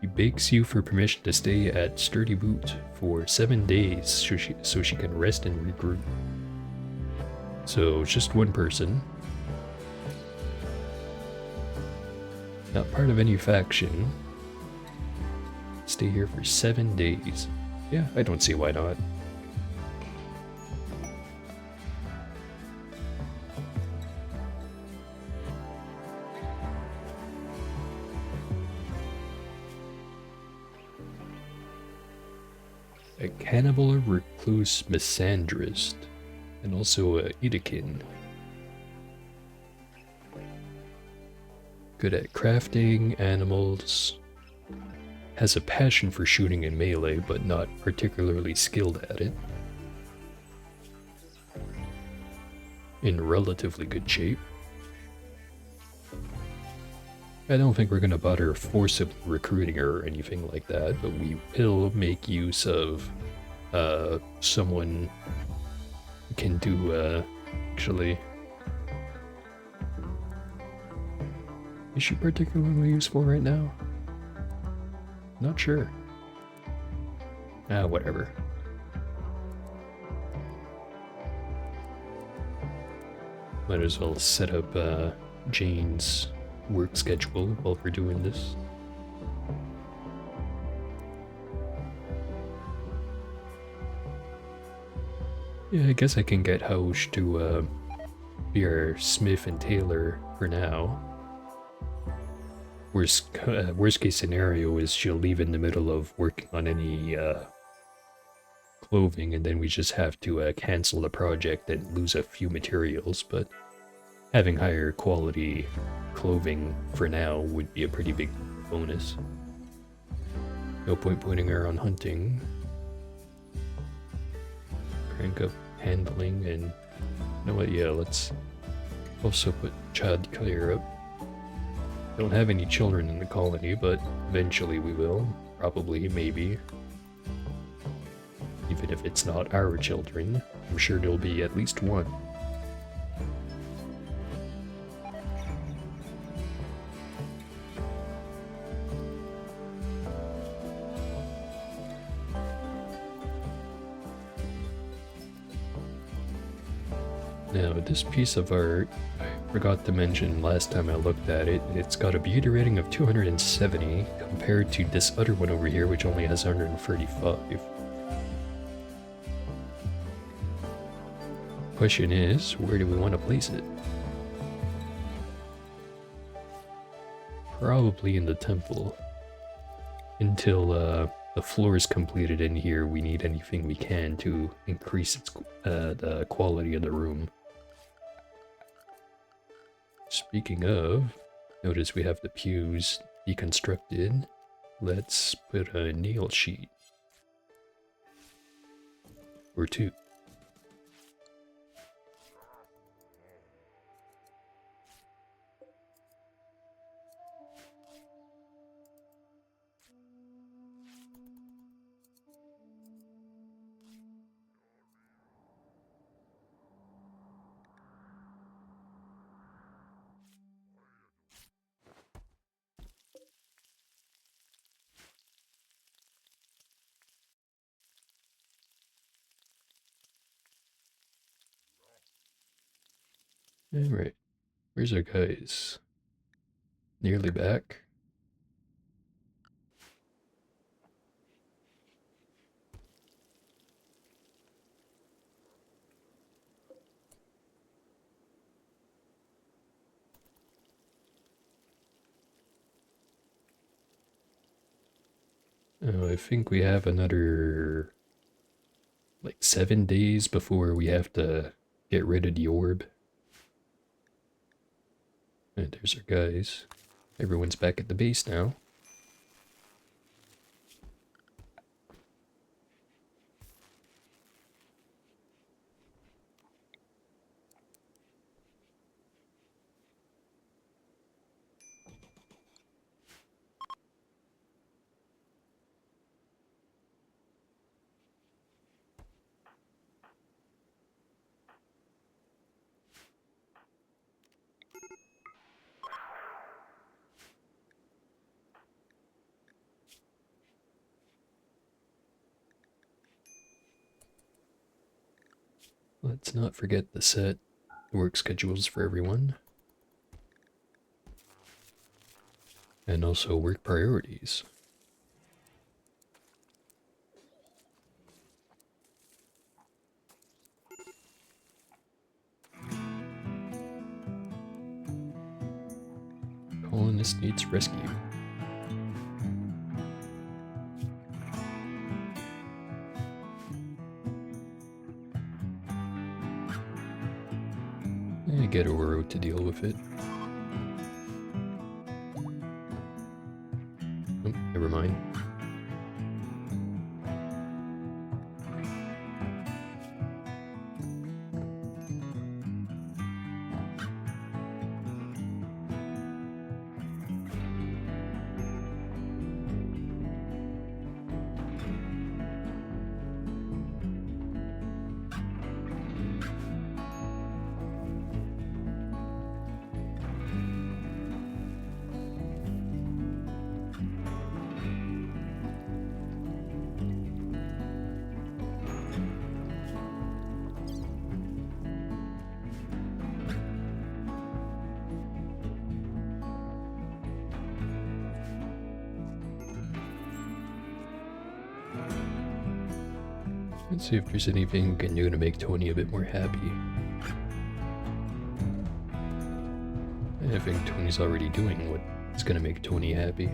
He begs you for permission to stay at Sturdy Boot for 7 days so she can rest and regroup. So it's just one person. Not part of any faction. Stay here for 7 days. Yeah, I don't see why not. A cannibal recluse misandrist, and also a Edekin. Good at crafting animals, has a passion for shooting in melee, but not particularly skilled at it. In relatively good shape. I don't think we're going to bother forcibly recruiting her or anything like that, but we will make use of someone who can do, actually... Is she particularly useful right now? Not sure. Whatever. Might as well set up Jane's work schedule while we're doing this. Yeah, I guess I can get Hausch to be our smith and tailor for now. Worst case scenario is she'll leave in the middle of working on any clothing, and then we just have to cancel the project and lose a few materials, but having higher quality clothing for now would be a pretty big bonus. No point putting her on hunting. Crank up handling, and you know what, yeah, let's also put child care up. Don't have any children in the colony, but eventually we will. Probably, maybe. Even if it's not our children, I'm sure there'll be at least one. Now, this piece of art, I forgot to mention last time I looked at it, it's got a beauty rating of 270 compared to this other one over here, which only has 135. Question is, where do we want to place it? Probably in the temple. Until the floor is completed in here, we need anything we can to increase the quality of the room. Speaking of, notice we have the pews deconstructed. Let's put a nail sheet. Or two. Alright, where's our guys? Nearly back. Oh, I think we have another like 7 days before we have to get rid of the orb. And there's our guys. Everyone's back at the base now. Let's not forget to set work schedules for everyone. And also work priorities. Colonist needs rescue. Get Oro to deal with it. Oh, never mind. Let's see if there's anything we can do to make Tony a bit more happy. I think Tony's already doing what's gonna make Tony happy.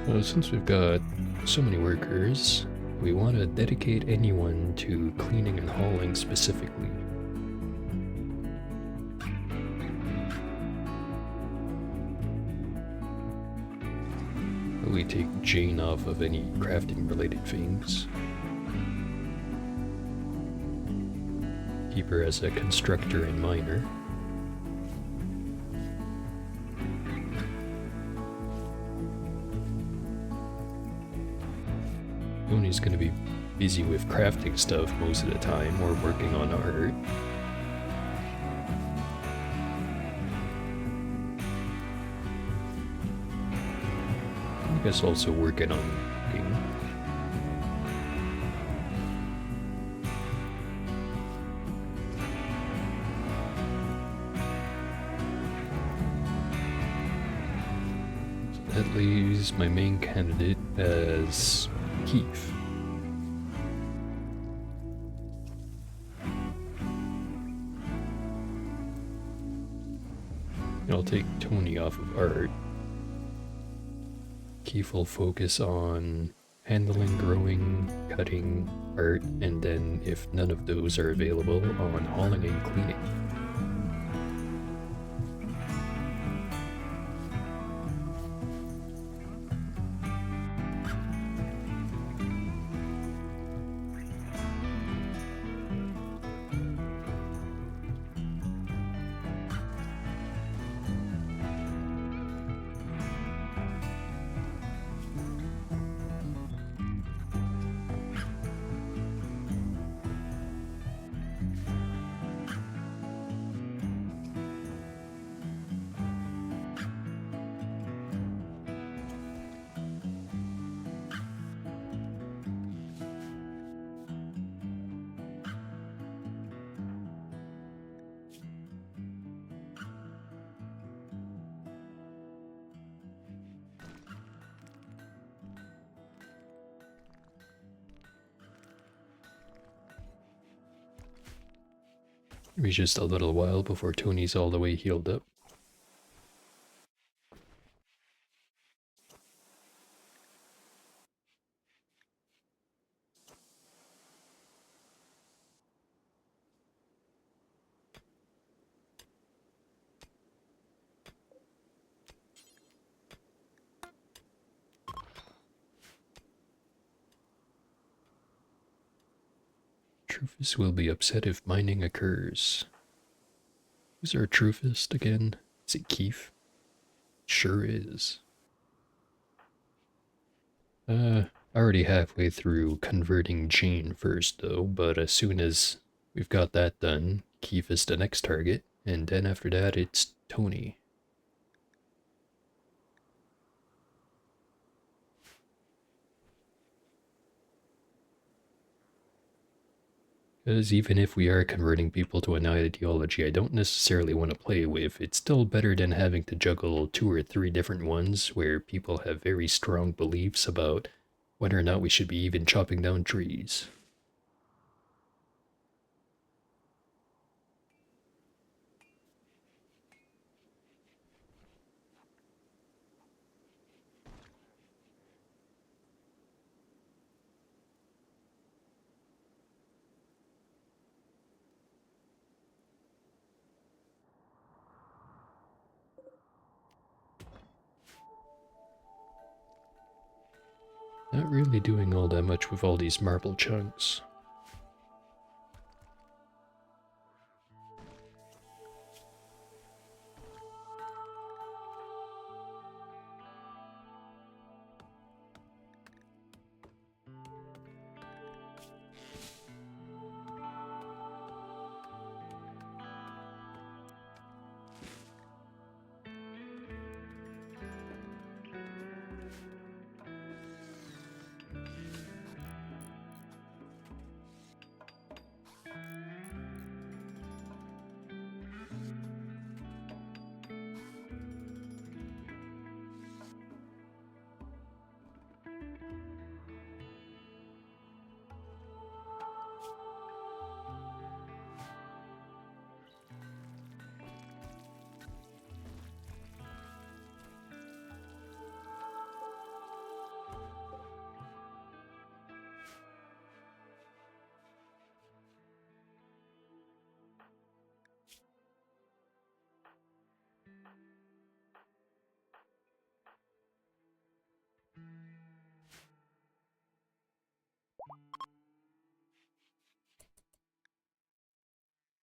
Well, since we've got so many workers, we want to dedicate anyone to cleaning and hauling specifically. We take Jane off of any crafting related things. Keep her as a constructor and miner. Tony's gonna be busy with crafting stuff most of the time, or working on art. I guess also working on cooking. So that leaves my main candidate as Keith. I'll take Tony off of art. Keith will focus on handling, growing, cutting, art, and then if none of those are available, on hauling and cleaning. It'll be just a little while before Tony's all the way healed up. Truphus will be upset if mining occurs. Who's our Truphist again? Is it Keith? Sure is. Already halfway through converting Jean first though, but as soon as we've got that done, Keith is the next target, and then after that it's Tony. Because even if we are converting people to an ideology I don't necessarily want to play with, it's still better than having to juggle 2 or 3 different ones where people have very strong beliefs about whether or not we should be even chopping down trees. Not really doing all that much with all these marble chunks.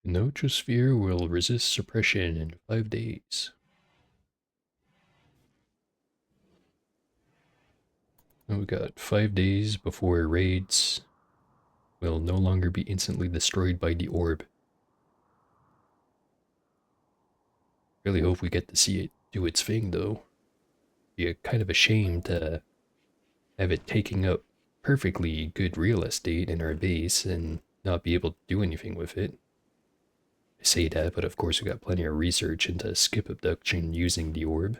The Notrosphere will resist suppression in 5 days. And we got 5 days before raids will no longer be instantly destroyed by the orb. Really hope we get to see it do its thing though. Be kind of a shame to have it taking up perfectly good real estate in our base and not be able to do anything with it. I say that, but of course we got plenty of research into skip abduction using the orb.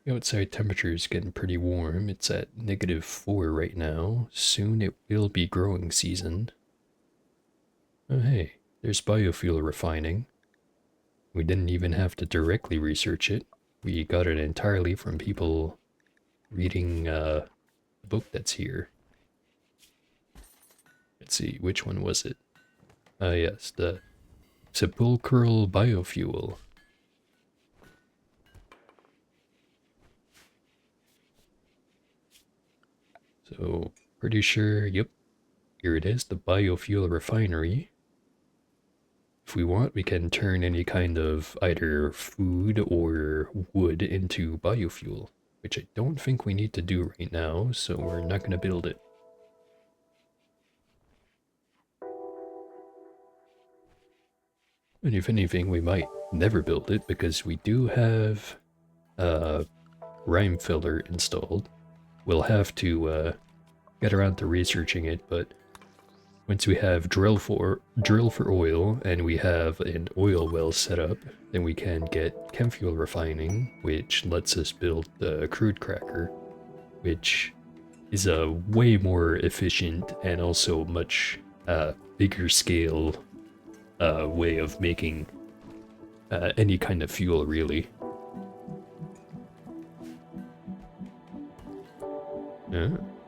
The outside temperature is getting pretty warm. It's at -4 right now. Soon it will be growing season. Oh hey, there's biofuel refining. We didn't even have to directly research it. We got it entirely from people reading the book that's here. Let's see, which one was it? Yes, the sepulchral biofuel. So, pretty sure, yep, here it is, the biofuel refinery. If we want, we can turn any kind of either food or wood into biofuel, which I don't think we need to do right now, so we're not going to build it. And if anything, we might never build it because we do have rhyme filler installed. We'll have to get around to researching it, but once we have drill for oil and we have an oil well set up, then we can get chem fuel refining, which lets us build the crude cracker, which is a way more efficient and also much bigger scale way of making any kind of fuel, really.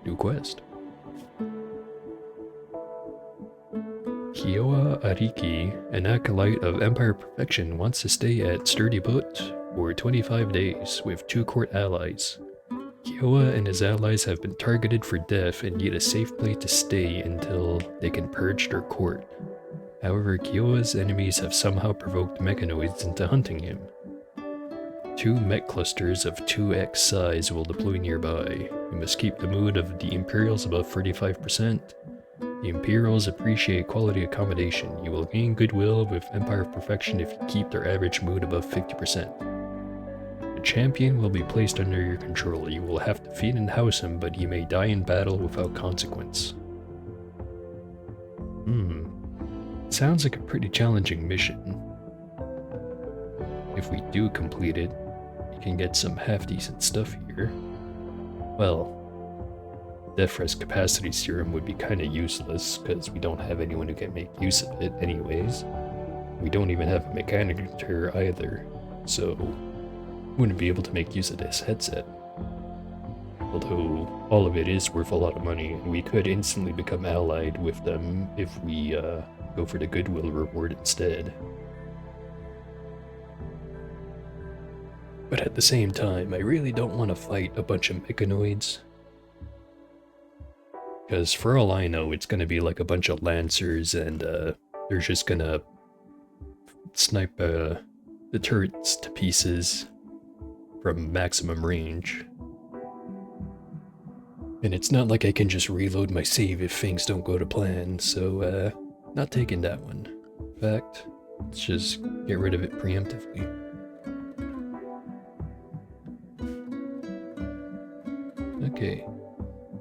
New quest. Kiowa Ariki, an acolyte of Empire Perfection, wants to stay at Sturdy Boat for 25 days with 2 court allies. Kiowa and his allies have been targeted for death and need a safe place to stay until they can purge their court. However, Kiowa's enemies have somehow provoked mechanoids into hunting him. 2 mech clusters of 2x size will deploy nearby. You must keep the mood of the Imperials above 35%. The Imperials appreciate quality accommodation. You will gain goodwill with Empire of Perfection if you keep their average mood above 50%. The champion will be placed under your control. You will have to feed and house him, but he may die in battle without consequence. Sounds like a pretty challenging mission. If we do complete it, we can get some half-decent stuff here. Well, Defra's capacity serum would be kinda useless, because we don't have anyone who can make use of it anyways. We don't even have a mechanicator either, so wouldn't be able to make use of this headset. Although all of it is worth a lot of money, and we could instantly become allied with them if we go for the goodwill reward instead. But at the same time, I really don't want to fight a bunch of mechanoids. Because for all I know, it's going to be like a bunch of lancers, and they're just going to snipe the turrets to pieces from maximum range. And it's not like I can just reload my save if things don't go to plan, so not taking that one. In fact, let's just get rid of it preemptively. Okay,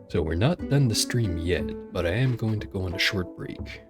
so we're not done the stream yet, but I am going to go on a short break.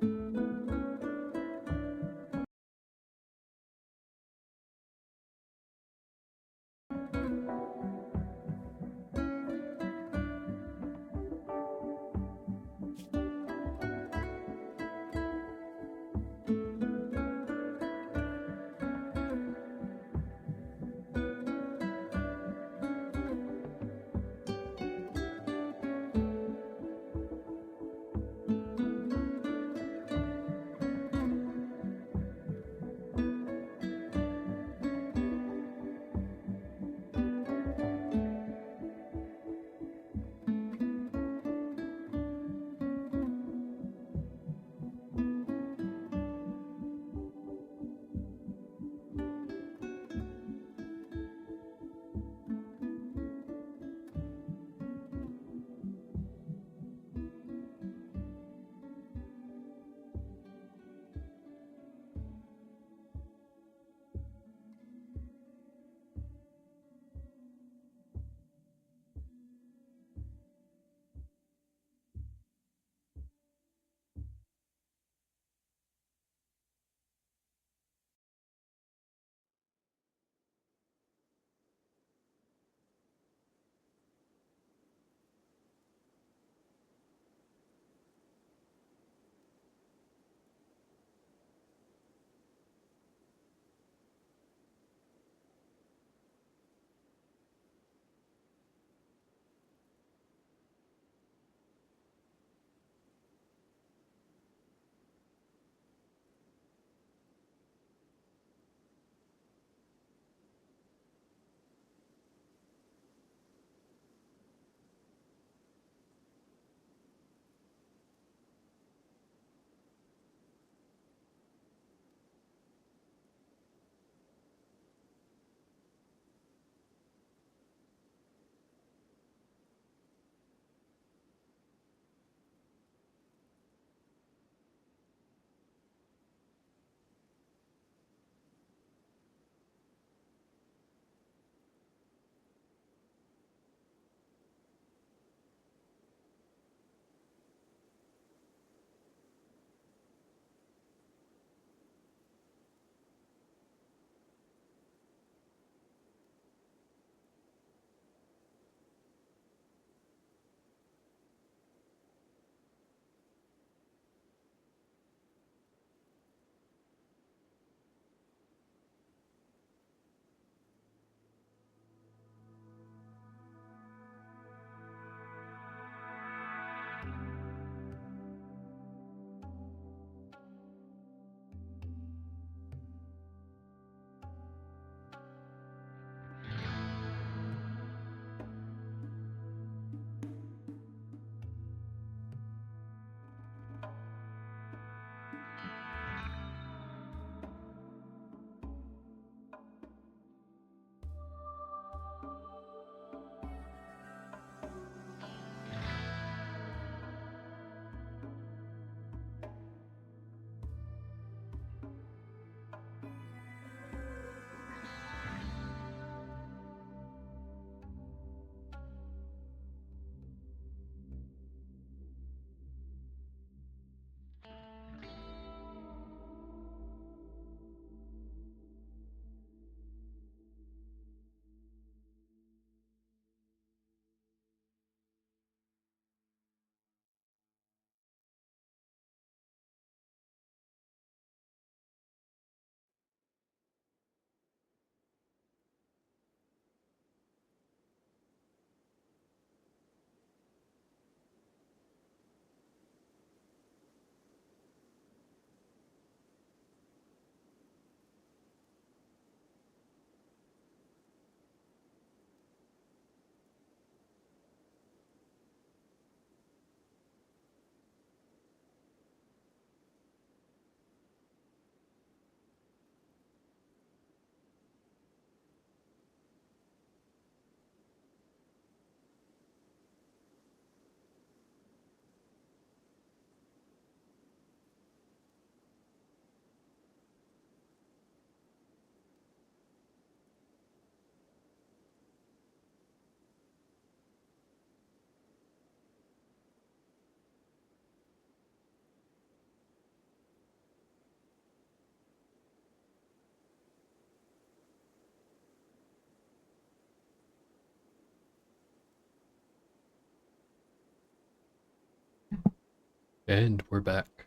And we're back.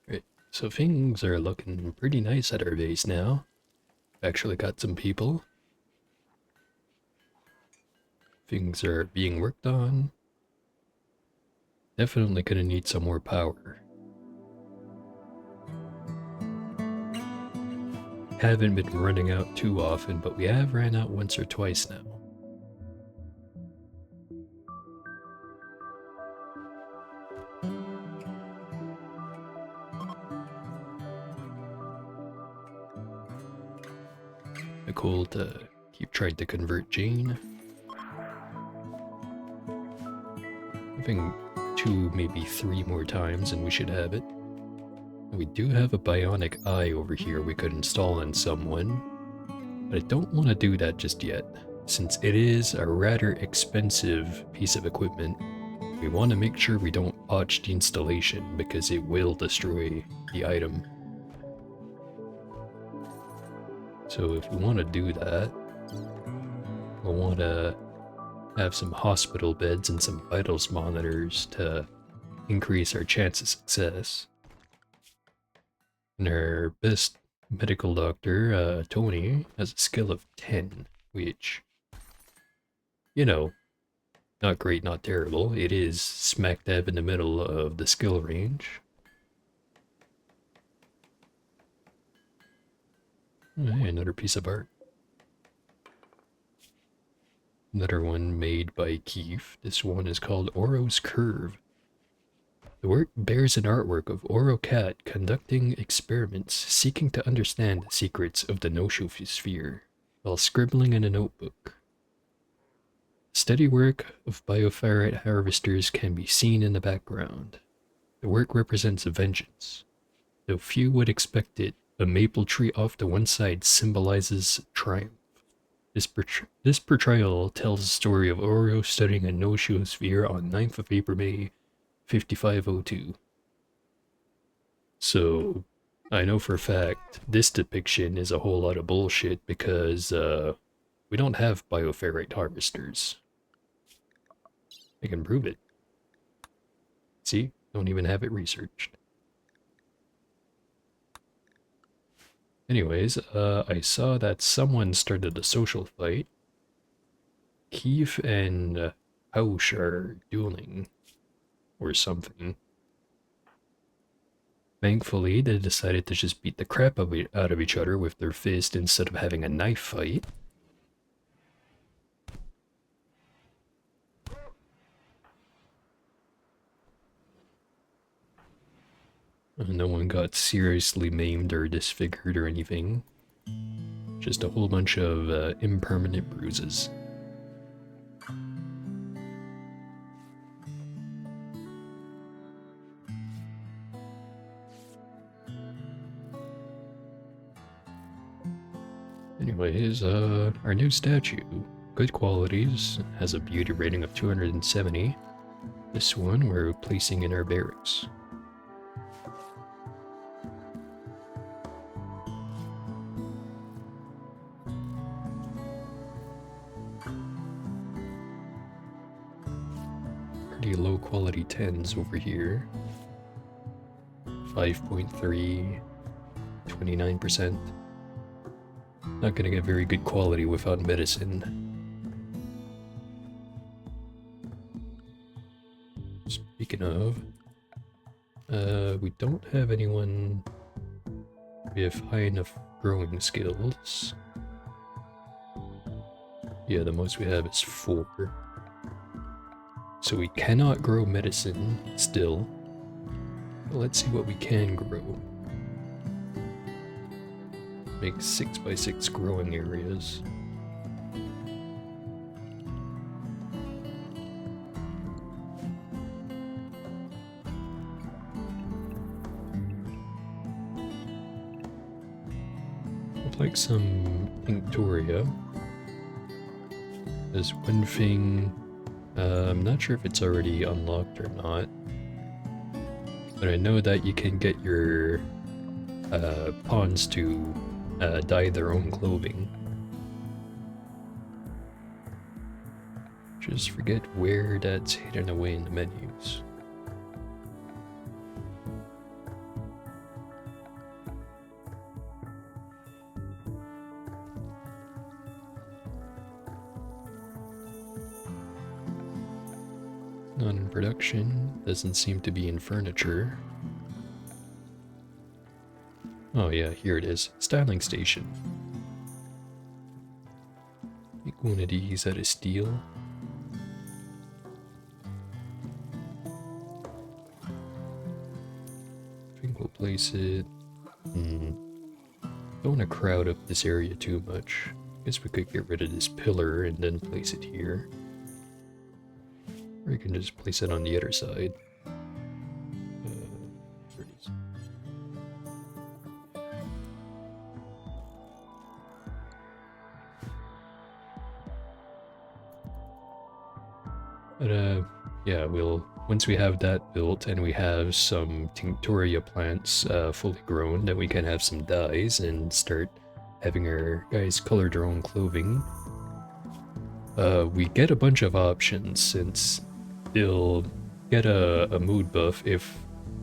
Right, so things are looking pretty nice at our base now. Actually got some people. Things are being worked on. Definitely gonna need some more power. Haven't been running out too often, but we have ran out once or twice now. Nicole to keep trying to convert Jane. I think 2, maybe 3 more times and we should have it. We do have a bionic eye over here we could install on someone, but I don't want to do that just yet. Since it is a rather expensive piece of equipment, we want to make sure we don't botch the installation because it will destroy the item. So if we want to do that, we'll want to have some hospital beds and some vitals monitors to increase our chance of success. And our best medical doctor, Tony, has a skill of 10, which, you know, not great, not terrible. It is smack dab in the middle of the skill range. Hey, another piece of art. Another one made by Keith. This one is called Oro's Curve. The work bears an artwork of Oro Cat conducting experiments seeking to understand the secrets of the noosphere while scribbling in a notebook. Steady work of bioferrite harvesters can be seen in the background. The work represents a vengeance. Though few would expect it, a maple tree off to one side symbolizes triumph. This portrayal tells the story of Oro studying a noosphere on 9th of April, May 5502. So, I know for a fact this depiction is a whole lot of bullshit because we don't have bioferrite harvesters. I can prove it. See? Don't even have it researched. Anyways, I saw that someone started a social fight. Keith and Hausch are dueling. Or something. Thankfully, they decided to just beat the crap out of each other with their fist instead of having a knife fight. No one got seriously maimed or disfigured or anything. Just a whole bunch of impermanent bruises. Anyways, our new statue. Good qualities, has a beauty rating of 270. This one we're placing in our barracks. Pretty low quality 10s over here. 5.3, 29%. Not gonna get very good quality without medicine. Speaking of, we don't have anyone with high enough growing skills. Yeah, the most we have is 4. So we cannot grow medicine still. But let's see what we can grow. Make 6x6 growing areas. I'd like some Inktoria. There's one thing, I'm not sure if it's already unlocked or not, but I know that you can get your pawns to dye their own clothing. Just forget where that's hidden away in the menus. Not in production, doesn't seem to be in furniture. Oh yeah, here it is. Styling station. Make one of these out of steel. I think we'll place it... Don't want to crowd up this area too much. Guess we could get rid of this pillar and then place it here. Or you can just place it on the other side. There it is. But yeah, once we have that built and we have some tinctoria plants fully grown, then we can have some dyes and start having our guys color their own clothing. We get a bunch of options since they'll get a mood buff if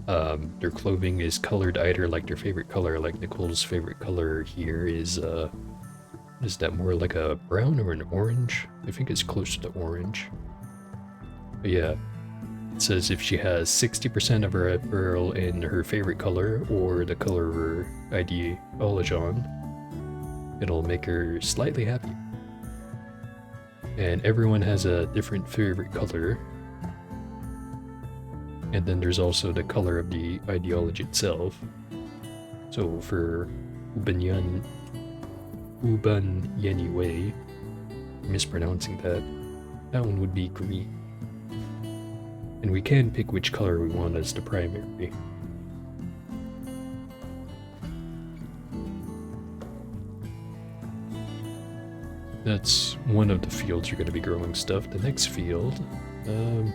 their clothing is colored either like their favorite color, like Nicole's favorite color here is that more like a brown or an orange? I think it's close to the orange. But yeah, it says if she has 60% of her apparel in her favorite color or the color of her ideology on, it'll make her slightly happy. And everyone has a different favorite color. And then there's also the color of the ideology itself. So for Uban Yeni Wei, mispronouncing that one would be green. And we can pick which color we want as the primary. That's one of the fields you're going to be growing stuff. The next field, I'm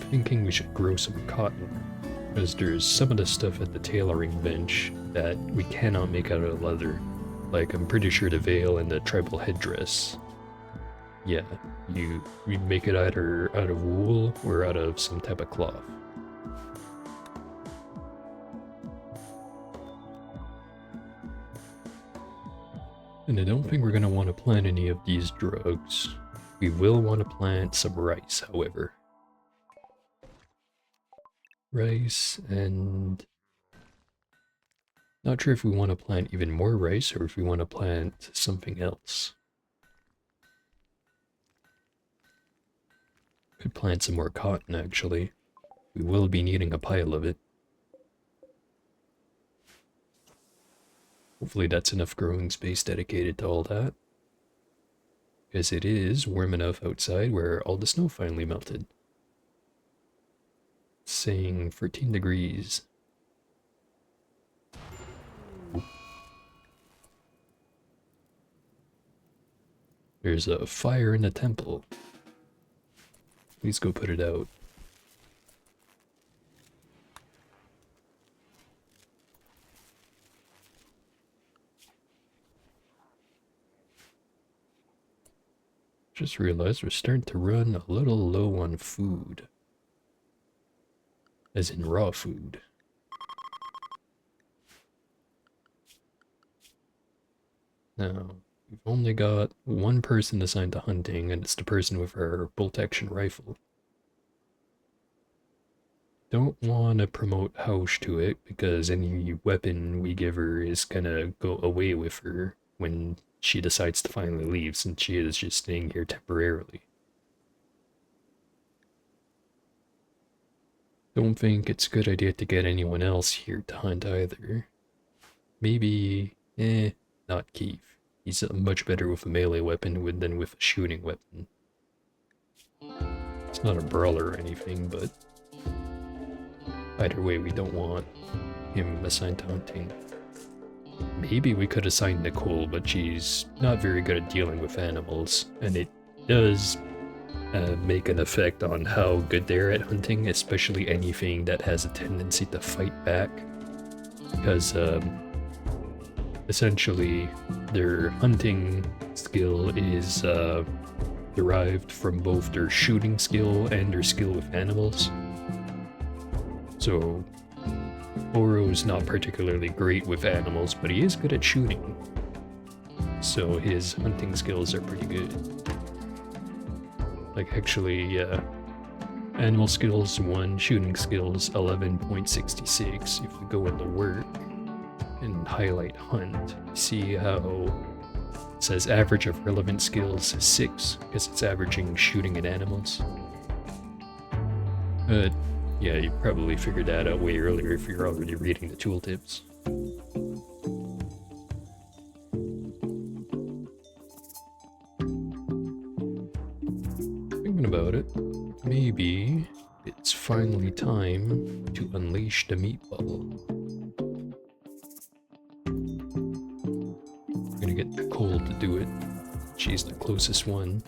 thinking we should grow some cotton, because there's some of the stuff at the tailoring bench that we cannot make out of leather. Like, I'm pretty sure the veil and the tribal headdress. Yeah, we make it either out of wool or out of some type of cloth. And I don't think we're going to want to plant any of these drugs. We will want to plant some rice, however. Rice, and not sure if we want to plant even more rice or if we want to plant something else. Could plant some more cotton, actually. We will be needing a pile of it. Hopefully that's enough growing space dedicated to all that. Because it is warm enough outside where all the snow finally melted. It's saying 14 degrees. There's a fire in the temple. Please go put it out. Just realized we're starting to run a little low on food. As in raw food. Now, we've only got one person assigned to hunting, and it's the person with our bolt-action rifle. Don't want to promote Hausch to it, because any weapon we give her is gonna go away with her when she decides to finally leave, since she is just staying here temporarily. Don't think it's a good idea to get anyone else here to hunt either. Maybe, not Keith. He's much better with a melee weapon than with a shooting weapon. It's not a brawler or anything, but either way, we don't want him assigned to hunting. Maybe we could assign Nicole, but she's not very good at dealing with animals, and it does make an effect on how good they're at hunting, especially anything that has a tendency to fight back. Because the essentially their hunting skill is derived from both their shooting skill and their skill with animals. So Oro's not particularly great with animals, but he is good at shooting. So his hunting skills are pretty good. Like actually, animal skills 1, shooting skills 11.66. If we go into work and highlight hunt, see how it says average of relevant skills 6, because it's averaging shooting at animals. But yeah, you probably figured that out way earlier if you're already reading the tooltips. Thinking about it, maybe it's finally time to unleash the meatball. I'm gonna get Nicole to do it. She's the closest one.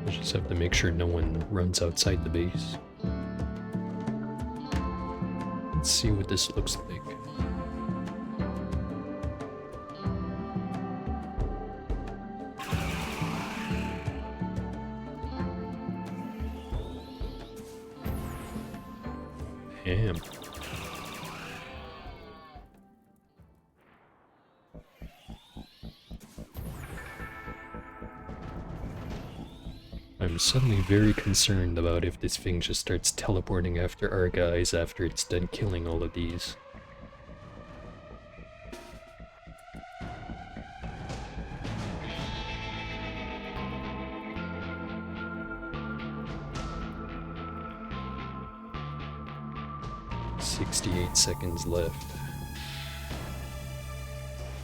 I just have to make sure no one runs outside the base. Let's see what this looks like. Damn. I'm suddenly very concerned about if this thing just starts teleporting after our guys after it's done killing all of these. "68 seconds left.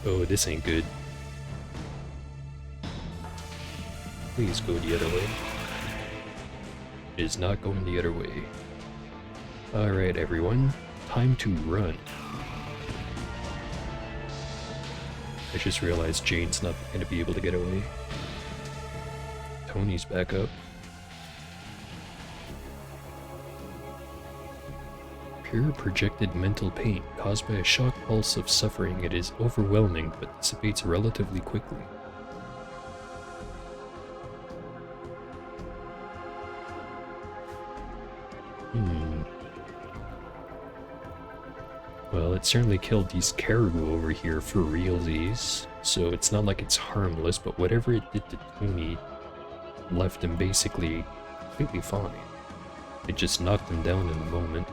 Oh, this ain't good. Please go the other way. It is not going the other way. Alright everyone, time to run." I just realized Jane's not going to be able to get away. Tony's back up. Pure projected mental pain caused by a shock pulse of suffering. It is overwhelming but dissipates relatively quickly. Well, it certainly killed these caribou over here for realsies, so it's not like it's harmless, but whatever it did to Tony left him basically completely fine. It just knocked him down in a moment.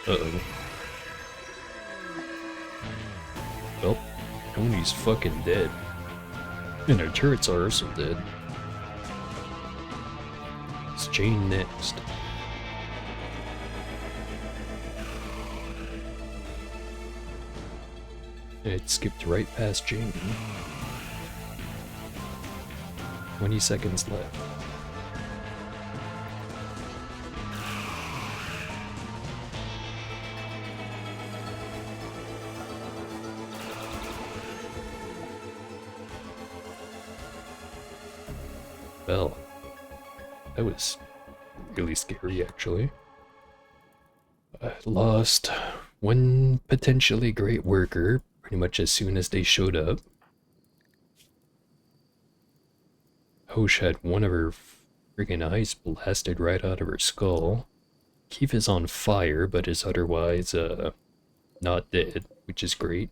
Uh-oh. Well, Tony's fucking dead. And our turrets are also dead. It's Jane next. It skipped right past Jane. 20 seconds left. Well, that was really scary, actually. I lost one potentially great worker pretty much as soon as they showed up. Hosh had one of her friggin' eyes blasted right out of her skull. Keith is on fire, but is otherwise, not dead, which is great.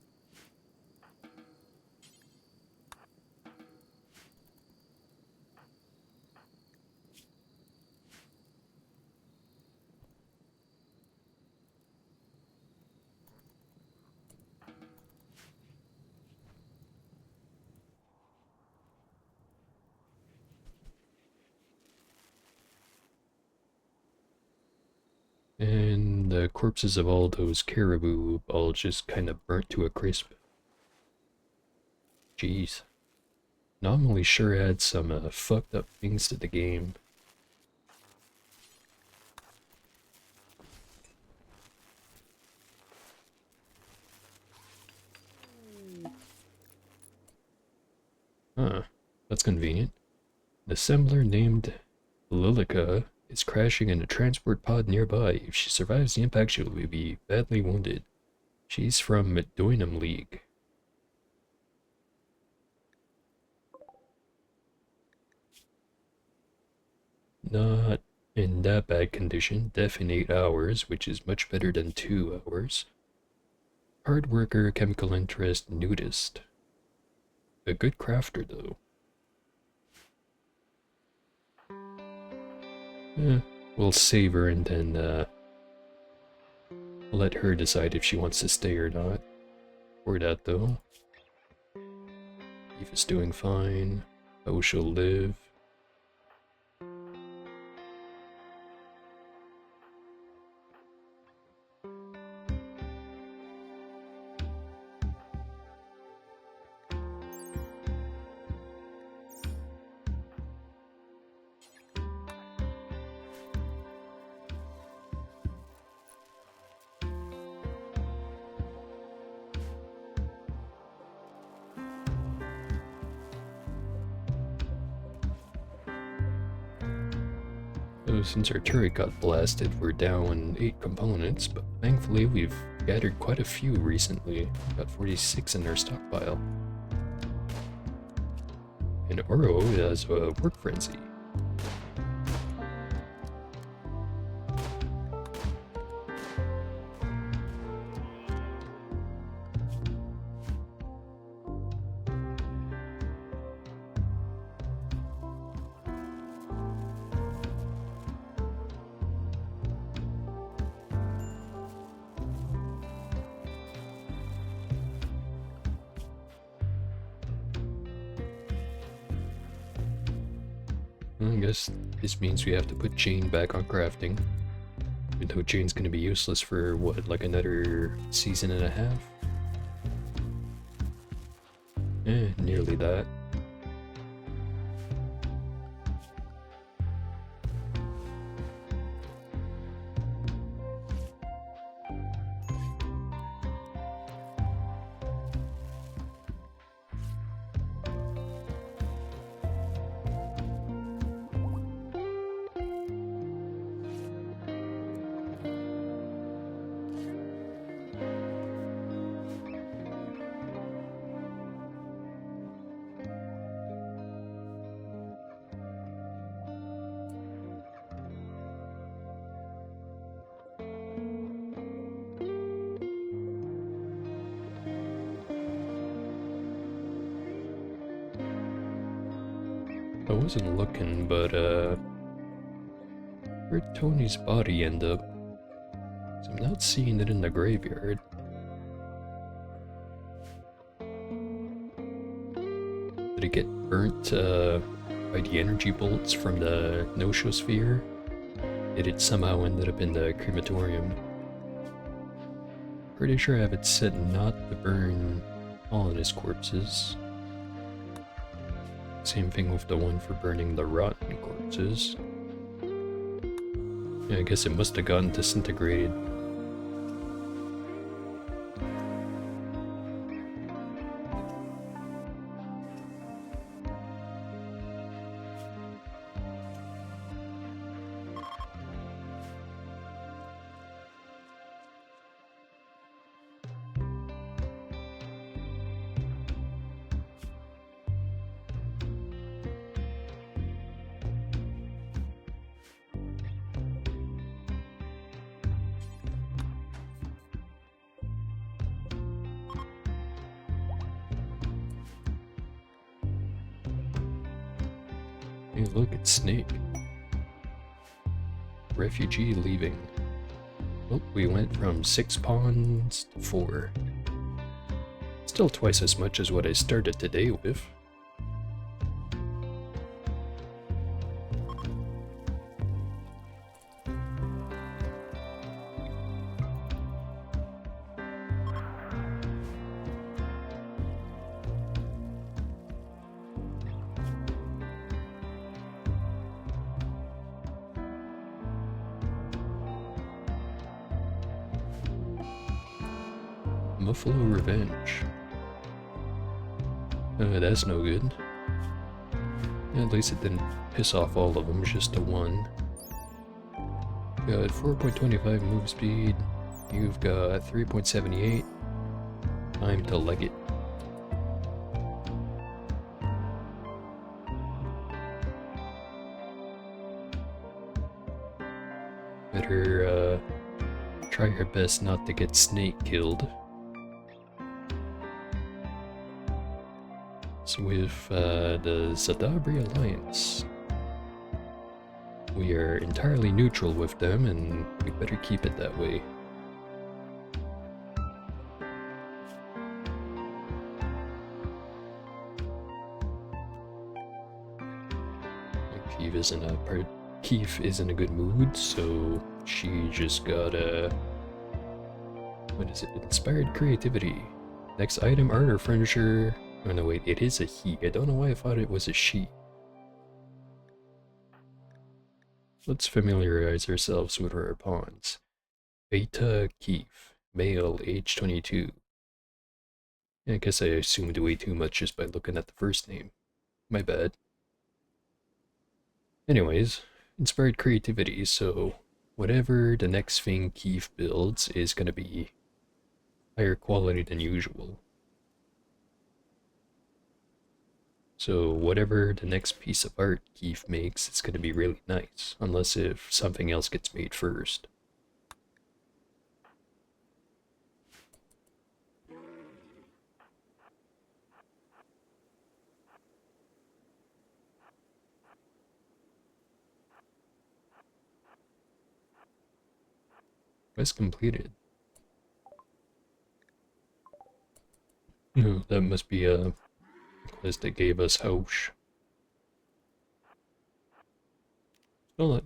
And the corpses of all those caribou all just kind of burnt to a crisp. Jeez. Nominally sure adds some fucked up things to the game. Huh, that's convenient. An assembler named Lilica is crashing in a transport pod nearby. If she survives the impact, she will be badly wounded. She's from Doinham League. Not in that bad condition. Deaf in 8 hours, which is much better than 2 hours. Hard worker, chemical interest, nudist. A good crafter, though. We'll save her and then let her decide if she wants to stay or not. For that, though. Eve is doing fine. How she'll live. So since our turret got blasted, we're down 8 components, but thankfully we've gathered quite a few recently. Got 46 in our stockpile. And Oro has a work frenzy. I guess this means we have to put Jane back on crafting. Even though Jane's gonna be useless for, what, like another season and a half? Nearly that. I wasn't looking, but where'd Tony's body end up? 'Cause I'm not seeing it in the graveyard. Did it get burnt by the energy bolts from the no-show-sphere? Did it somehow ended up in the crematorium? Pretty sure I have it set not to burn all of his corpses. Same thing with the one for burning the rotten corpses. Yeah, I guess it must have gotten disintegrated. Hey, look, it's Snake. Refugee leaving. Oh, we went from 6 pawns to 4. Still twice as much as what I started today with. Muffalo Revenge. That's no good. At least it didn't piss off all of them, just the one. Got 4.25 move speed. You've got 3.78. Time to leg it. Better try your best not to get snake killed. So with the Zadabri Alliance, we are entirely neutral with them, and we better keep it that way. Keith is in a good mood, so she just got what is it? Inspired creativity. Next item, art or furniture. Oh no, wait, it is a he. I don't know why I thought it was a she. Let's familiarize ourselves with our pawns. Beta Keith, male, age 22. I guess I assumed way too much just by looking at the first name. My bad. Anyways, inspired creativity, so whatever the next thing Keith builds is going to be higher quality than usual. So whatever the next piece of art Keith makes, it's going to be really nice, unless if something else gets made first. Quest completed. No, that must be a quest that gave us Hosh. Still not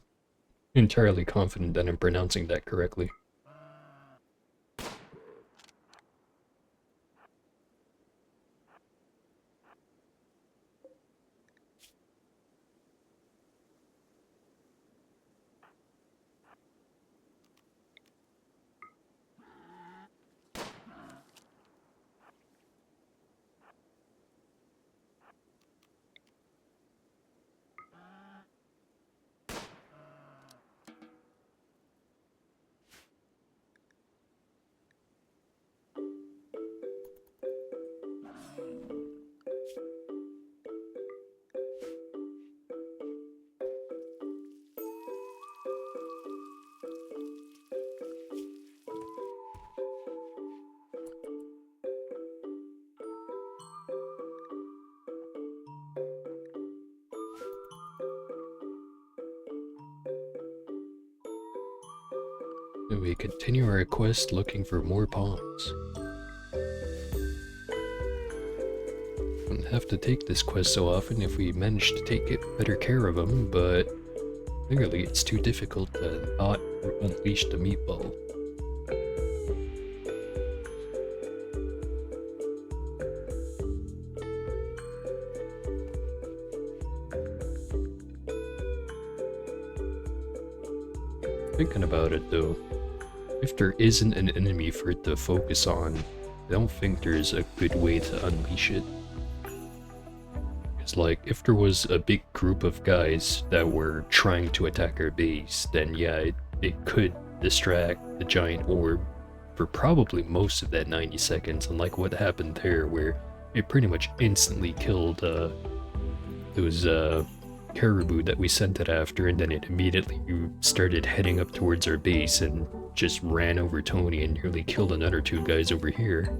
entirely confident that I'm pronouncing that correctly. We continue our quest looking for more pawns. Wouldn't have to take this quest so often if we managed to take better care of them, but clearly it's too difficult to not unleash the meatball. Thinking about it though, if there isn't an enemy for it to focus on, I don't think there's a good way to unleash it. It's like, if there was a big group of guys that were trying to attack our base, then yeah, it could distract the giant orb for probably most of that 90 seconds, unlike what happened there, where it pretty much instantly killed those caribou that we sent it after, and then it immediately started heading up towards our base and just ran over Tony and nearly killed another two guys over here.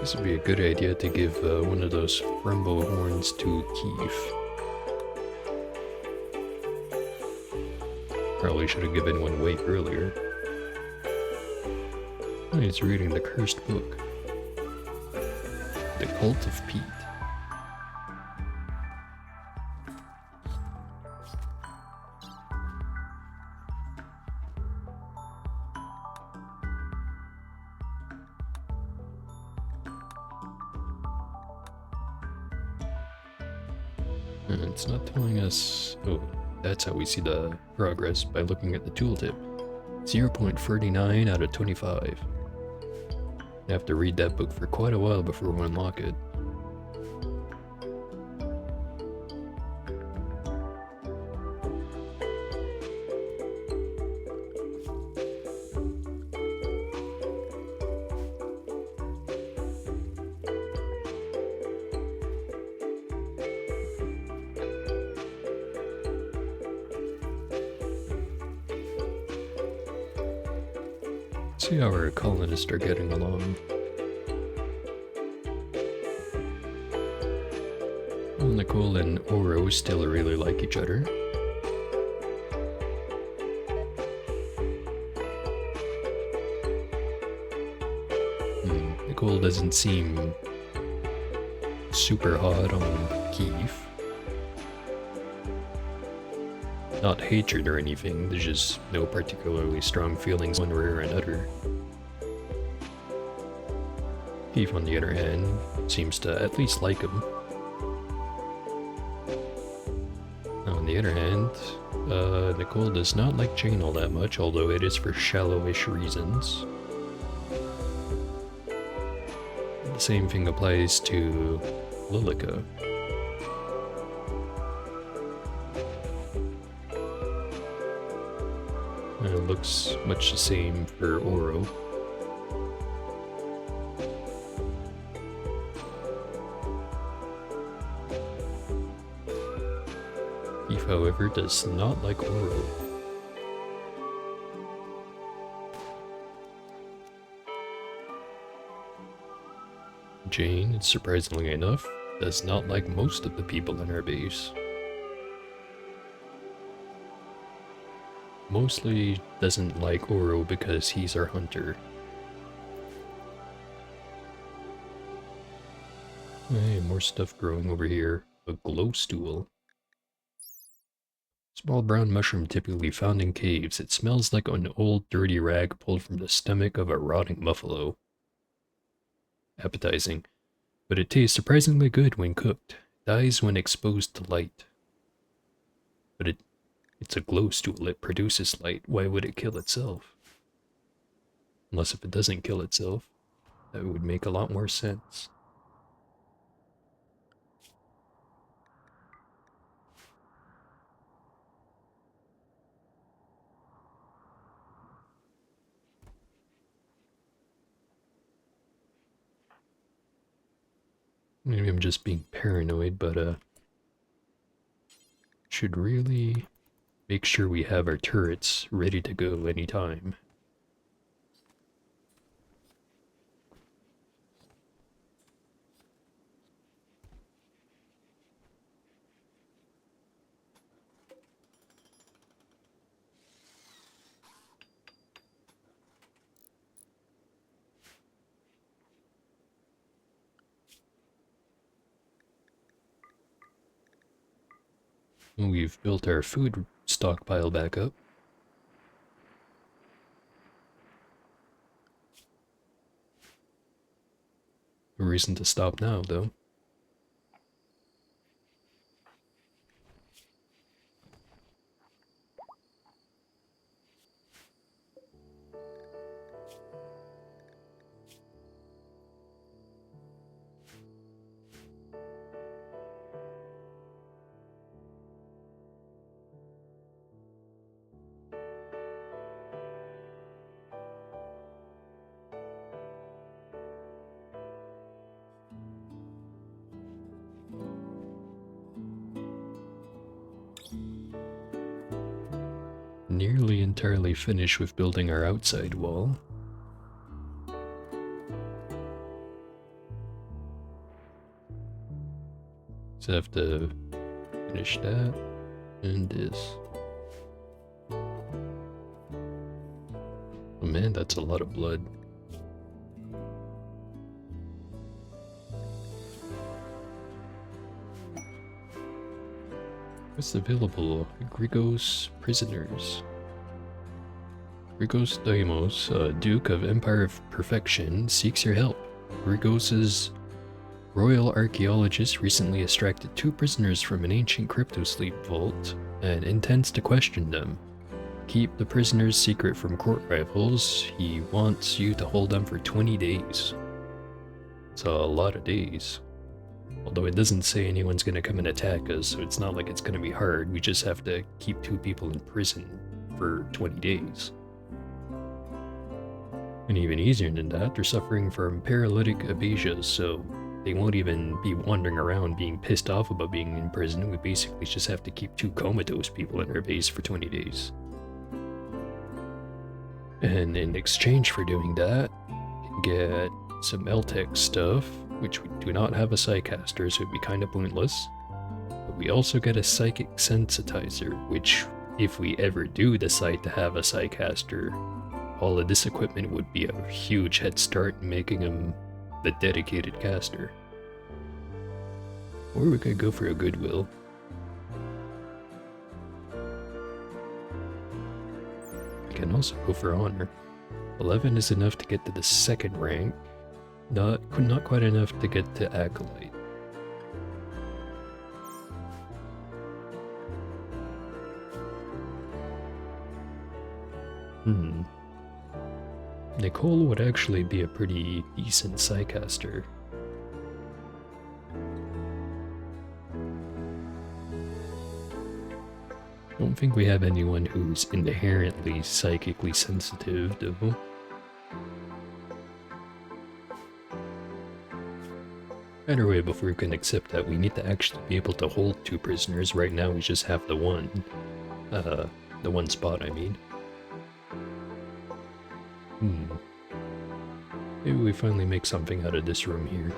This would be a good idea to give one of those rainbow horns to Keith. Probably should have given one way earlier. Oh, he's reading the cursed book. The Cult of Pete. It's not telling us... Oh, that's how we see the progress, by looking at the tooltip. 0.39 out of 25. You have to read that book for quite a while before we unlock it. See how our colonists are getting along. Well, Nicole and Oro still really like each other. Nicole doesn't seem super hot on Keith. Not hatred or anything, there's just no particularly strong feelings one way or another. Keith, on the other hand, seems to at least like him. On the other hand, Nicole does not like Jane all that much, although it is for shallowish reasons. The same thing applies to Lilica. It looks much the same for Oro. Keith, however, does not like Oro. Jane, surprisingly enough, does not like most of the people in our base. Mostly doesn't like Oro because he's our hunter. Hey, more stuff growing over here. A glow stool. Small brown mushroom typically found in caves. It smells like an old dirty rag pulled from the stomach of a rotting buffalo. Appetizing, but it tastes surprisingly good when cooked. Dies when exposed to light. But it's a glow stool, it produces light. Why would it kill itself? Unless if it doesn't kill itself, that would make a lot more sense. Maybe I'm just being paranoid, but should really make sure we have our turrets ready to go anytime. We've built our food stockpile back up. No reason to stop now, though. Nearly entirely finished with building our outside wall. So I have to finish that and this. Oh man, that's a lot of blood. What's available? Grigos prisoners. Grigos Daimos, Duke of Empire of Perfection, seeks your help. Grigos' royal archaeologist recently extracted 2 prisoners from an ancient cryptosleep vault and intends to question them. Keep the prisoners secret from court rivals. He wants you to hold them for 20 days. It's a lot of days. Although it doesn't say anyone's gonna come and attack us, so it's not like it's gonna be hard. We just have to keep 2 people in prison for 20 days. And even easier than that, they're suffering from paralytic apasia, so they won't even be wandering around being pissed off about being in prison. We basically just have to keep 2 comatose people in our base for 20 days. And in exchange for doing that, we can get some L-Tech stuff, which we do not have a Psycaster, so it'd be kind of pointless. But we also get a Psychic Sensitizer, which, if we ever do decide to have a Psycaster, all of this equipment would be a huge head start in making him the dedicated caster. Or we could go for a Goodwill. We can also go for Honor. 11 is enough to get to the 2nd rank, not quite enough to get to Acolyte. Nicole would actually be a pretty decent Psycaster. Don't think we have anyone who's inherently psychically sensitive, though. Either way, before we can accept that, we need to actually be able to hold 2 prisoners. Right now we just have the one. The one spot, I mean. Maybe we finally make something out of this room here.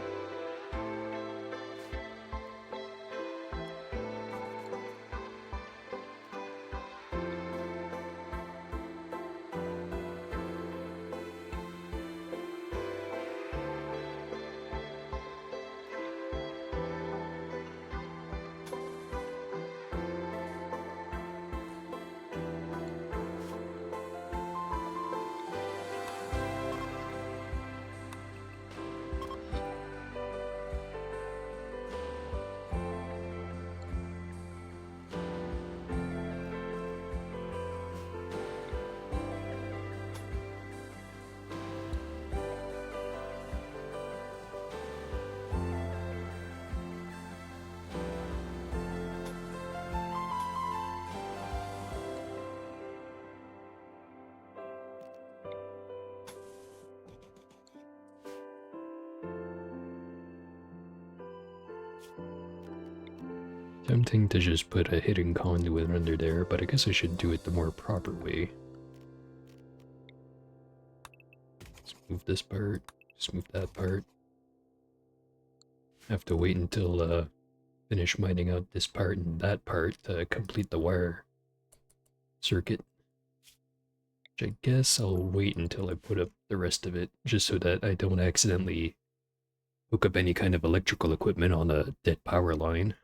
Tempting to just put a hidden conduit under there, but I guess I should do it the more proper way. Let's move this part, just move that part. Have to wait until finish mining out this part and that part to complete the wire circuit. Which I guess I'll wait until I put up the rest of it, just so that I don't accidentally hook up any kind of electrical equipment on a dead power line.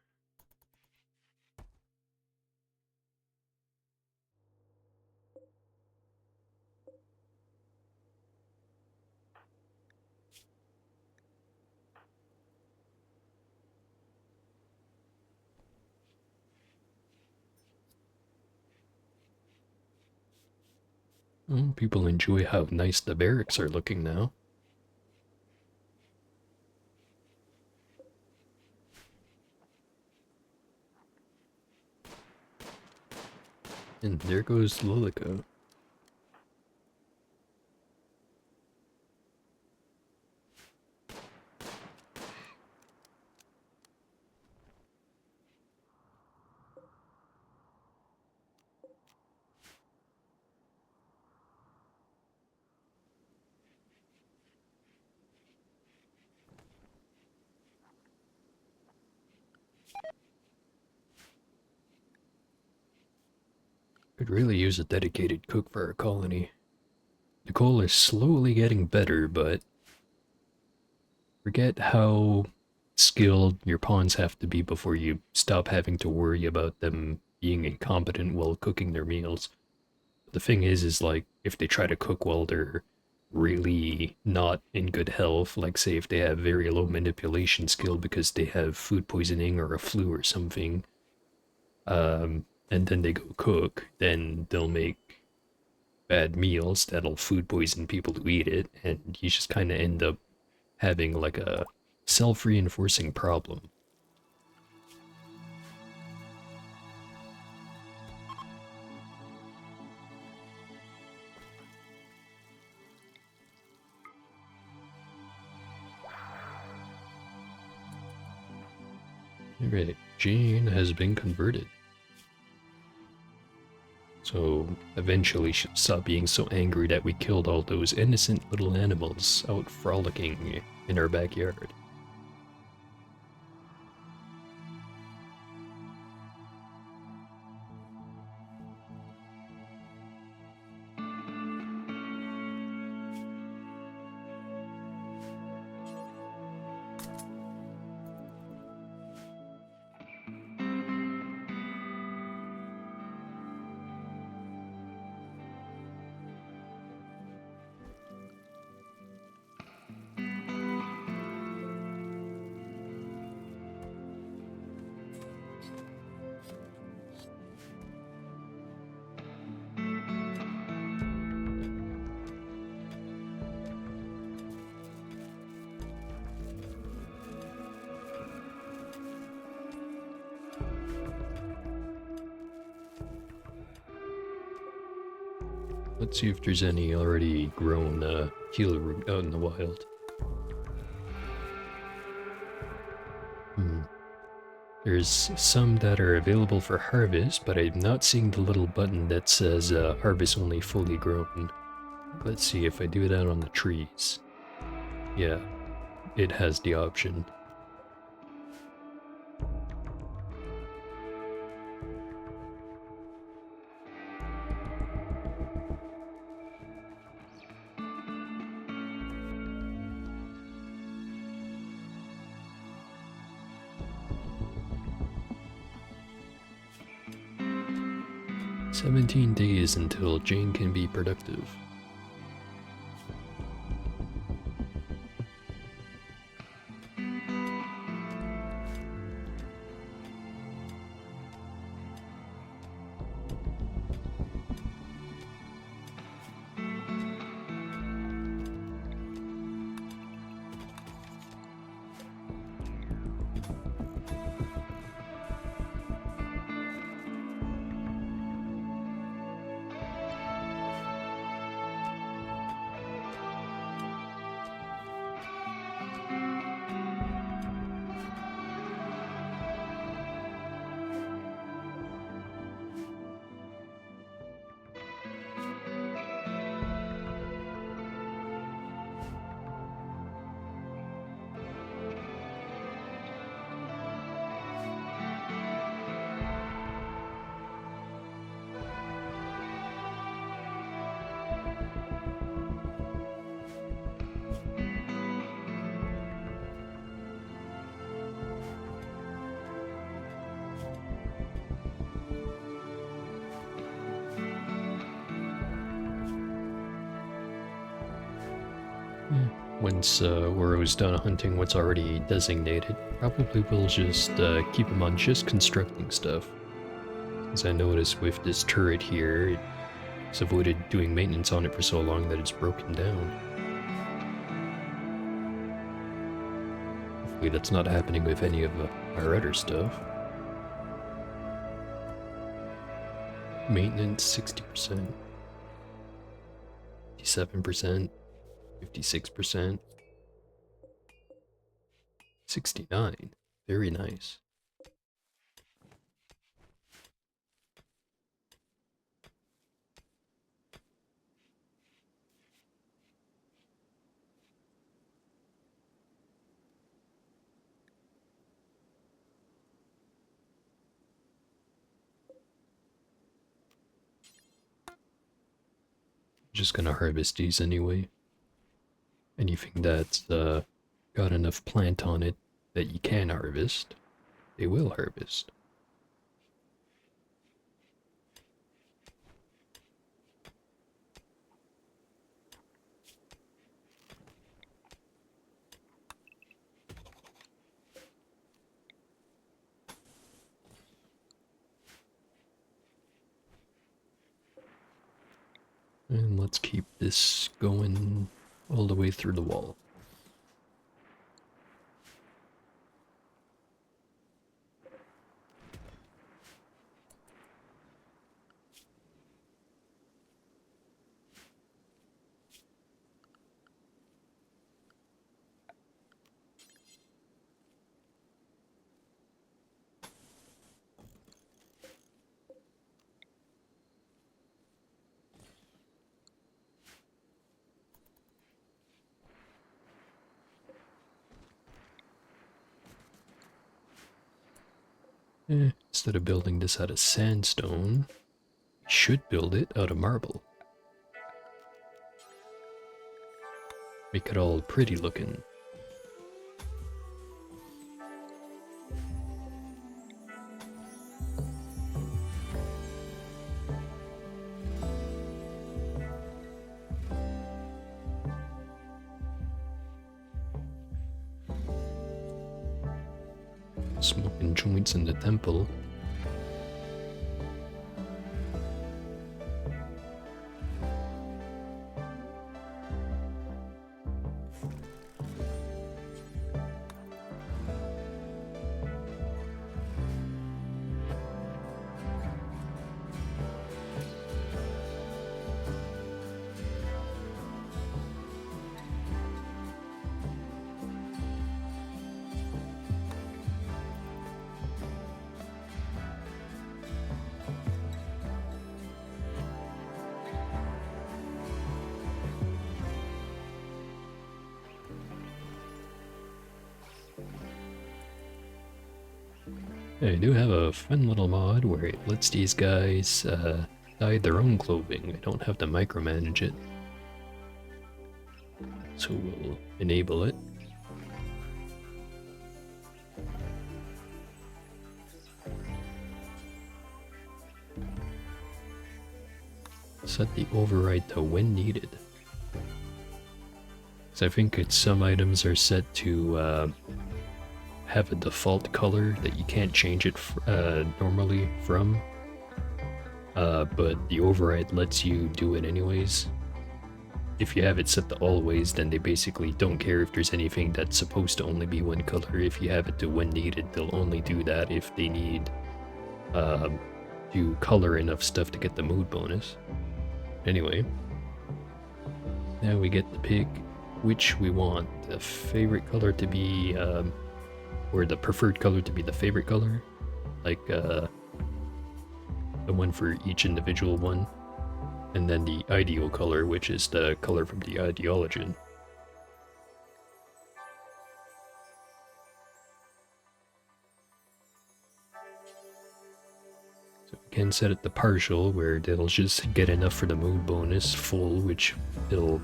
Oh, people enjoy how nice the barracks are looking now. And there goes Lilica. Could really use a dedicated cook for our colony. Nicole is slowly getting better, but forget how skilled your pawns have to be before you stop having to worry about them being incompetent while cooking their meals. The thing is like, if they try to cook while they're really not in good health, like say if they have very low manipulation skill because they have food poisoning or a flu or something, and then they go cook, then they'll make bad meals that'll food poison people who eat it, and you just kind of end up having like a self-reinforcing problem. Alright, Jane has been converted. So eventually she'll stop being so angry that we killed all those innocent little animals out frolicking in our backyard. Let's see if there's any already grown heal root out in the wild. There's some that are available for harvest, but I'm not seeing the little button that says harvest only fully grown. Let's see if I do that on the trees. Yeah, it has the option. "17 days until Jane can be productive." 'Em once Oro's done hunting what's already designated, probably we'll just keep him on just constructing stuff. As I noticed with this turret here, it's avoided doing maintenance on it for so long that it's broken down. Hopefully that's not happening with any of our other stuff. Maintenance 60%, 57%, 56%, 69. Very nice. Just gonna harvest these anyway. Anything that's got enough plant on it that you can harvest, they will harvest. And let's keep this going all the way through the wall. Instead of building this out of sandstone, we should build it out of marble. Make it all pretty looking. Smoking joints in the temple. I do have a fun little mod where it lets these guys dye their own clothing. I don't have to micromanage it. So we'll enable it. Set the override to when needed. So I think some items are set to have a default color that you can't change it normally from, but the override lets you do it anyways. If you have it set to always, then they basically don't care if there's anything that's supposed to only be one color. If you have it to when needed, they'll only do that if they need to color enough stuff to get the mood bonus. Anyway, now we get to pick which we want. The favorite color to be or the preferred color to be the favorite color, like the one for each individual one, and then the ideal color, which is the color from the ideology. So we can set it to partial, where they'll just get enough for the mood bonus, full, which it'll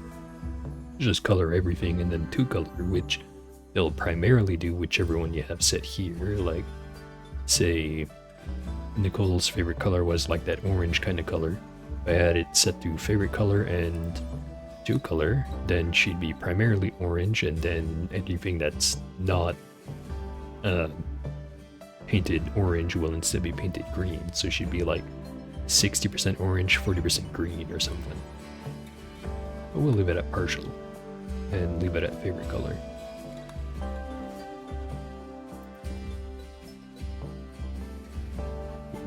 just color everything, and then two color, which they'll primarily do whichever one you have set here. Like, say, Nicole's favorite color was like that orange kind of color. If I had it set to favorite color and two color, then she'd be primarily orange, and then anything that's not painted orange will instead be painted green. So she'd be like 60% orange, 40% green or something. But we'll leave it at partial and leave it at favorite color.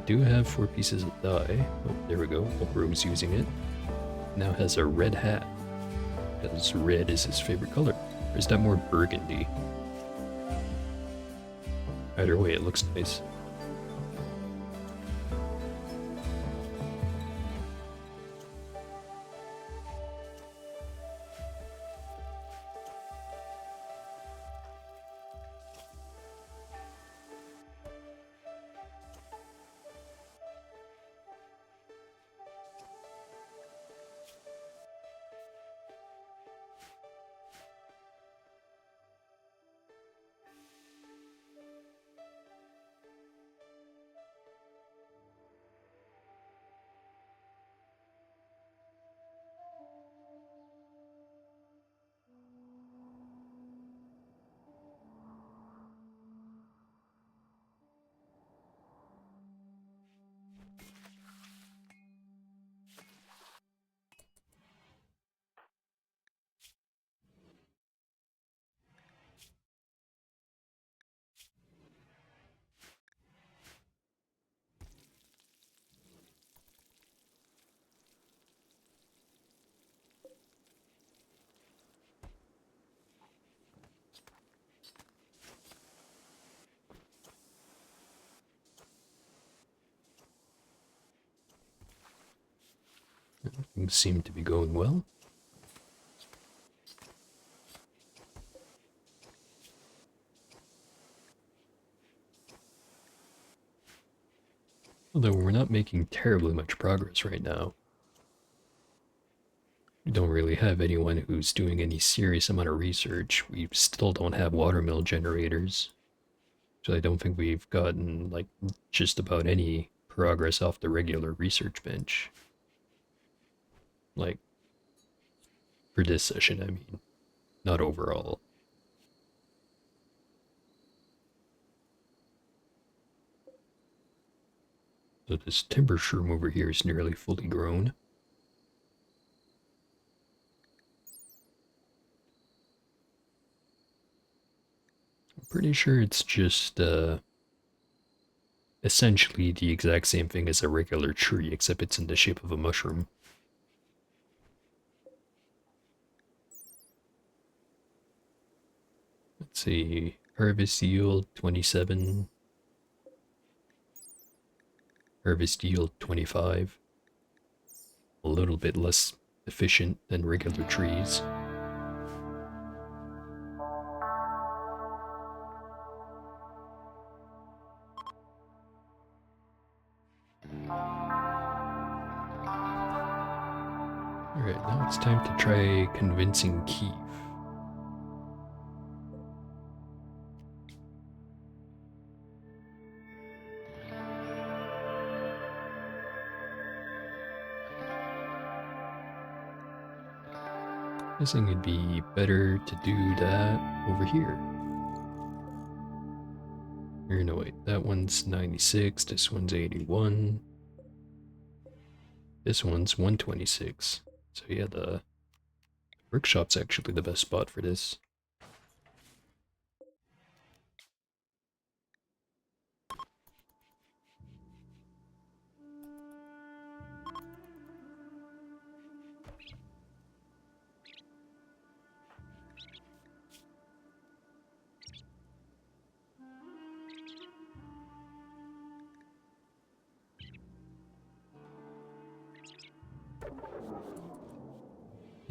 Do have 4 pieces of dye. Oh, there we go. Rogue's using it. Now has a red hat, because red is his favorite color. Or is that more burgundy? Either way, it looks nice. Things seem to be going well. Although we're not making terribly much progress right now. We don't really have anyone who's doing any serious amount of research. We still don't have watermill generators. So I don't think we've gotten, like, just about any progress off the regular research bench. Like, for this session, I mean. Not overall. So this timber shroom over here is nearly fully grown. I'm pretty sure it's just, essentially the exact same thing as a regular tree, except it's in the shape of a mushroom. Let's see, harvest yield 27, harvest yield 25. A little bit less efficient than regular trees. Alright, now it's time to try convincing Keith. I think it'd be better to do that over here. Or no, wait, that one's 96, this one's 81. This one's 126. So yeah, the workshop's actually the best spot for this.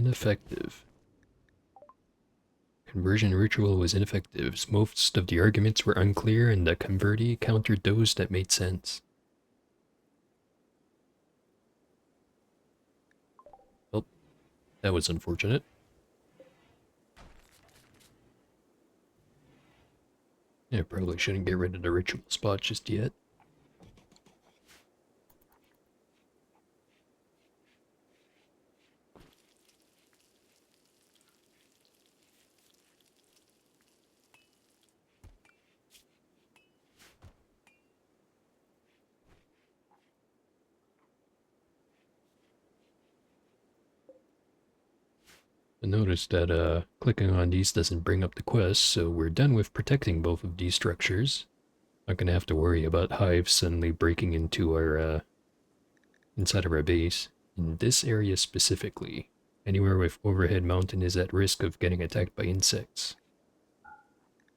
Ineffective. Conversion ritual was ineffective. Most of the arguments were unclear, and the convertee countered those that made sense. Well, that was unfortunate. Yeah, probably shouldn't get rid of the ritual spot just yet. I noticed that clicking on these doesn't bring up the quest, so we're done with protecting both of these structures. Not gonna have to worry about hives suddenly breaking into our inside of our base. In this area specifically, anywhere with overhead mountain is at risk of getting attacked by insects.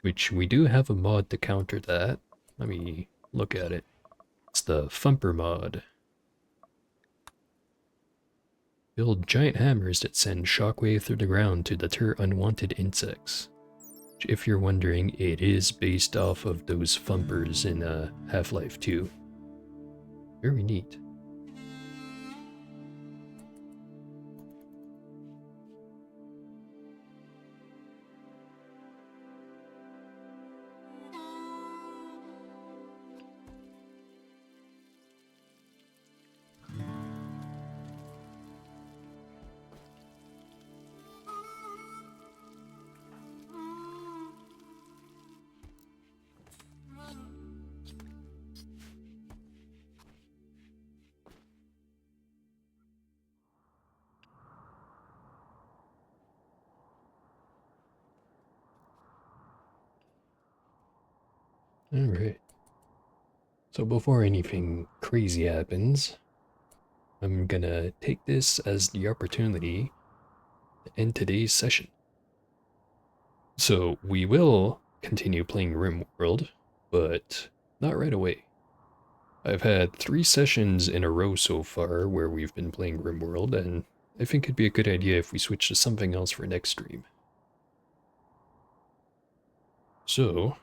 Which we do have a mod to counter that. Let me look at it. It's the Thumper mod. Build giant hammers that send shockwave through the ground to deter unwanted insects. If you're wondering, it is based off of those thumpers in Half-Life 2. Very neat. Alright. So before anything crazy happens, I'm gonna take this as the opportunity to end today's session. So we will continue playing RimWorld, but not right away. I've had 3 sessions in a row so far where we've been playing RimWorld, and I think it'd be a good idea if we switch to something else for next stream. So,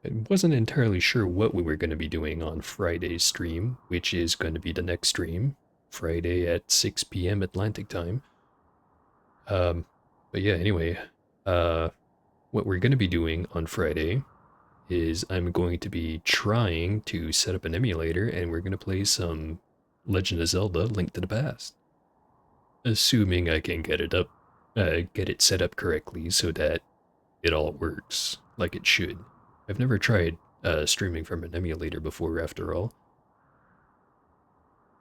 I wasn't entirely sure what we were going to be doing on Friday's stream, which is going to be the next stream, Friday at 6 p.m. Atlantic time. But yeah, anyway, what we're going to be doing on Friday is I'm going to be trying to set up an emulator, and we're going to play some Legend of Zelda Link to the Past. Assuming I can get it set up correctly so that it all works like it should. I've never tried streaming from an emulator before, after all.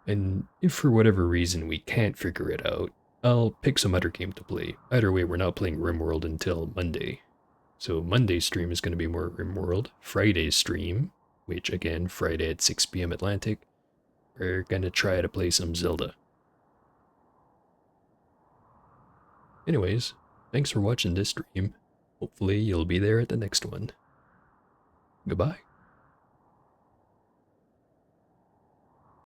And if for whatever reason we can't figure it out, I'll pick some other game to play. Either way, we're not playing RimWorld until Monday. So Monday's stream is going to be more RimWorld. Friday's stream, which again, Friday at 6 p.m. Atlantic, we're going to try to play some Zelda. Anyways, thanks for watching this stream. Hopefully you'll be there at the next one. Goodbye.